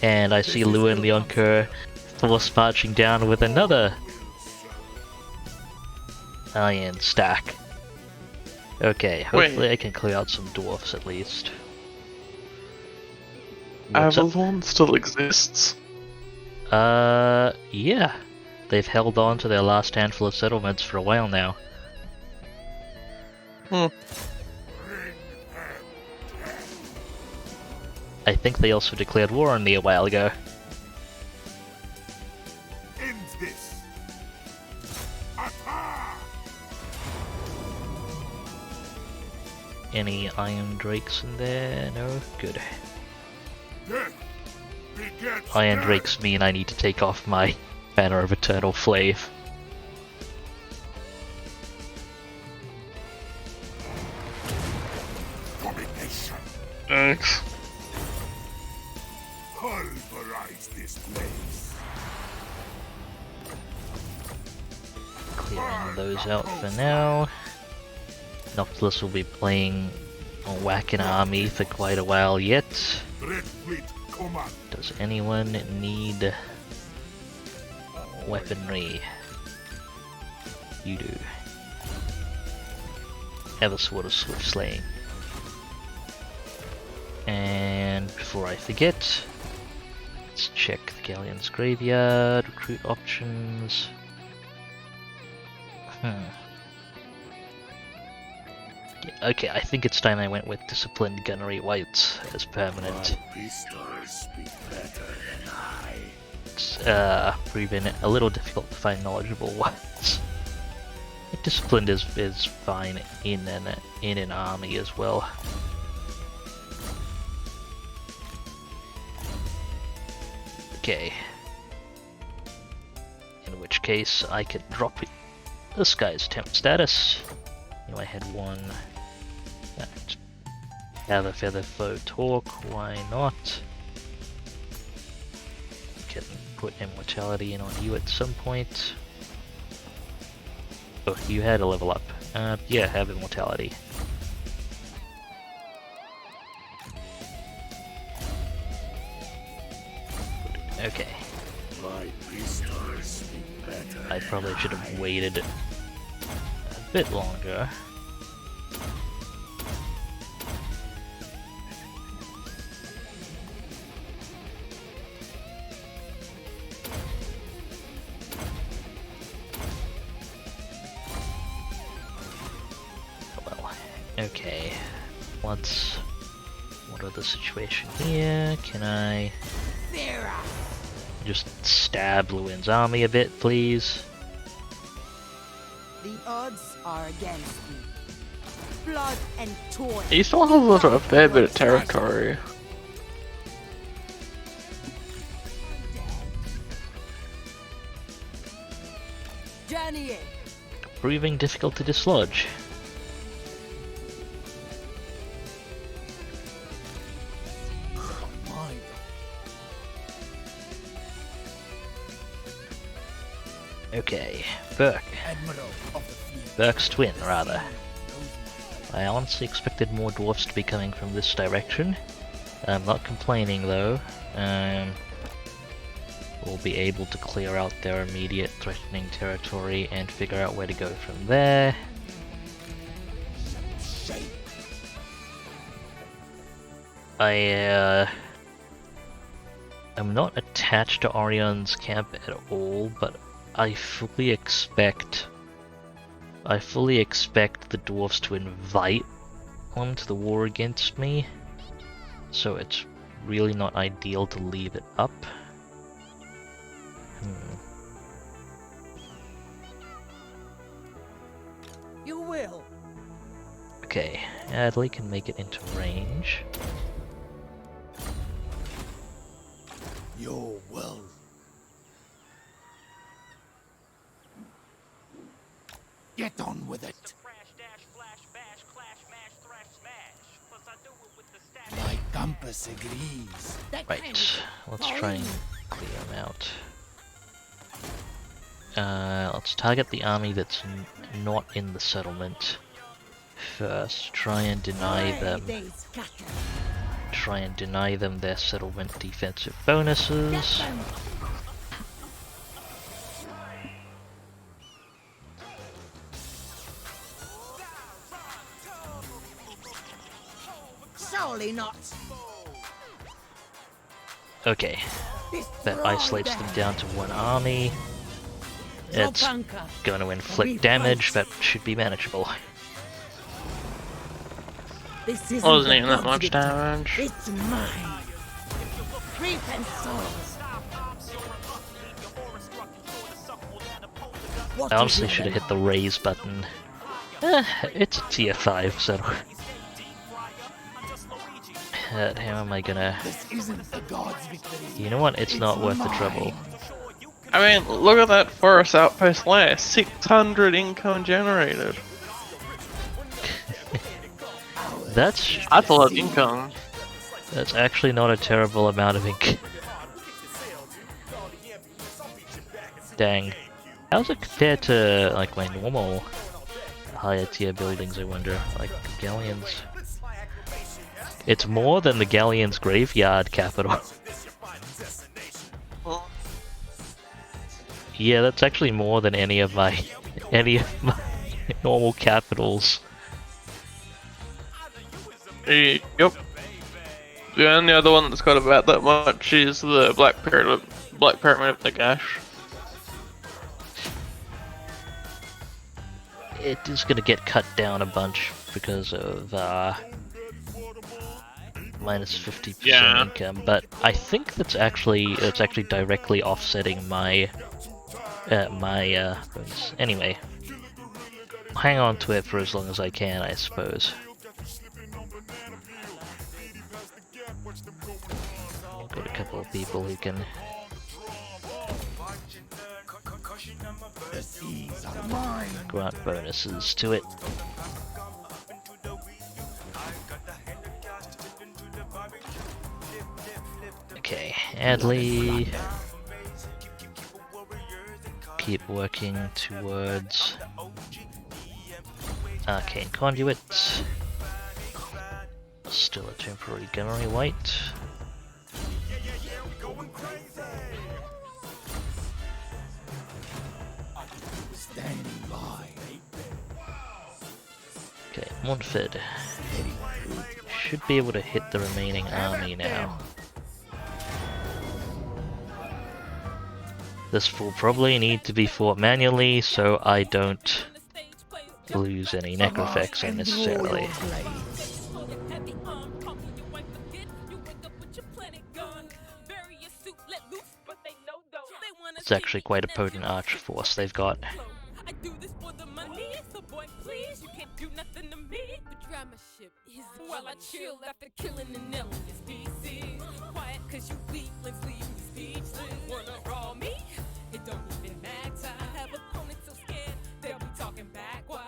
And I see Lou and Leonker force marching down with another iron stack. Okay, hopefully I can clear out some dwarfs at least. What's up? Avalon still exists. Yeah. They've held on to their last handful of settlements for a while now. I think they also declared war on me a while ago. End this. Attack! Any Iron Drakes in there? No? Good. Death begets Iron death. Drakes mean I need to take off my Banner of Eternal Flame. Domination. Thanks. Pulverize this place. Clearing those out for now. Noctilus will be playing a whacking army for quite a while yet. Red Fleet command. Does anyone need weaponry? You do. Have a sword of swift slaying. And before I forget, let's check the Galleon's graveyard, recruit options. Yeah, okay, I think it's time I went with Disciplined Gunnery White as permanent. Pistols speak better than I. It's proven a little difficult to find knowledgeable ones. Disciplined is fine in an army as well. Okay. In which which case I could drop this guy's temp status. You know, I had one. Have a feather foe talk, why not? Can put immortality in on you at some point. Oh, you had a level up. Yeah, have immortality. Okay. I probably should have waited a bit longer. Okay, what are the situation here? Can I just stab Llewyn's army a bit, please? The odds are against me. Blood and toil. He still has a fair bit of territory. Journey. Proving difficult to dislodge. Okay, Burke. Burke's twin, rather. I honestly expected more dwarfs to be coming from this direction. I'm not complaining though. We'll be able to clear out their immediate threatening territory and figure out where to go from there. I'm not attached to Orion's camp at all, but I fully expect the dwarves to invite them to the war against me, so it's really not ideal to leave it up. You will. Okay, Adley can make it into range. Your will. Get on with it. My compass agrees. Right, let's try and clear them out. Let's target the army that's not in the settlement first. Try and deny them their settlement defensive bonuses. Surely not. Okay, that isolates them down to one army. It's going to inflict damage, that should be manageable. Wasn't even that much damage. It's mine. Creep and souls. I honestly should have hit the raise button. It's a tier 5, so... how am I gonna... This isn't the god's victory. You know what? It's not worth the trouble. I mean, look at that forest outpost layer. 600 income generated. That's That's a lot of income. That's actually not a terrible amount of ink. Dang. How's it compared to, like, my normal higher tier buildings, I wonder? Like, Galleons. It's more than the Galleon's graveyard capital. Yeah, that's actually more than any of my normal capitals. Yep. The only other one that's got about that much is the Black Pyramid of the Gash. It is going to get cut down a bunch because of minus 50% income, but I think it's actually directly offsetting my bonus. Anyway, hang on to it for as long as I can, I suppose. Got a couple of people who can The seas are mine. Grant bonuses to it. Okay, Adley. Keep working towards Arcane Conduit. Still a temporary gunnery white. Standing by. Okay, Montford. Should be able to hit the remaining army now. This will probably need to be fought manually, so I don't lose any necrofax unnecessarily. It's actually quite a potent archer force they've got. While I chill after killing the Noctilus species. Quiet cause you weaklings leave me speechless. Wanna raw me? It don't even matter. I have opponents so scared they'll be talking back. Why?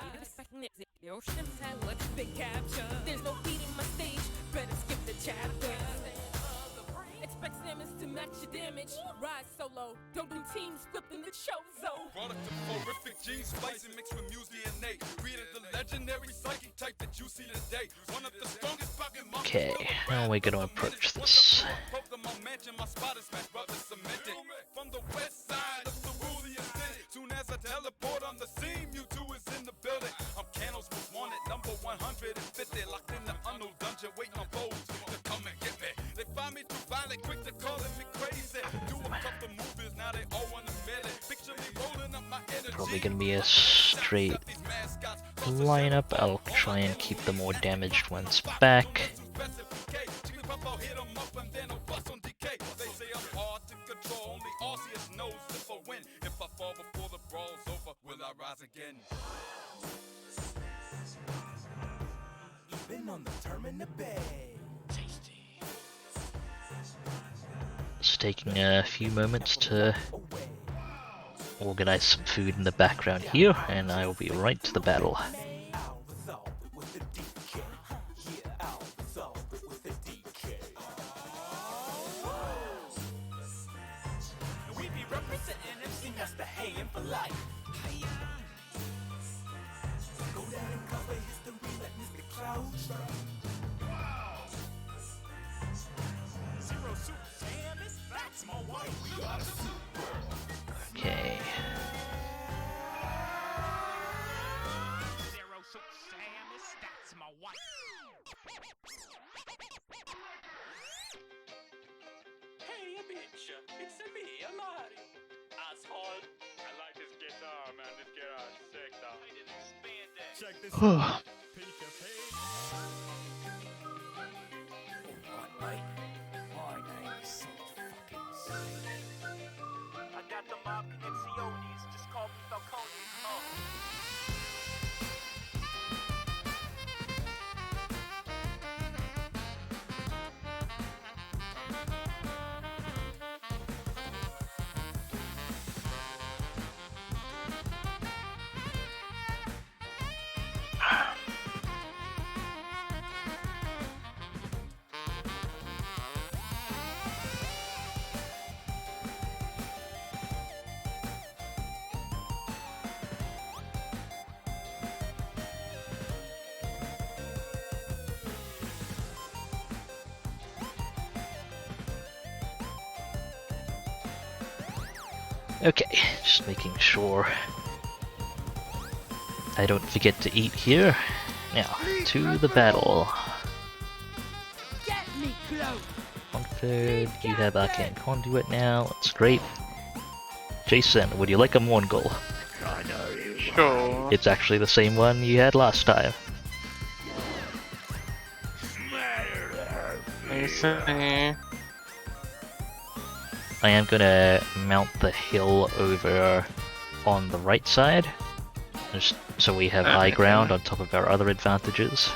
The oceans had what they capture. There's no beating my stage, better skip the chapter. Expect salmons to match your damage. Ride solo, don't do teams, flipping the show zone. Product of horrific genes, splicing mixed with muse DNA. Created the legendary psychic type that you see today. One of the strongest fucking monsters. Okay, how are we gonna approach this? From the west side of the soon as I teleport on the scene, Mewtwo is in the building. I'm Canos was wanted, number 150, locked in the unknown dungeon, waiting on foes to come and get me. They find me too violent, quick to calling me crazy. Do a couple movies, now they all want a minute. Picture me rolling up my energy. Probably gonna be a straight lineup. I'll try and keep the more damaged ones back. Just taking a few moments to organize some food in the background here, and I will be right to the battle. Okay. Hey, bitch! It's me, Amari. Asshole! I like this guitar, man. This guitar is sick, though. I didn't expand that. Check this out. Pika pig. Alright, mate. My name is so fucking sick. I got the mob connections. Just call me Falcone. Okay, just making sure I don't forget to eat here. Now, to the battle. Get me close. Montford, you have Arcane Conduit now, that's great. Jason, would you like a Mongol? Sure. It's actually the same one you had last time. I see. I am gonna mount the hill over on the right side, just so we have high ground on top of our other advantages.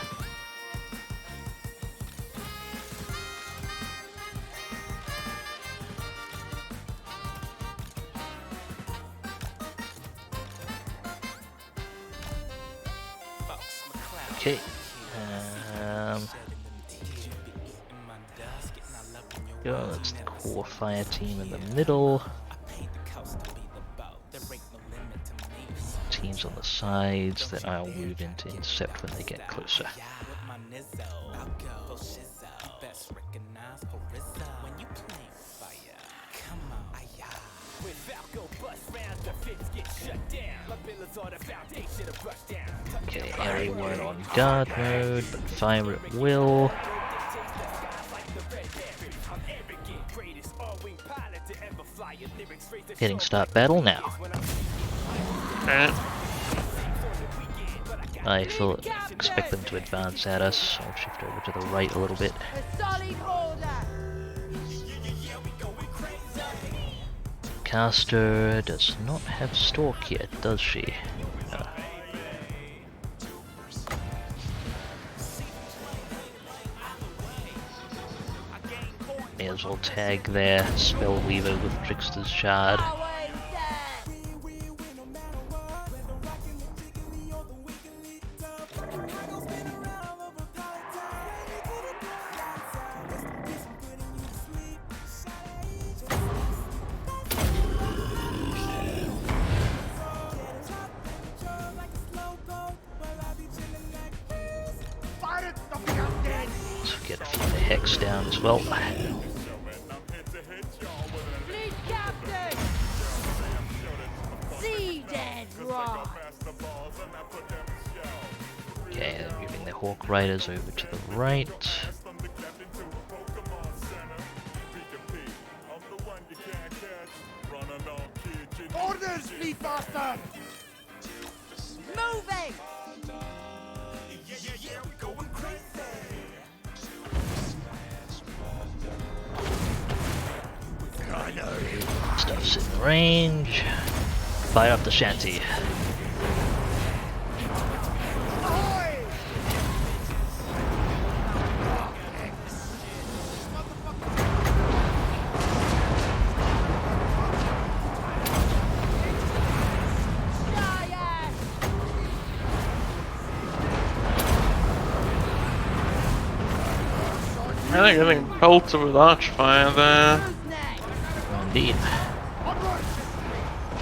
Okay. That's the core fire team in the middle. Teams on the sides that I'll move in to intercept when they get closer. Okay, everyone on guard mode, but fire at will. Hitting start battle now. Alright. I expect them to advance at us. I'll shift over to the right a little bit. Caster does not have stalk yet, does she? No. May as well tag their Spellweaver with Trickster's Shard. So get a few of the hex down as well. Okay, they're moving their Hawk Riders over to the right. Orders, fleet bastard! Moving! Stuff's in range. Fire up the shanty. I think getting pelted with Archfire there. Indeed.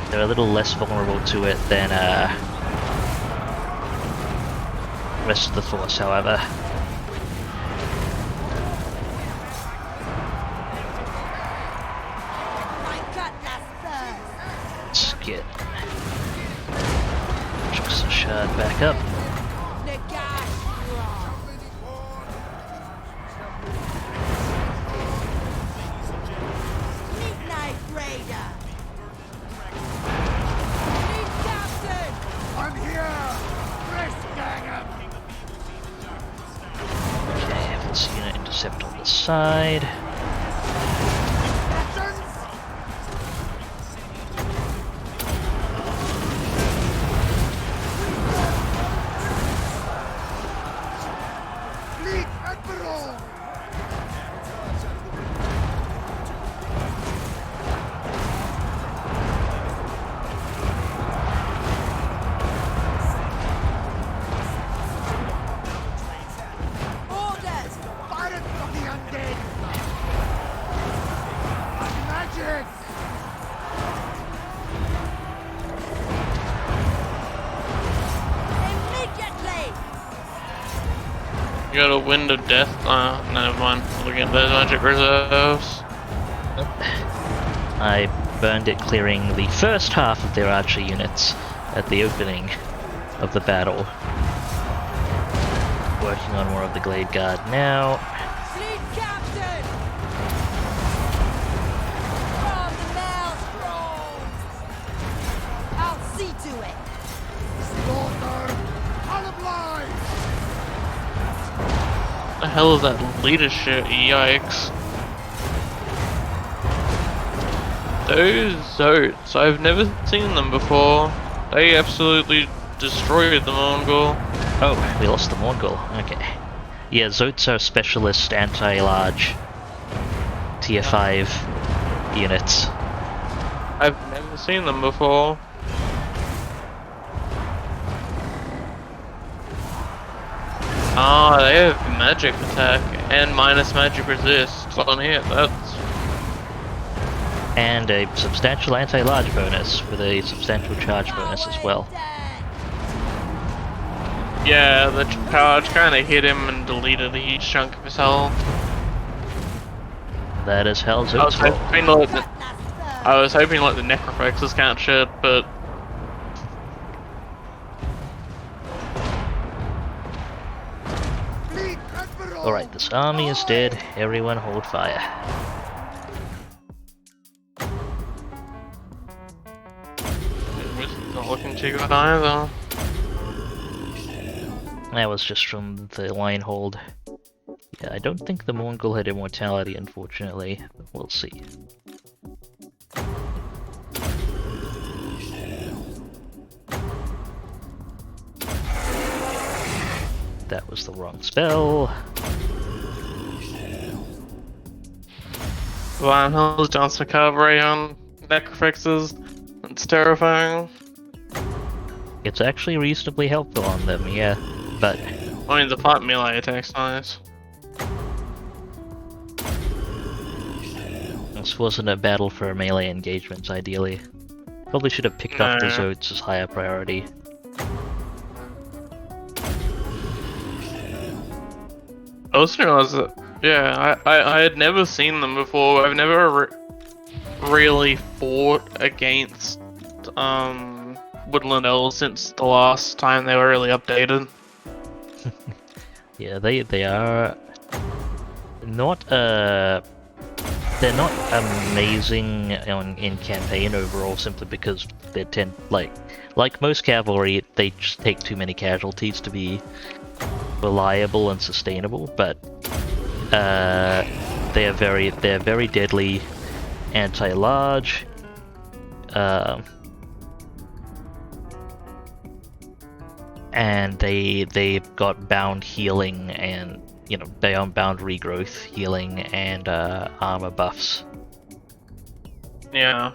They're a little less vulnerable to it than rest of the force, however. Let's get Trickster Shard back up. Intercept on the side. You got a Wind of Death? Never mind. Looking at those magic reserves. I burned it clearing the first half of their archer units at the opening of the battle. Working on more of the Glade Guard now. Fleet Captain! From the Maelstrom! I'll see to it! Slaughter! Unobliged! What the hell is that leadership? Yikes. Those Zotes, I've never seen them before. They absolutely destroyed the Mongol. Oh, we lost the Mongol. Okay. Yeah, Zotes are specialist anti-large tier 5 units. I've never seen them before. Oh, they have magic attack and minus magic resist on hit. That's And a substantial anti-large bonus with a substantial charge bonus as well. yeah. The charge kind of hit him and deleted a huge chunk of his health. That is Hell's I was Oats fault. hoping like the necroflexes count shit, but Alright, this army is dead. Everyone hold fire. it's not looking too good either. That was just from the line hold. Yeah, I don't think the Mongol had immortality, unfortunately. We'll see. That was the wrong spell. Lionel's Johnson recovery on necroflexes. It's terrifying. It's actually reasonably helpful on them, yeah. But I mean, the fight melee attack's nice. this wasn't a battle for melee engagements, ideally. Probably should have picked up the Nah. Zodes as higher priority. I also realized that, yeah, I had never seen them before. I've never really fought against Woodland Elves since the last time they were really updated. Yeah, they are not they're not amazing in campaign overall, simply because they tend like most cavalry, they just take too many casualties to be reliable and sustainable. But they're very deadly anti-large. And they've got bound healing and, you know, bound regrowth healing and armor buffs. Yeah.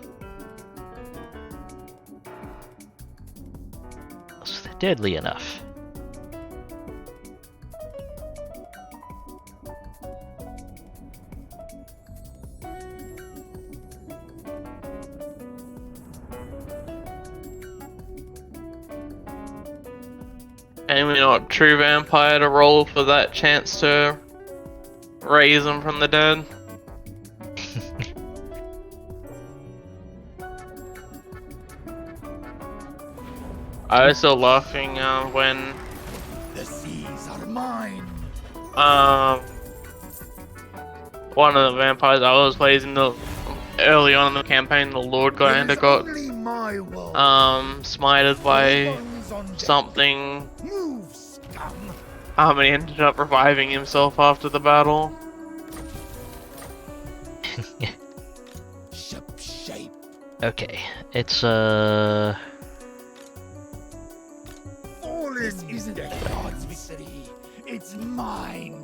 So they're deadly enough. And we're not true vampire to roll for that chance to raise them from the dead. I was still laughing when The seas are mine. one of the vampires I was playing early on in the campaign, the Lord Glander got Only my world. smited by Guns on deck. something. Move, scum. And he ended up reviving himself after the battle. Ship shape. Okay, it's All this isn't a god's victory. It's mine.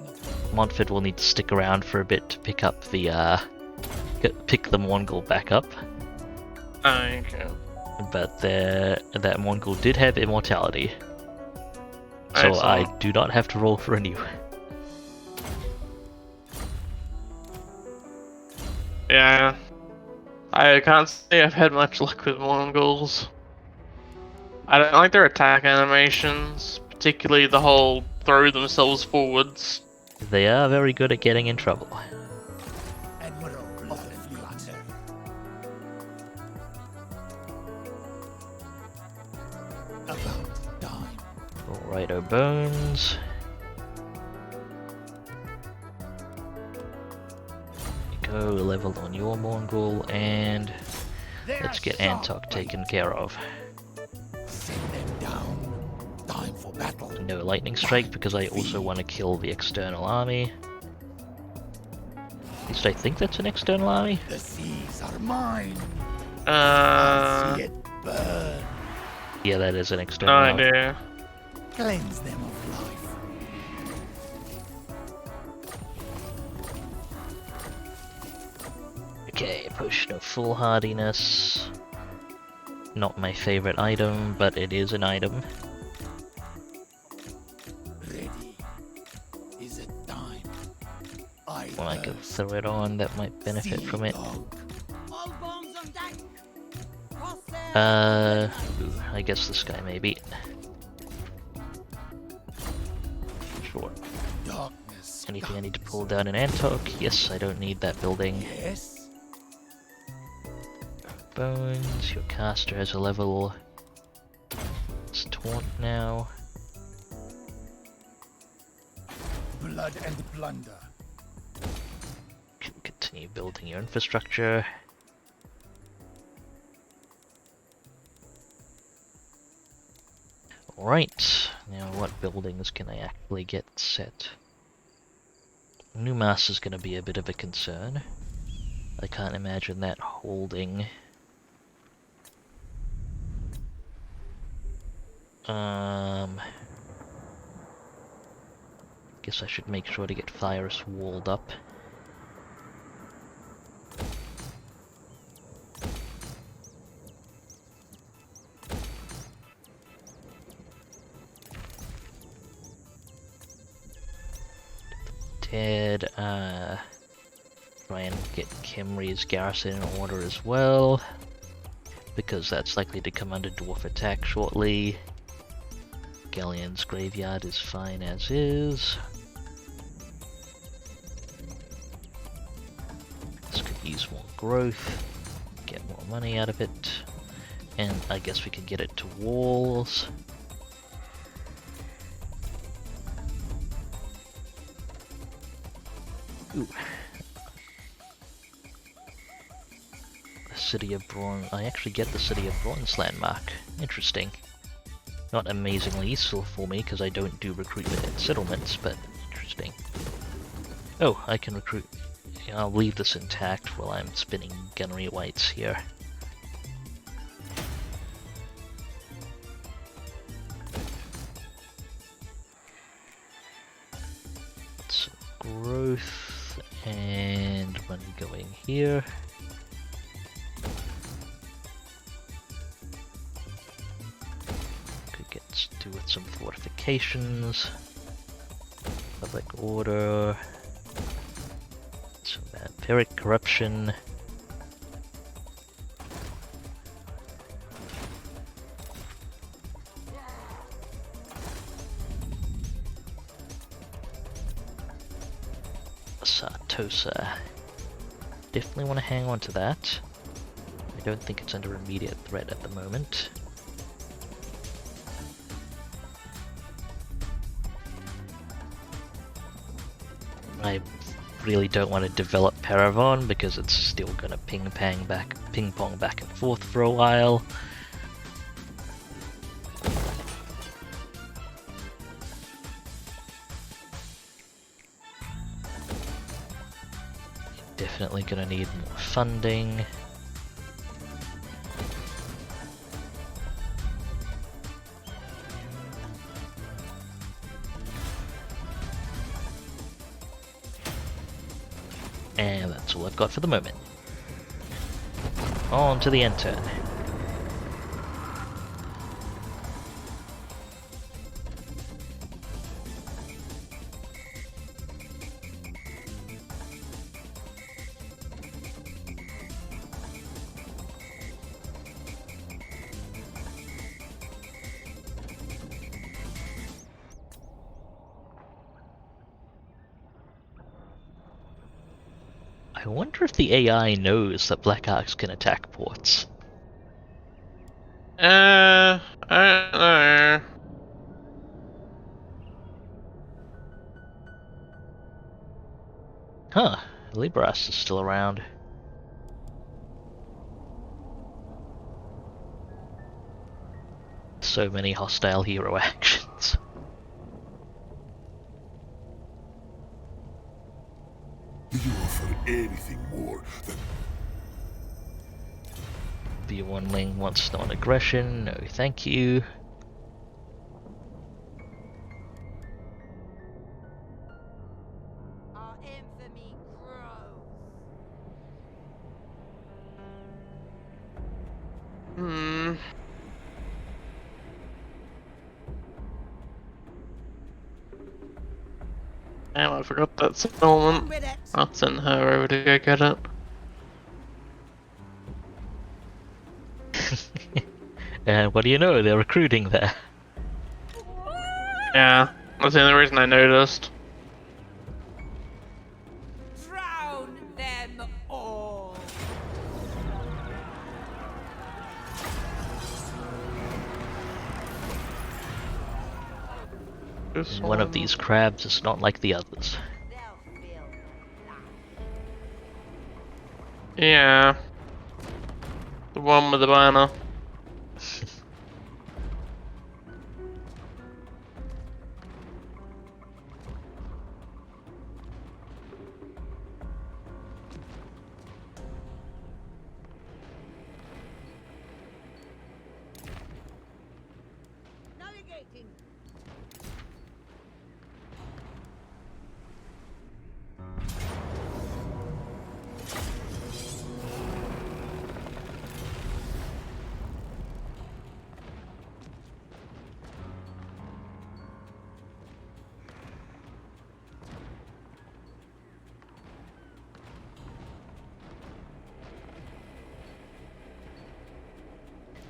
Montford will need to stick around for a bit to pick up the pick the Mongol back up. Okay. But that Mongol did have immortality, so I Excellent. do not have to roll for a new. Yeah. I can't say I've had much luck with Mongols. I don't like their attack animations, particularly the whole throw themselves forwards. They are very good at getting in trouble. Admiral of the flutter. About time. Alrighto, bones. Go level on your Mongol, and let's get Antok taken care of. Send them down. Time for battle. No lightning strike because I also want to kill the external army. At least I think that's an external army. The seas are mine. I'll see No it burn. Yeah, that is an external army. idea. Cleanse them of life. Okay, potion of foolhardiness. Not my favorite item, but it is an item. Ready. Well, I could throw it on, that might benefit from it. All bombs on deck. Ooh, I guess this guy maybe. Sure. Darkness. Anything I need to pull down in Antok? Yes, I don't need that building. Yes. Bones, your caster has a level. It's taunt now. Blood and plunder. Can continue building your infrastructure. Alright, now what buildings can I actually get set? New mass is going to be a bit of a concern. I can't imagine that holding. Guess I should make sure to get Fires walled up. Dead, try and get Khemri's garrison in order as well, because that's likely to come under dwarf attack shortly. Galleon's graveyard is fine as is. This could use more growth, get more money out of it, and I guess we could get it to walls. Ooh. The City of Bronze. I actually get the City of Bronze landmark. Interesting. Not amazingly useful for me because I don't do recruitment at settlements, but interesting. Oh, I can recruit. I'll leave this intact while I'm spinning gunnery whites here. Some growth. And money going here. Could get do with some fortifications. Public order. Some vampiric corruption. Sartosa. Definitely want to hang on to that. I don't think it's under immediate threat at the moment. I really don't want to develop Paravon because it's still going to ping pong back and forth for a while. Definitely gonna need more funding. And that's all I've got for the moment. On to the end turn. I wonder if the AI knows that Black Arcs can attack ports. I don't know. Huh, Libras is still around. So many hostile hero actions. Do you offer anything more than... The One-Ling wants non-aggression, no thank you. Our infamy grows. Hmm. Damn, I forgot that settlement. With it. I'll send her over to go get it. And what do you know? They're recruiting there. Yeah, that's the only reason I noticed. Drown them all. This One of these crabs is not like the others. Yeah. The one with the banner. Navigating.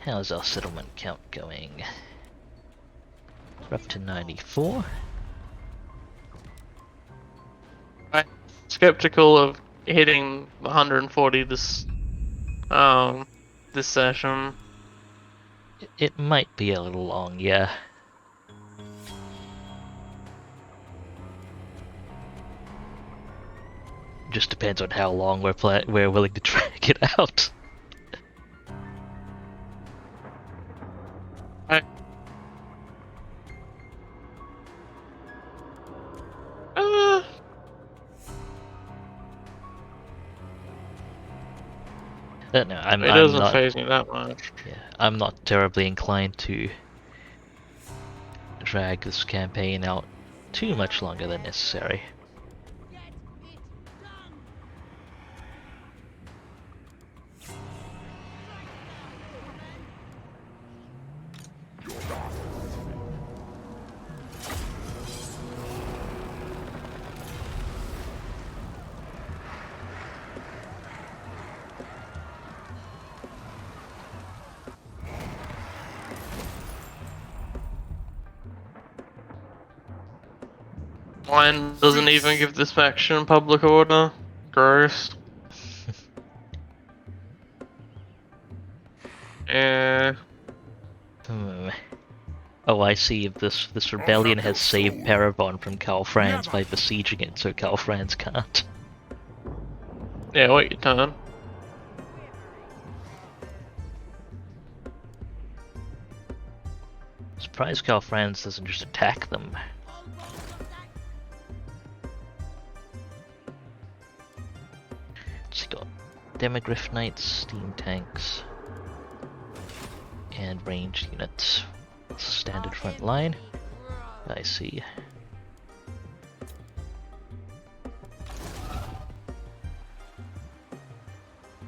How's our settlement count going? We're up to 94. I'm skeptical of hitting 140 this session. It might be a little long, yeah. Just depends on how long we're willing to drag it out. I No, I'm it doesn't not. faze me that much. Yeah, I'm not terribly inclined to drag this campaign out too much longer than necessary. Get it done. Mine doesn't even give this faction public order. Gross. Yeah. Oh, I see. This rebellion has saved Parabon from Karl Franz by besieging it, so Karl Franz can't. Yeah, wait your turn. Surprised Karl Franz doesn't just attack them. It's got Demogryph Knights, steam tanks, and ranged units. Standard front line. I see.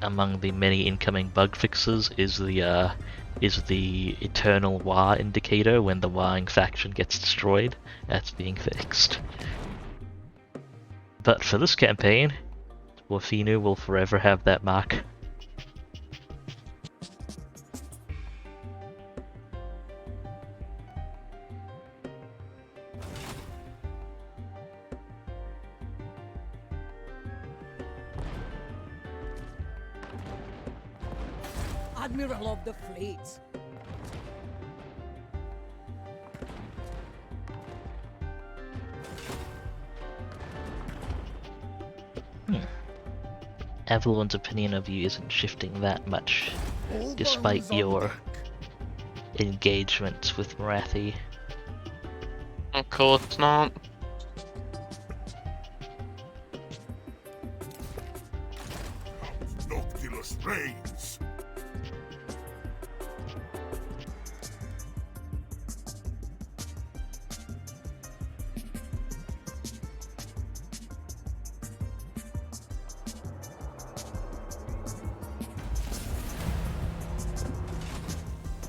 Among the many incoming bug fixes is the eternal Wa indicator when the Waing faction gets destroyed. That's being fixed. But for this campaign, Warfinu will forever have that mark. Admiral of the fleet. Avalon's opinion of you isn't shifting that much, despite your engagements with Marathi. Of course not. Noctilus reigns.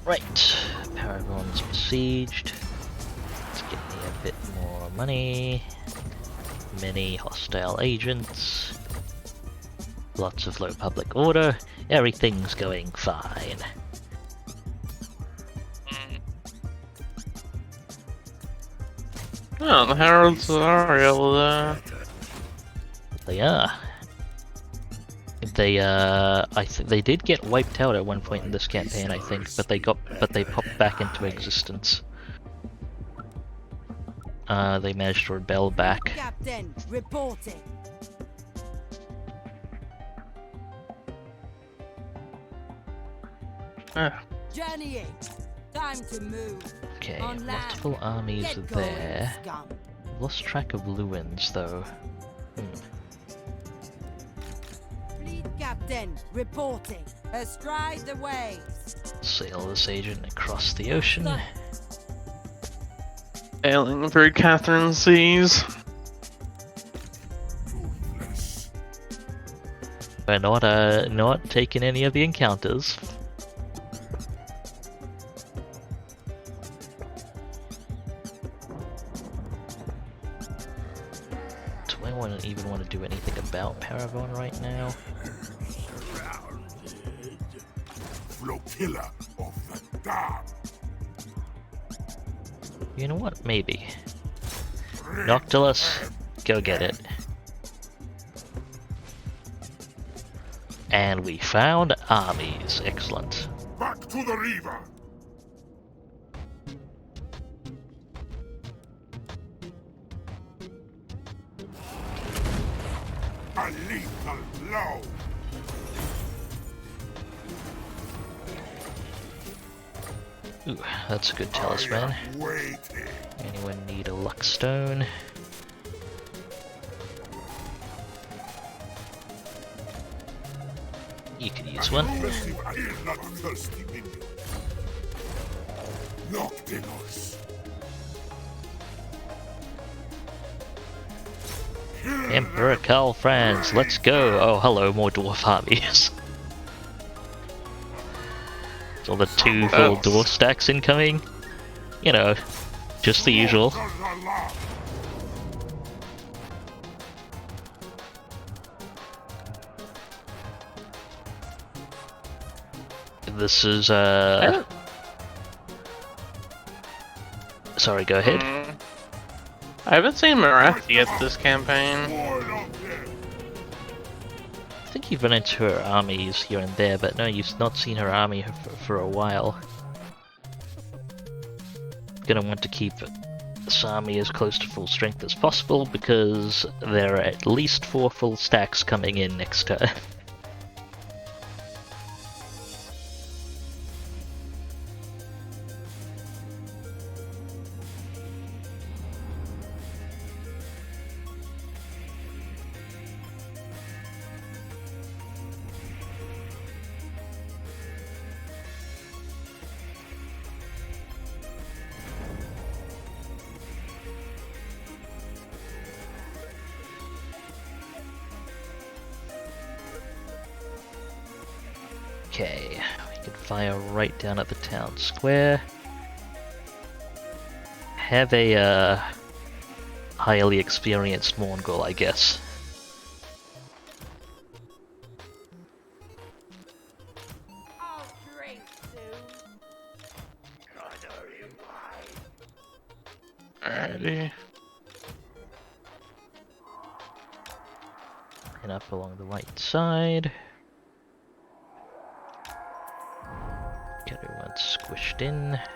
Right, Paragon's besieged. Let's get me a bit more money. many hostile agents, lots of low public order, everything's going fine. Oh, the Heralds are able to... They are. They I think they did get wiped out at one point in this campaign, I think, but they popped back into existence. They managed to rebel back. Captain, reporting. Journeying. Time to move. Okay, On land. multiple armies Get going, there. scum. Lost track of Lewins, though. Fleet captain, reporting. Astride the waves. Sail this agent across the ocean. Sailing through Catherine Seas. We're not taking any of the encounters. Do I even want to do anything about Paravon right now? Flotilla of the damned. You know what? Maybe. Noctilus, go get it. And we found armies. Excellent. Back to the river. A lethal blow. Ooh, that's a good talisman. I am waiting. Anyone need a luck stone? You could use one. Aggressive and bloodthirsty minion. Noctilus. Emperor Karl Franz, let's go! Oh, hello, more dwarf armies. So the 2 full dwarf stacks incoming. You know, just the usual. This is, Sorry, go ahead. I haven't seen Marathi yet this campaign. I think you've run into her armies here and there, but no, you've not seen her army for a while. Gonna want to keep this army as close to full strength as possible, because there are at least 4 full stacks coming in next turn. Okay, we can fire right down at the town square. Have a highly experienced Mongol, I guess. I'll drink soon. Alrighty. And up along the right side. Get everyone squished in. Master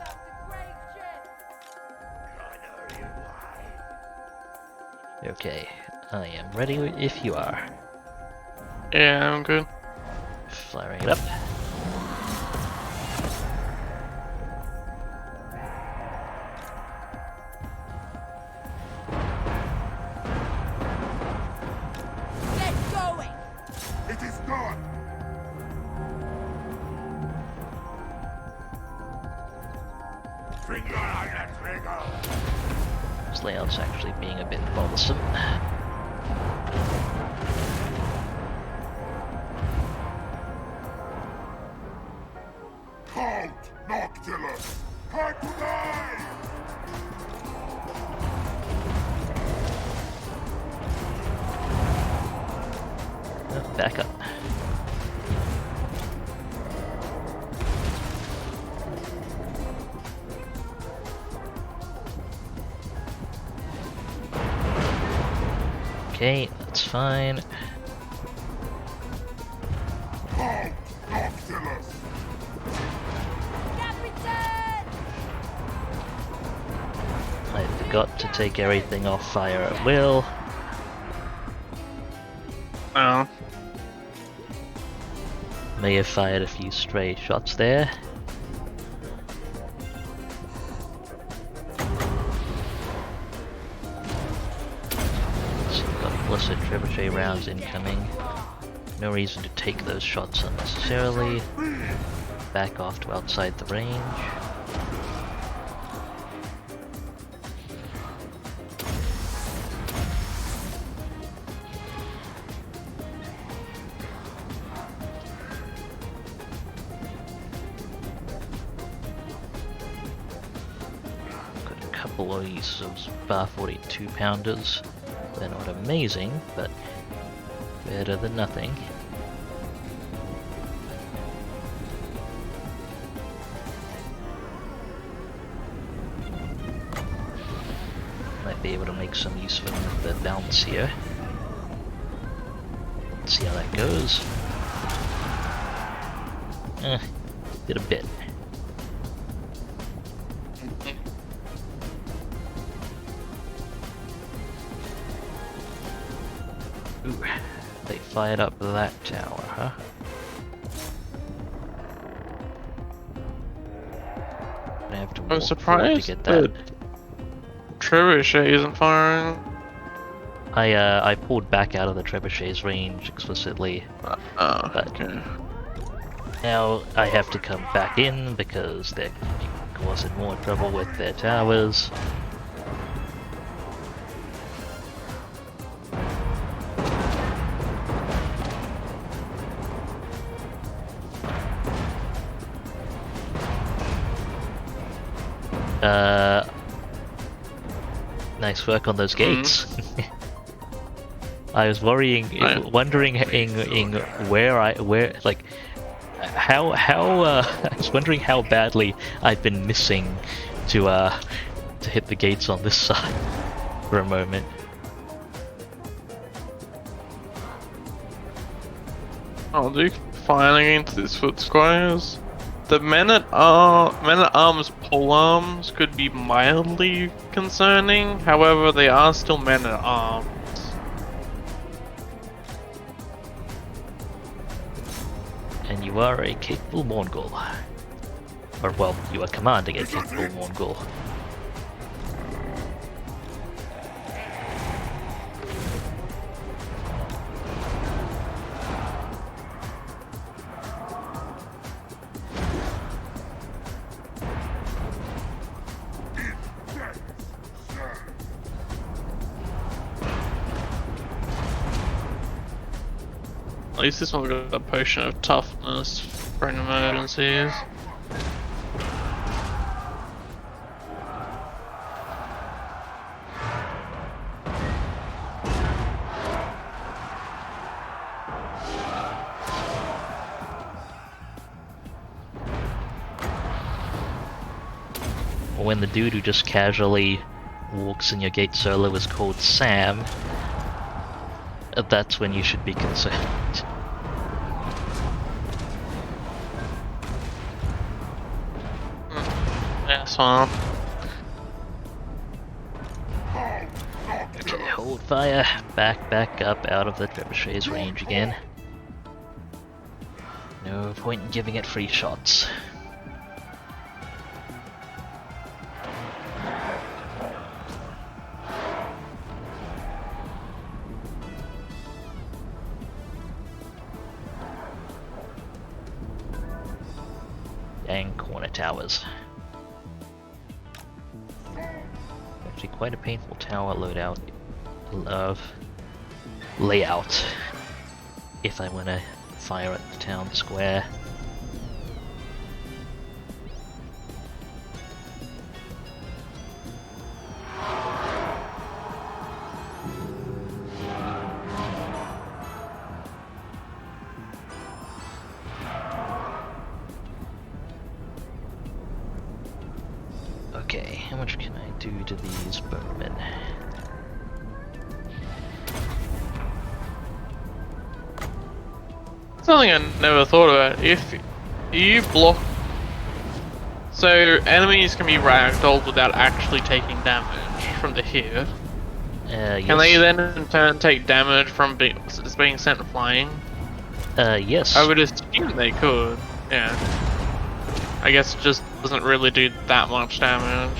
of the great ship. Okay, I am ready if you are. Yeah, I'm good. Firing it up. Get going. It is done. Finger on the trigger. This layout's actually being a bit bothersome. Count Noctilus. Time to die. back up. Okay, that's fine. Noctilus! I forgot to take everything off fire at will. Oh. May have fired a few stray shots there. So we've got blessed trebuchet rounds incoming. No reason to take those shots unnecessarily. Back off to outside the range. Got a couple of these bar 42 pounders. They're not amazing, but better than nothing. Might be able to make some use from the bounce here. Let's see how that goes. Did a bit. Ooh, they fired up that tower, huh? I have to I'm walk forward to surprised get that. that Trebuchet isn't firing. I pulled back out of the trebuchet's range explicitly, Oh, but okay. now I have to come back in because they're causing more trouble with their towers. Nice work on those gates. I was wondering how I was wondering how badly I've been missing to hit the gates on this side for a moment. Oh, dude, firing into these foot squires. The men-at-arms polearms could be mildly concerning, however they are still men-at-arms. And you are a capable Mongol. Or well, you are commanding a capable Mongol. At least this one's got a potion of toughness for emergencies. When the dude who just casually walks in your gate solo is called Sam, that's when you should be concerned. Yes, well. Okay, hold fire. Back up out of the trebuchet's range again. No point in giving it free shots. Dang corner towers. Actually quite a painful tower loadout layout if I want to fire at the town square. Okay, how much can I do to these boatmen? Something I never thought about. If you block, so enemies can be ragdolled without actually taking damage from the hit. Yes. Can they then in turn take damage from being sent flying? Yes. I would assume they could. Yeah. I guess it just doesn't really do that much damage.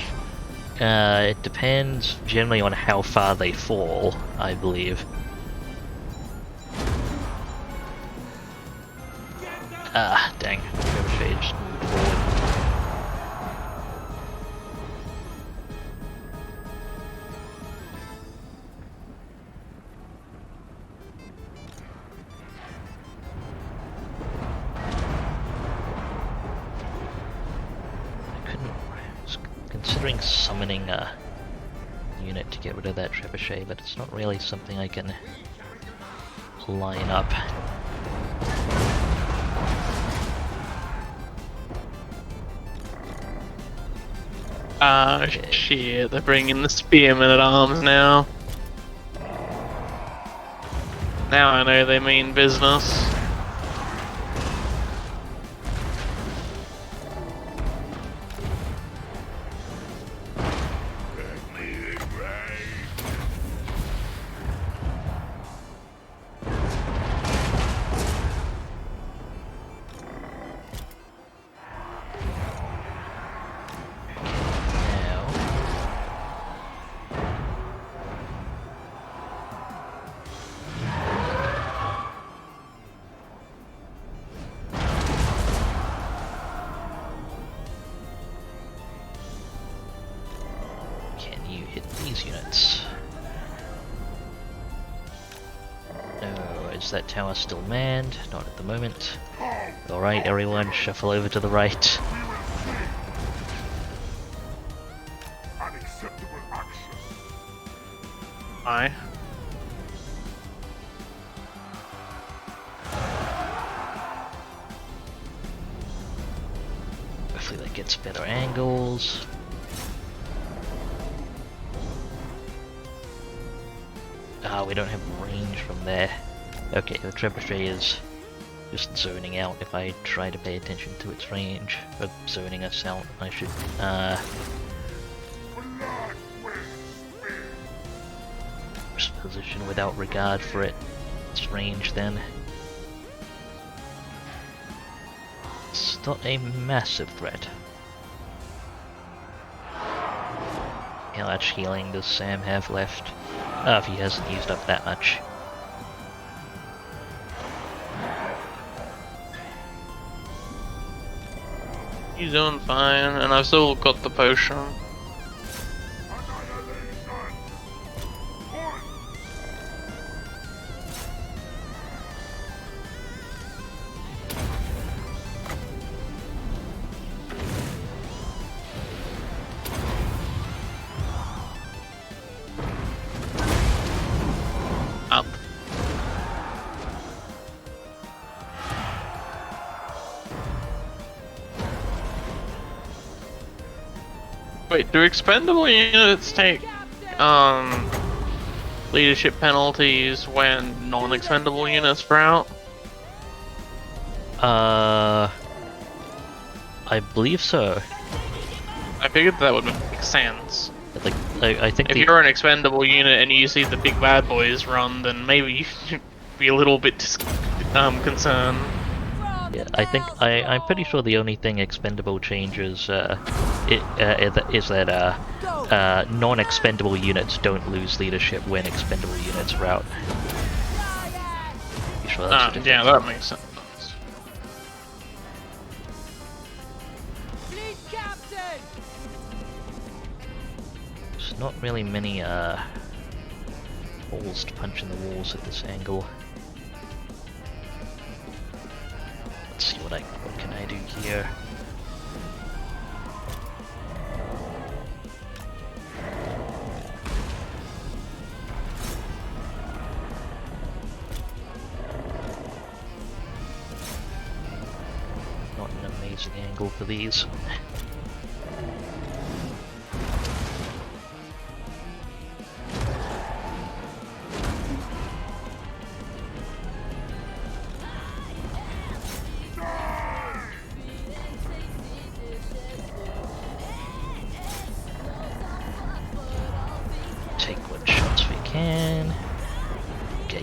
It depends generally on how far they fall, I believe. Ah, dang. Trebuchet just moved forward. I was considering summoning a unit to get rid of that trebuchet, but it's not really something I can line up. Ah, Okay. shit, they're bringing the spearmen at arms now. Now I know they mean business. Can you hit these units? No, is that tower still manned? Not at the moment. Alright, everyone, shuffle over to the right. Unacceptable action. Aye. Hopefully that gets better angles. Ah, we don't have range from there. Okay, the trebuchet is just zoning out if I try to pay attention to its range. Or zoning us out, I should, just position without regard for its range then. It's not a massive threat. How much healing does Sam have left? Oh, if he hasn't used up that much. He's doing fine, and I've still got the potion. Up. Wait, do expendable units take leadership penalties when non-expendable units sprout? I believe so. I figured that would make sense. Like, I think If you're an expendable unit and you see the big bad boys run, then maybe you should be a little bit concerned. yeah, I'm pretty sure the only thing expendable changes is that non-expendable units don't lose leadership when expendable units rout. Pretty sure that's the Yeah, difference. that makes sense. There's not really many holes to punch in the walls at this angle. Let's see what can I do here. Not an amazing angle for these.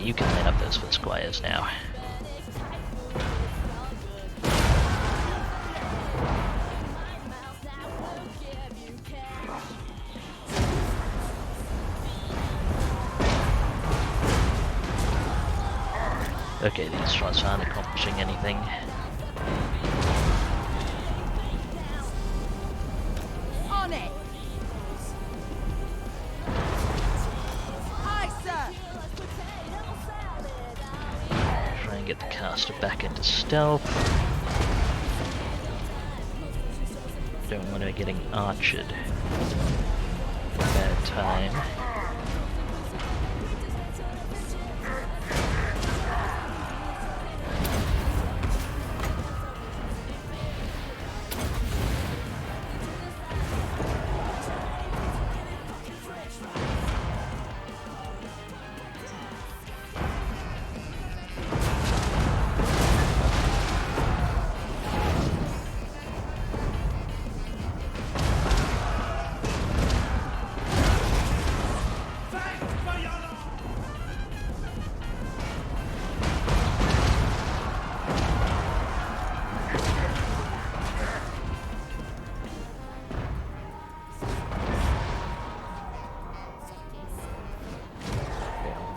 you can line up those foot squires now. Okay, these shots aren't accomplishing anything. On it! Aye, sir! Try and get the caster back into stealth. Don't want to be getting archered. Bad time.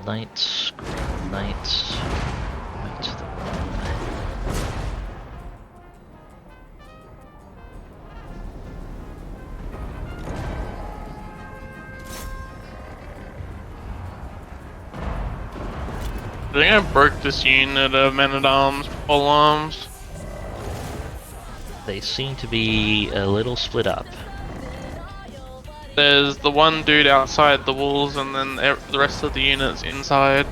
Knights, knights, back to the one. I think I broke this unit of men-at-arms, pole arms. They seem to be a little split up. There's the one dude outside the walls and then the rest of the units inside.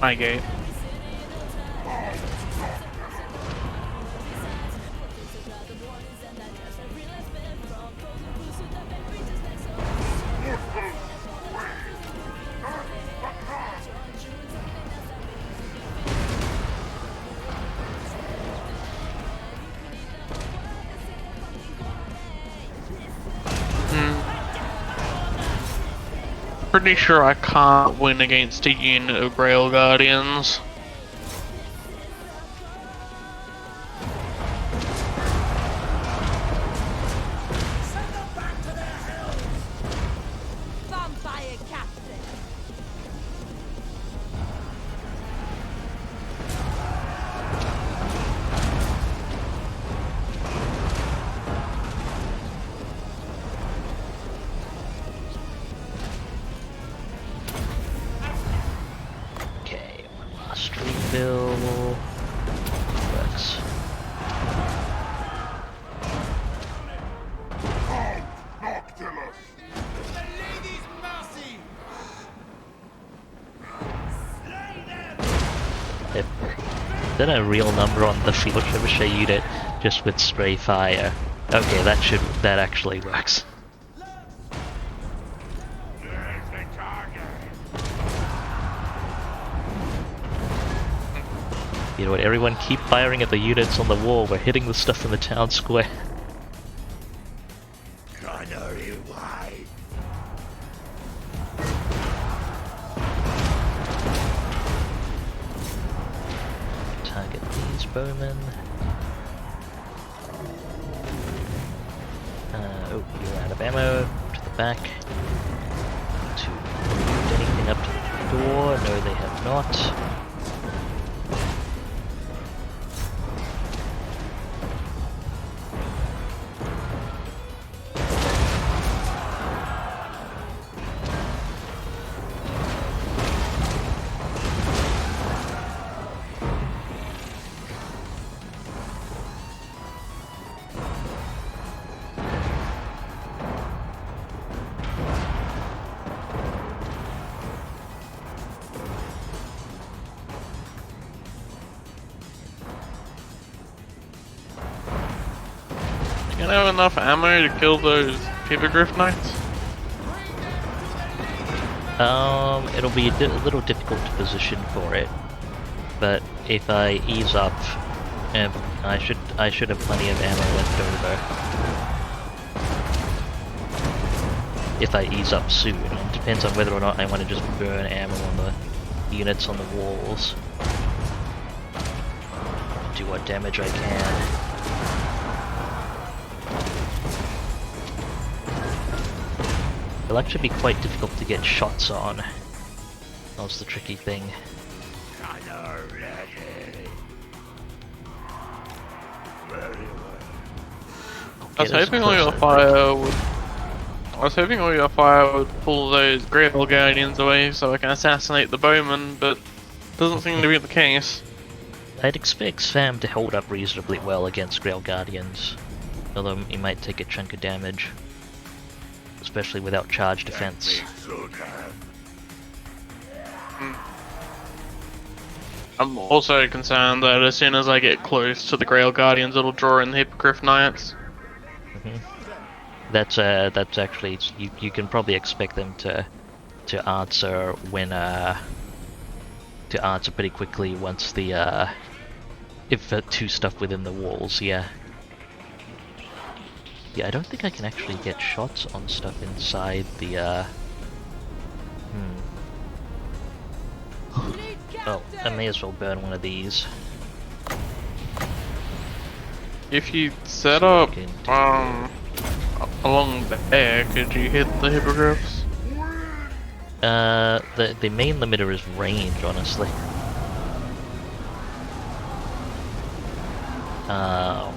My gate. Pretty sure I can't win against a unit of Grail Guardians. Vampire captain! Okay, one last refill. Works. Noctilus! The lady's mercy! Is that a real number on the field trebuchet unit just with spray fire? Okay, that actually works. There's the target! You know what, everyone keep firing at the units on the wall, we're hitting the stuff in the town square. Gunnery wide! Target these bowmen. Oh, you're out of ammo. To the back. To moved anything up to the door? No, they have not. You don't have enough ammo to kill those Hippogriff Knights? It'll be a little difficult to position for it, but if I ease up, I should have plenty of ammo left over. If I ease up soon. It depends on whether or not I want to just burn ammo on the units on the walls. Do what damage I can. It'll actually be quite difficult to get shots on. That's the tricky thing. I was hoping all your fire would pull those Grail Guardians away so I can assassinate the bowman, but doesn't seem to be the case. I'd expect Sam to hold up reasonably well against Grail Guardians, although he might take a chunk of damage, especially without charge defense. I'm also concerned that as soon as I get close to the Grail Guardians, it'll draw in the Hippogriff Knights. That's actually you can probably expect them to answer when to answer pretty quickly once the if two stuff within the walls. Yeah, I don't think I can actually get shots on stuff inside the Oh, I may as well burn one of these. If you set up along there, could you hit the hippogriffs? The main limiter is range, honestly. I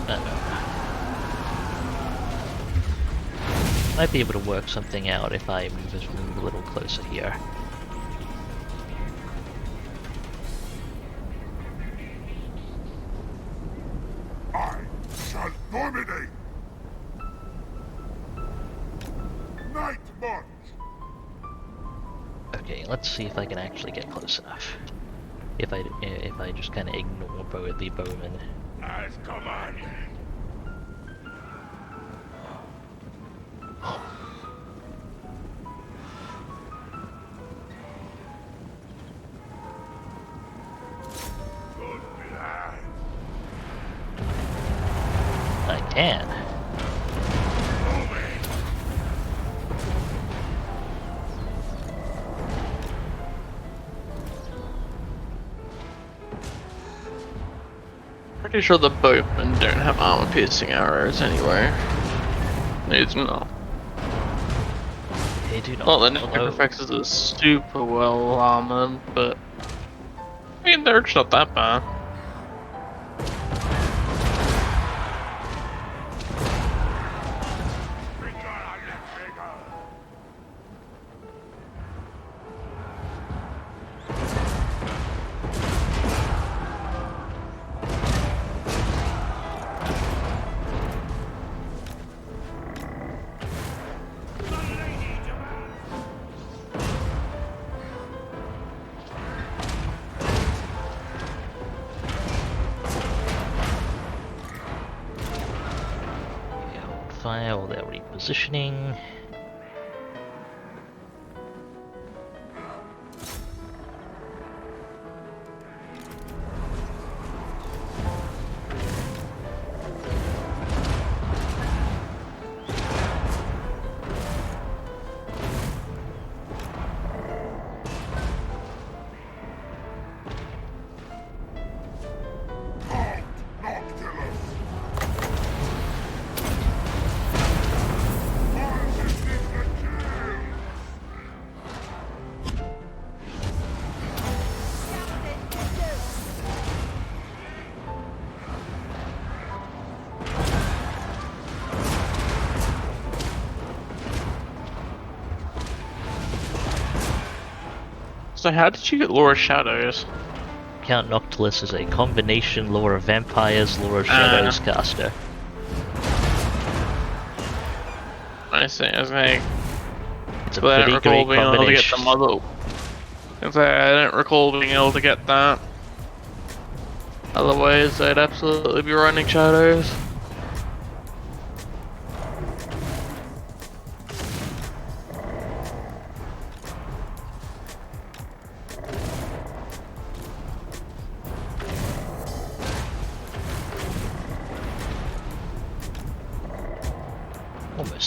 don't know. Might be able to work something out if I move a little closer here. I shall dominate. Night march. Okay, let's see if I can actually get close enough. If I just kind of ignore the bowman. As commanded. Good lad. I can. Pretty sure the boatmen don't have armor-piercing arrows anyway. It's not. They do not. Not that Necrofaxes are super well armored, but I mean they're just not that bad. Fire while they're repositioning. Noctilus. So how did you get Laura Shadows? Count Noctilus is a combination Lore of Vampires, Lore of Shadows caster. I see, I was like, It's a but I don't pretty recall great being able to get the combination. model. I don't recall being able to get that. Otherwise, I'd absolutely be running Shadows.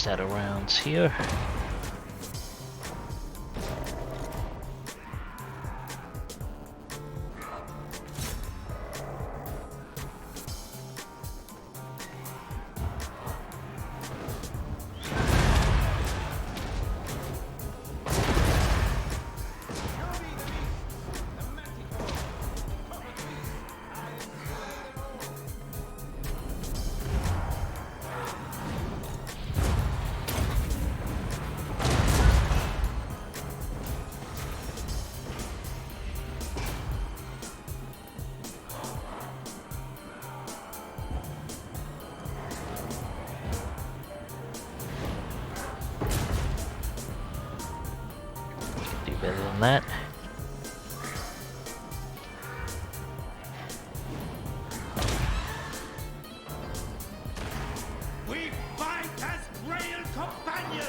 out of rounds here. Better than that. We fight as real companions!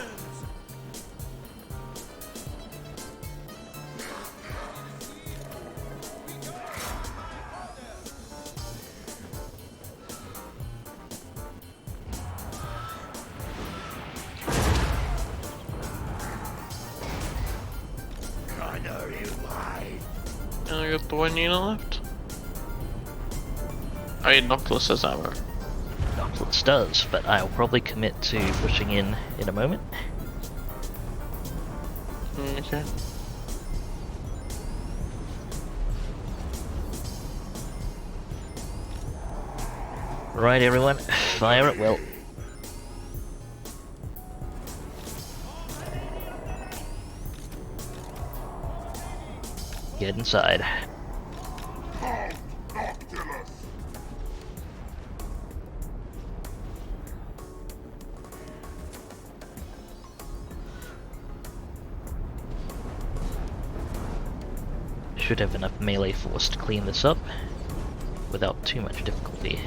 And I got the one unit left. I mean, Noctilus has armor. Noctilus does, but I'll probably commit to pushing in a moment. Okay. Right, everyone, fire at will. Get inside. Noctilus! Should have enough melee force to clean this up without too much difficulty.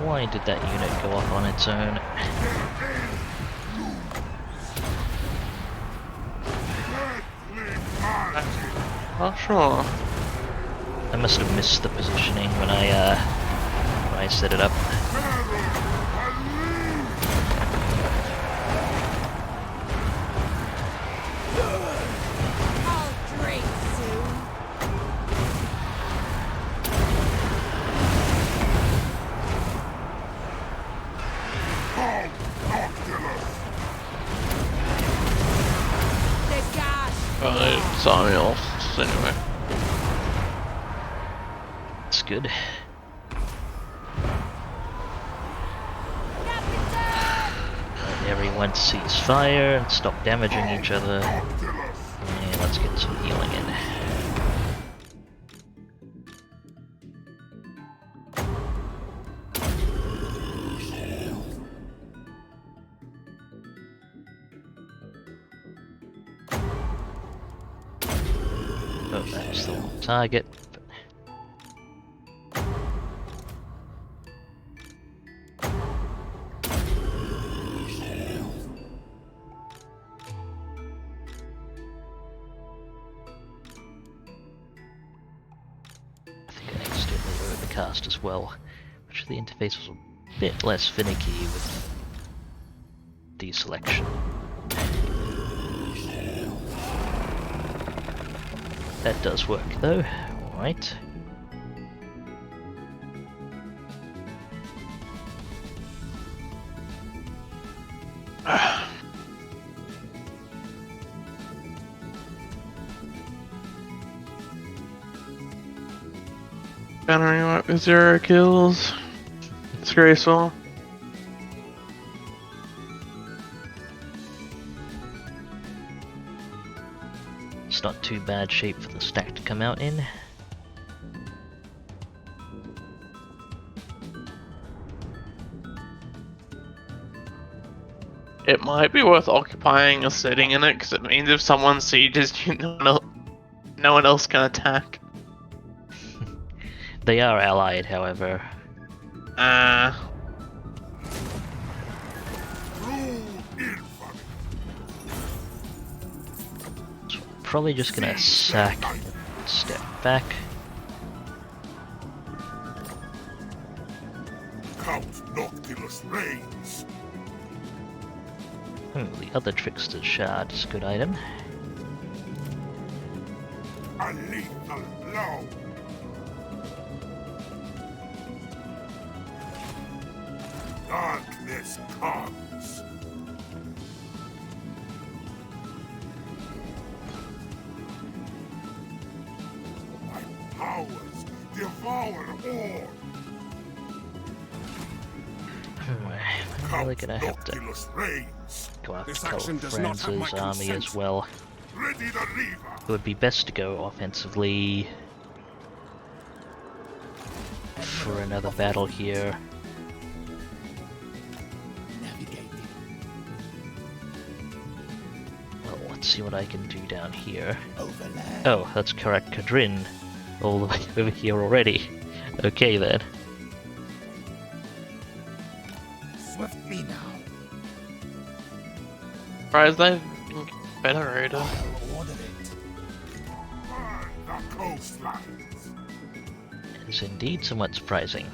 Why did that unit go off on its own? Oh, sure. I must have missed the positioning when I set it up. I'll drink soon. The gosh. They saw me off anyway. It's good. Let everyone cease fire and stop damaging each other. And let's get some healing in. Oh, that was the wrong target. I think I accidentally wrote the cast as well, which the interface was a bit less finicky with deselection. That does work though, alright. Gunnery work with 0 kills. Disgraceful. It's not too bad shape for the stack to come out in. It might be worth occupying or sitting in it, because it means if someone sieges you, no one else can attack. They are allied, however. So probably just gonna sack and step back. Count Noctilus reigns. Oh, the other Trickster's Shard is a good item. A lethal blow. Darkness comes. My powers devour all. I'm really gonna have to Noctilus reigns. go after This action does not have my Franz's army consent. as well. Ready the lever. It would be best to go offensively for another battle here. Navigating. Well, let's see what I can do down here. Overland. Oh, that's correct, Kadrin. All the way over here already. Okay then. Swiftly now. Surprised they've been better rated. I'll order it. Burn the coastlines. It is indeed somewhat surprising.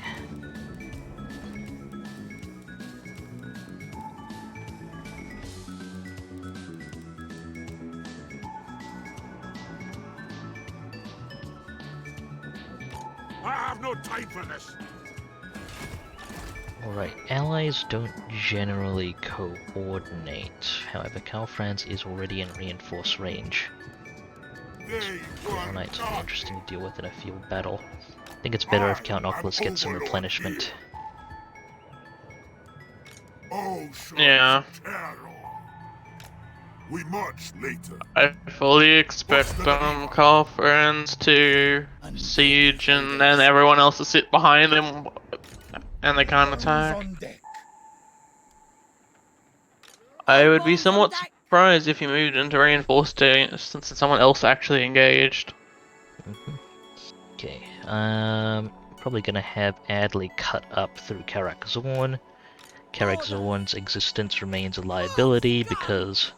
I have no time for this. Alright, allies don't generally coordinate. However, Karl Franz is already in reinforced range. They All were Knights will be not. interesting to deal with in a field battle. I think it's better if Count Noctilus gets some replenishment. Ocean Yeah. terror. We march later. I fully expect Karl Franz to siege and then everyone else to sit behind him and they can't attack. On deck. I would be somewhat surprised if he moved into reinforced since someone else actually engaged. Okay, probably gonna have Adley cut up through Karak Zorn. Karak Zorn's existence remains a liability because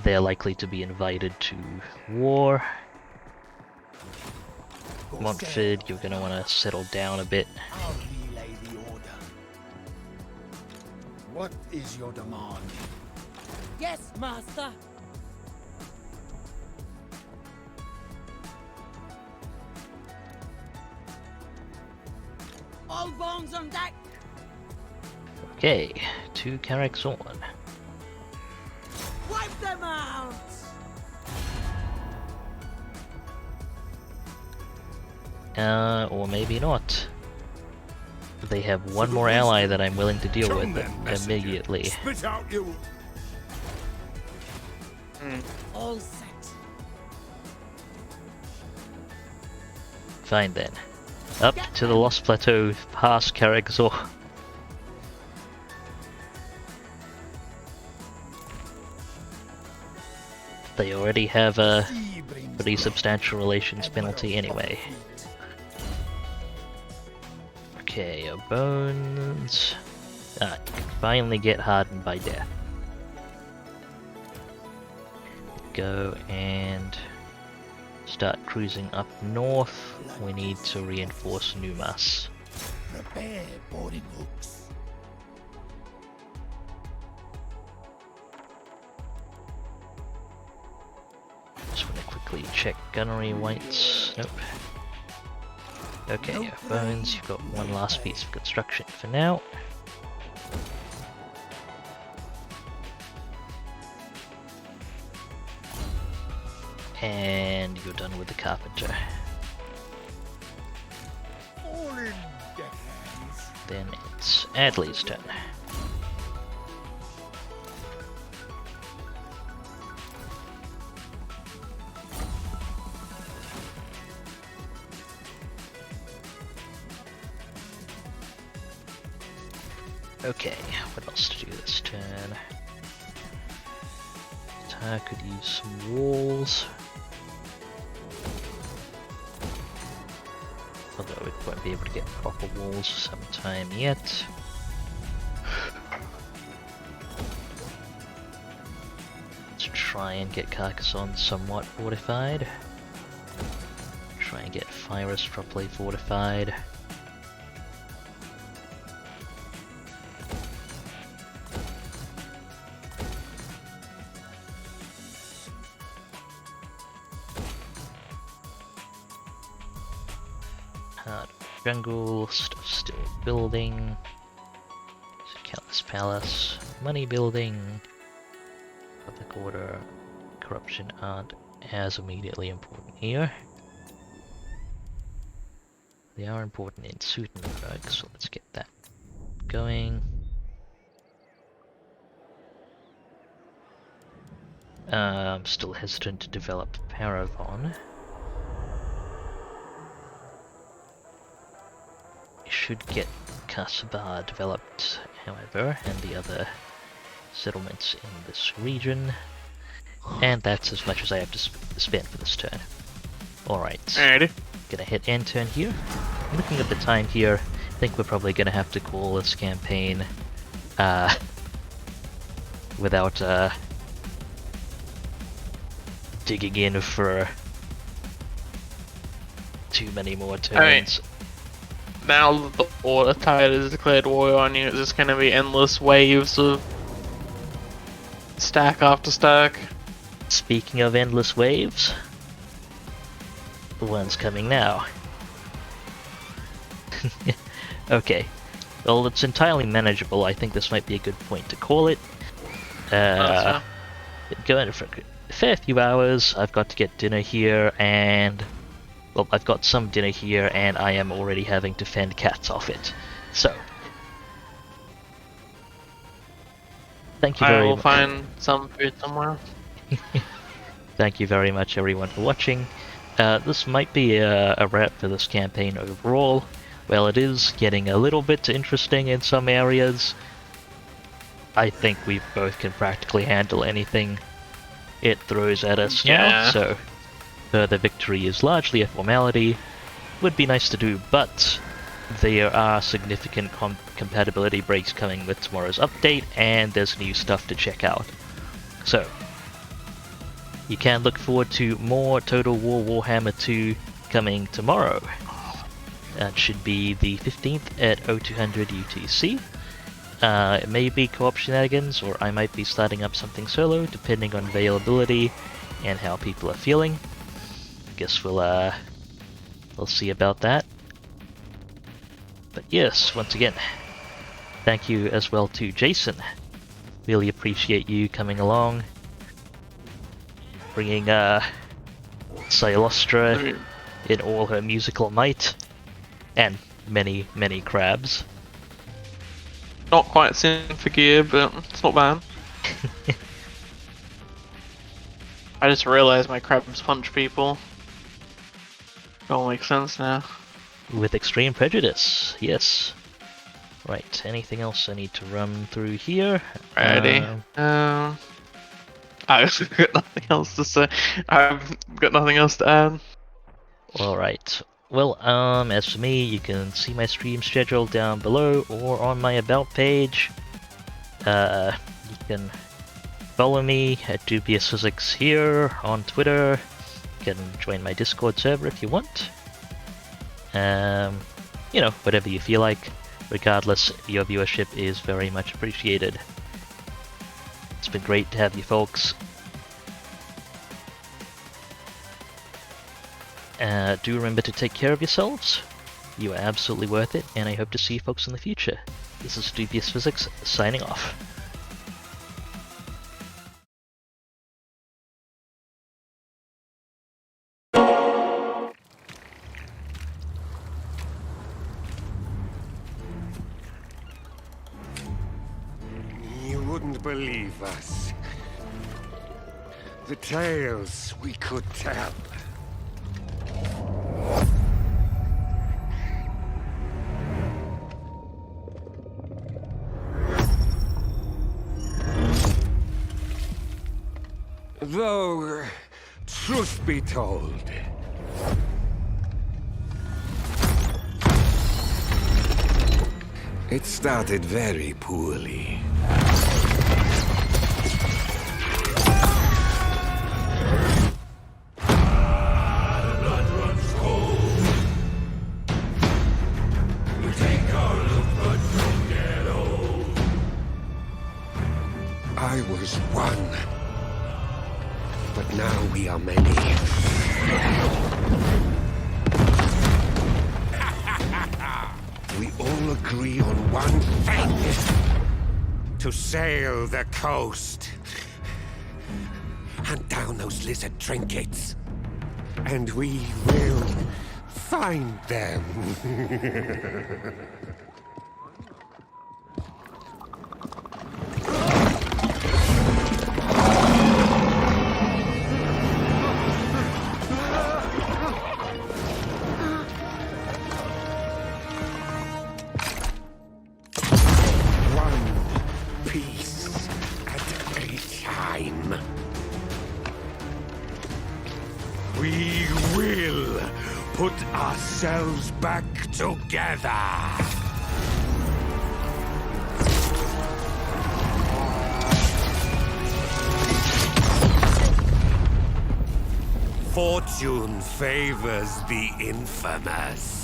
they're likely to be invited to war. Montford, you're gonna want to settle down a bit. I'll relay the order. What is your demand? Yes, master. All bombs on deck. Okay, to Karak Zorn. Wipe them out. Or maybe not. They have one more ally that I'm willing to deal Come with then, messenger. immediately. Spit out you. All set. Fine then. Up to the Lost Plateau, past Karak Zorn. They already have a Sea brings pretty breath. substantial relations Ever penalty of anyway. feet. Okay, your bones. Ah, you can finally get hardened by death. Go and start cruising up north. We need to reinforce Numas. Prepare boarding hooks. Just want to quickly check gunnery weights. Nope. Okay, your bones. You've got one last piece of construction for now. And you're done with the carpenter. Then it's Adley's turn. Okay, what else to do this turn? I could use some walls. Although we won't be able to get proper walls sometime yet. Let's try and get Carcassonne somewhat fortified. Try and get Pyrus properly fortified. Jungle, stuff still building. Countless Palace, money building, public order, corruption aren't as immediately important here. They are important in Suitenberg, so let's get that going. I'm still hesitant to develop Paravon. Should get Kasaba developed, however, and the other settlements in this region. And that's as much as I have to spend for this turn. Alright, Alrighty. gonna hit end turn here. Looking at the time here, I think we're probably gonna have to call this campaign without digging in for too many more turns. Now that the Order Tide has declared war on you, it's just gonna be endless waves of stack after stack. Speaking of endless waves, the one's coming now. Okay, well, it's entirely manageable. I think this might be a good point to call it. Going for a fair few hours. I've got to get dinner here, and well, I've got some dinner here, and I am already having to fend cats off it. So, thank you very much. I will find some food somewhere. Thank you very much, everyone, for watching. This might be a wrap for this campaign overall. Well, it is getting a little bit interesting in some areas. I think we both can practically handle anything it throws at us now, so further victory is largely a formality. Would be nice to do, but there are significant compatibility breaks coming with tomorrow's update, and there's new stuff to check out. So, you can look forward to more Total War Warhammer 2 coming tomorrow. That should be the 15th at 0200 UTC. It may be co-op shenanigans, or I might be starting up something solo, depending on availability and how people are feeling. Guess we'll see about that. But yes, once again, thank you as well to Jason. Really appreciate you coming along, bringing Cylostra in all her musical might, and many, many crabs. Not quite sin for gear, but it's not bad. I just realized my crabs punch people. It all makes sense now. With extreme prejudice, yes. Right, anything else I need to run through here? Ready? I've got nothing else to say. I've got nothing else to add. Alright. Well, as for me, you can see my stream schedule down below or on my About page. You can follow me at Dubious Physics here on Twitter. You can join my Discord server if you want. You know, whatever you feel like. Regardless, your viewership is very much appreciated. It's been great to have you folks. Do remember to take care of yourselves. You are absolutely worth it, and I hope to see you folks in the future. This is Dubious Physics, signing off. wouldn't believe us. The tales we could tell. Though, truth be told, it started very poorly. I was one, but now we are many. We all agree on one thing: to sail the coast. Hunt down those lizard trinkets. And we will find them. We will put ourselves back together. Fortune favors the infamous.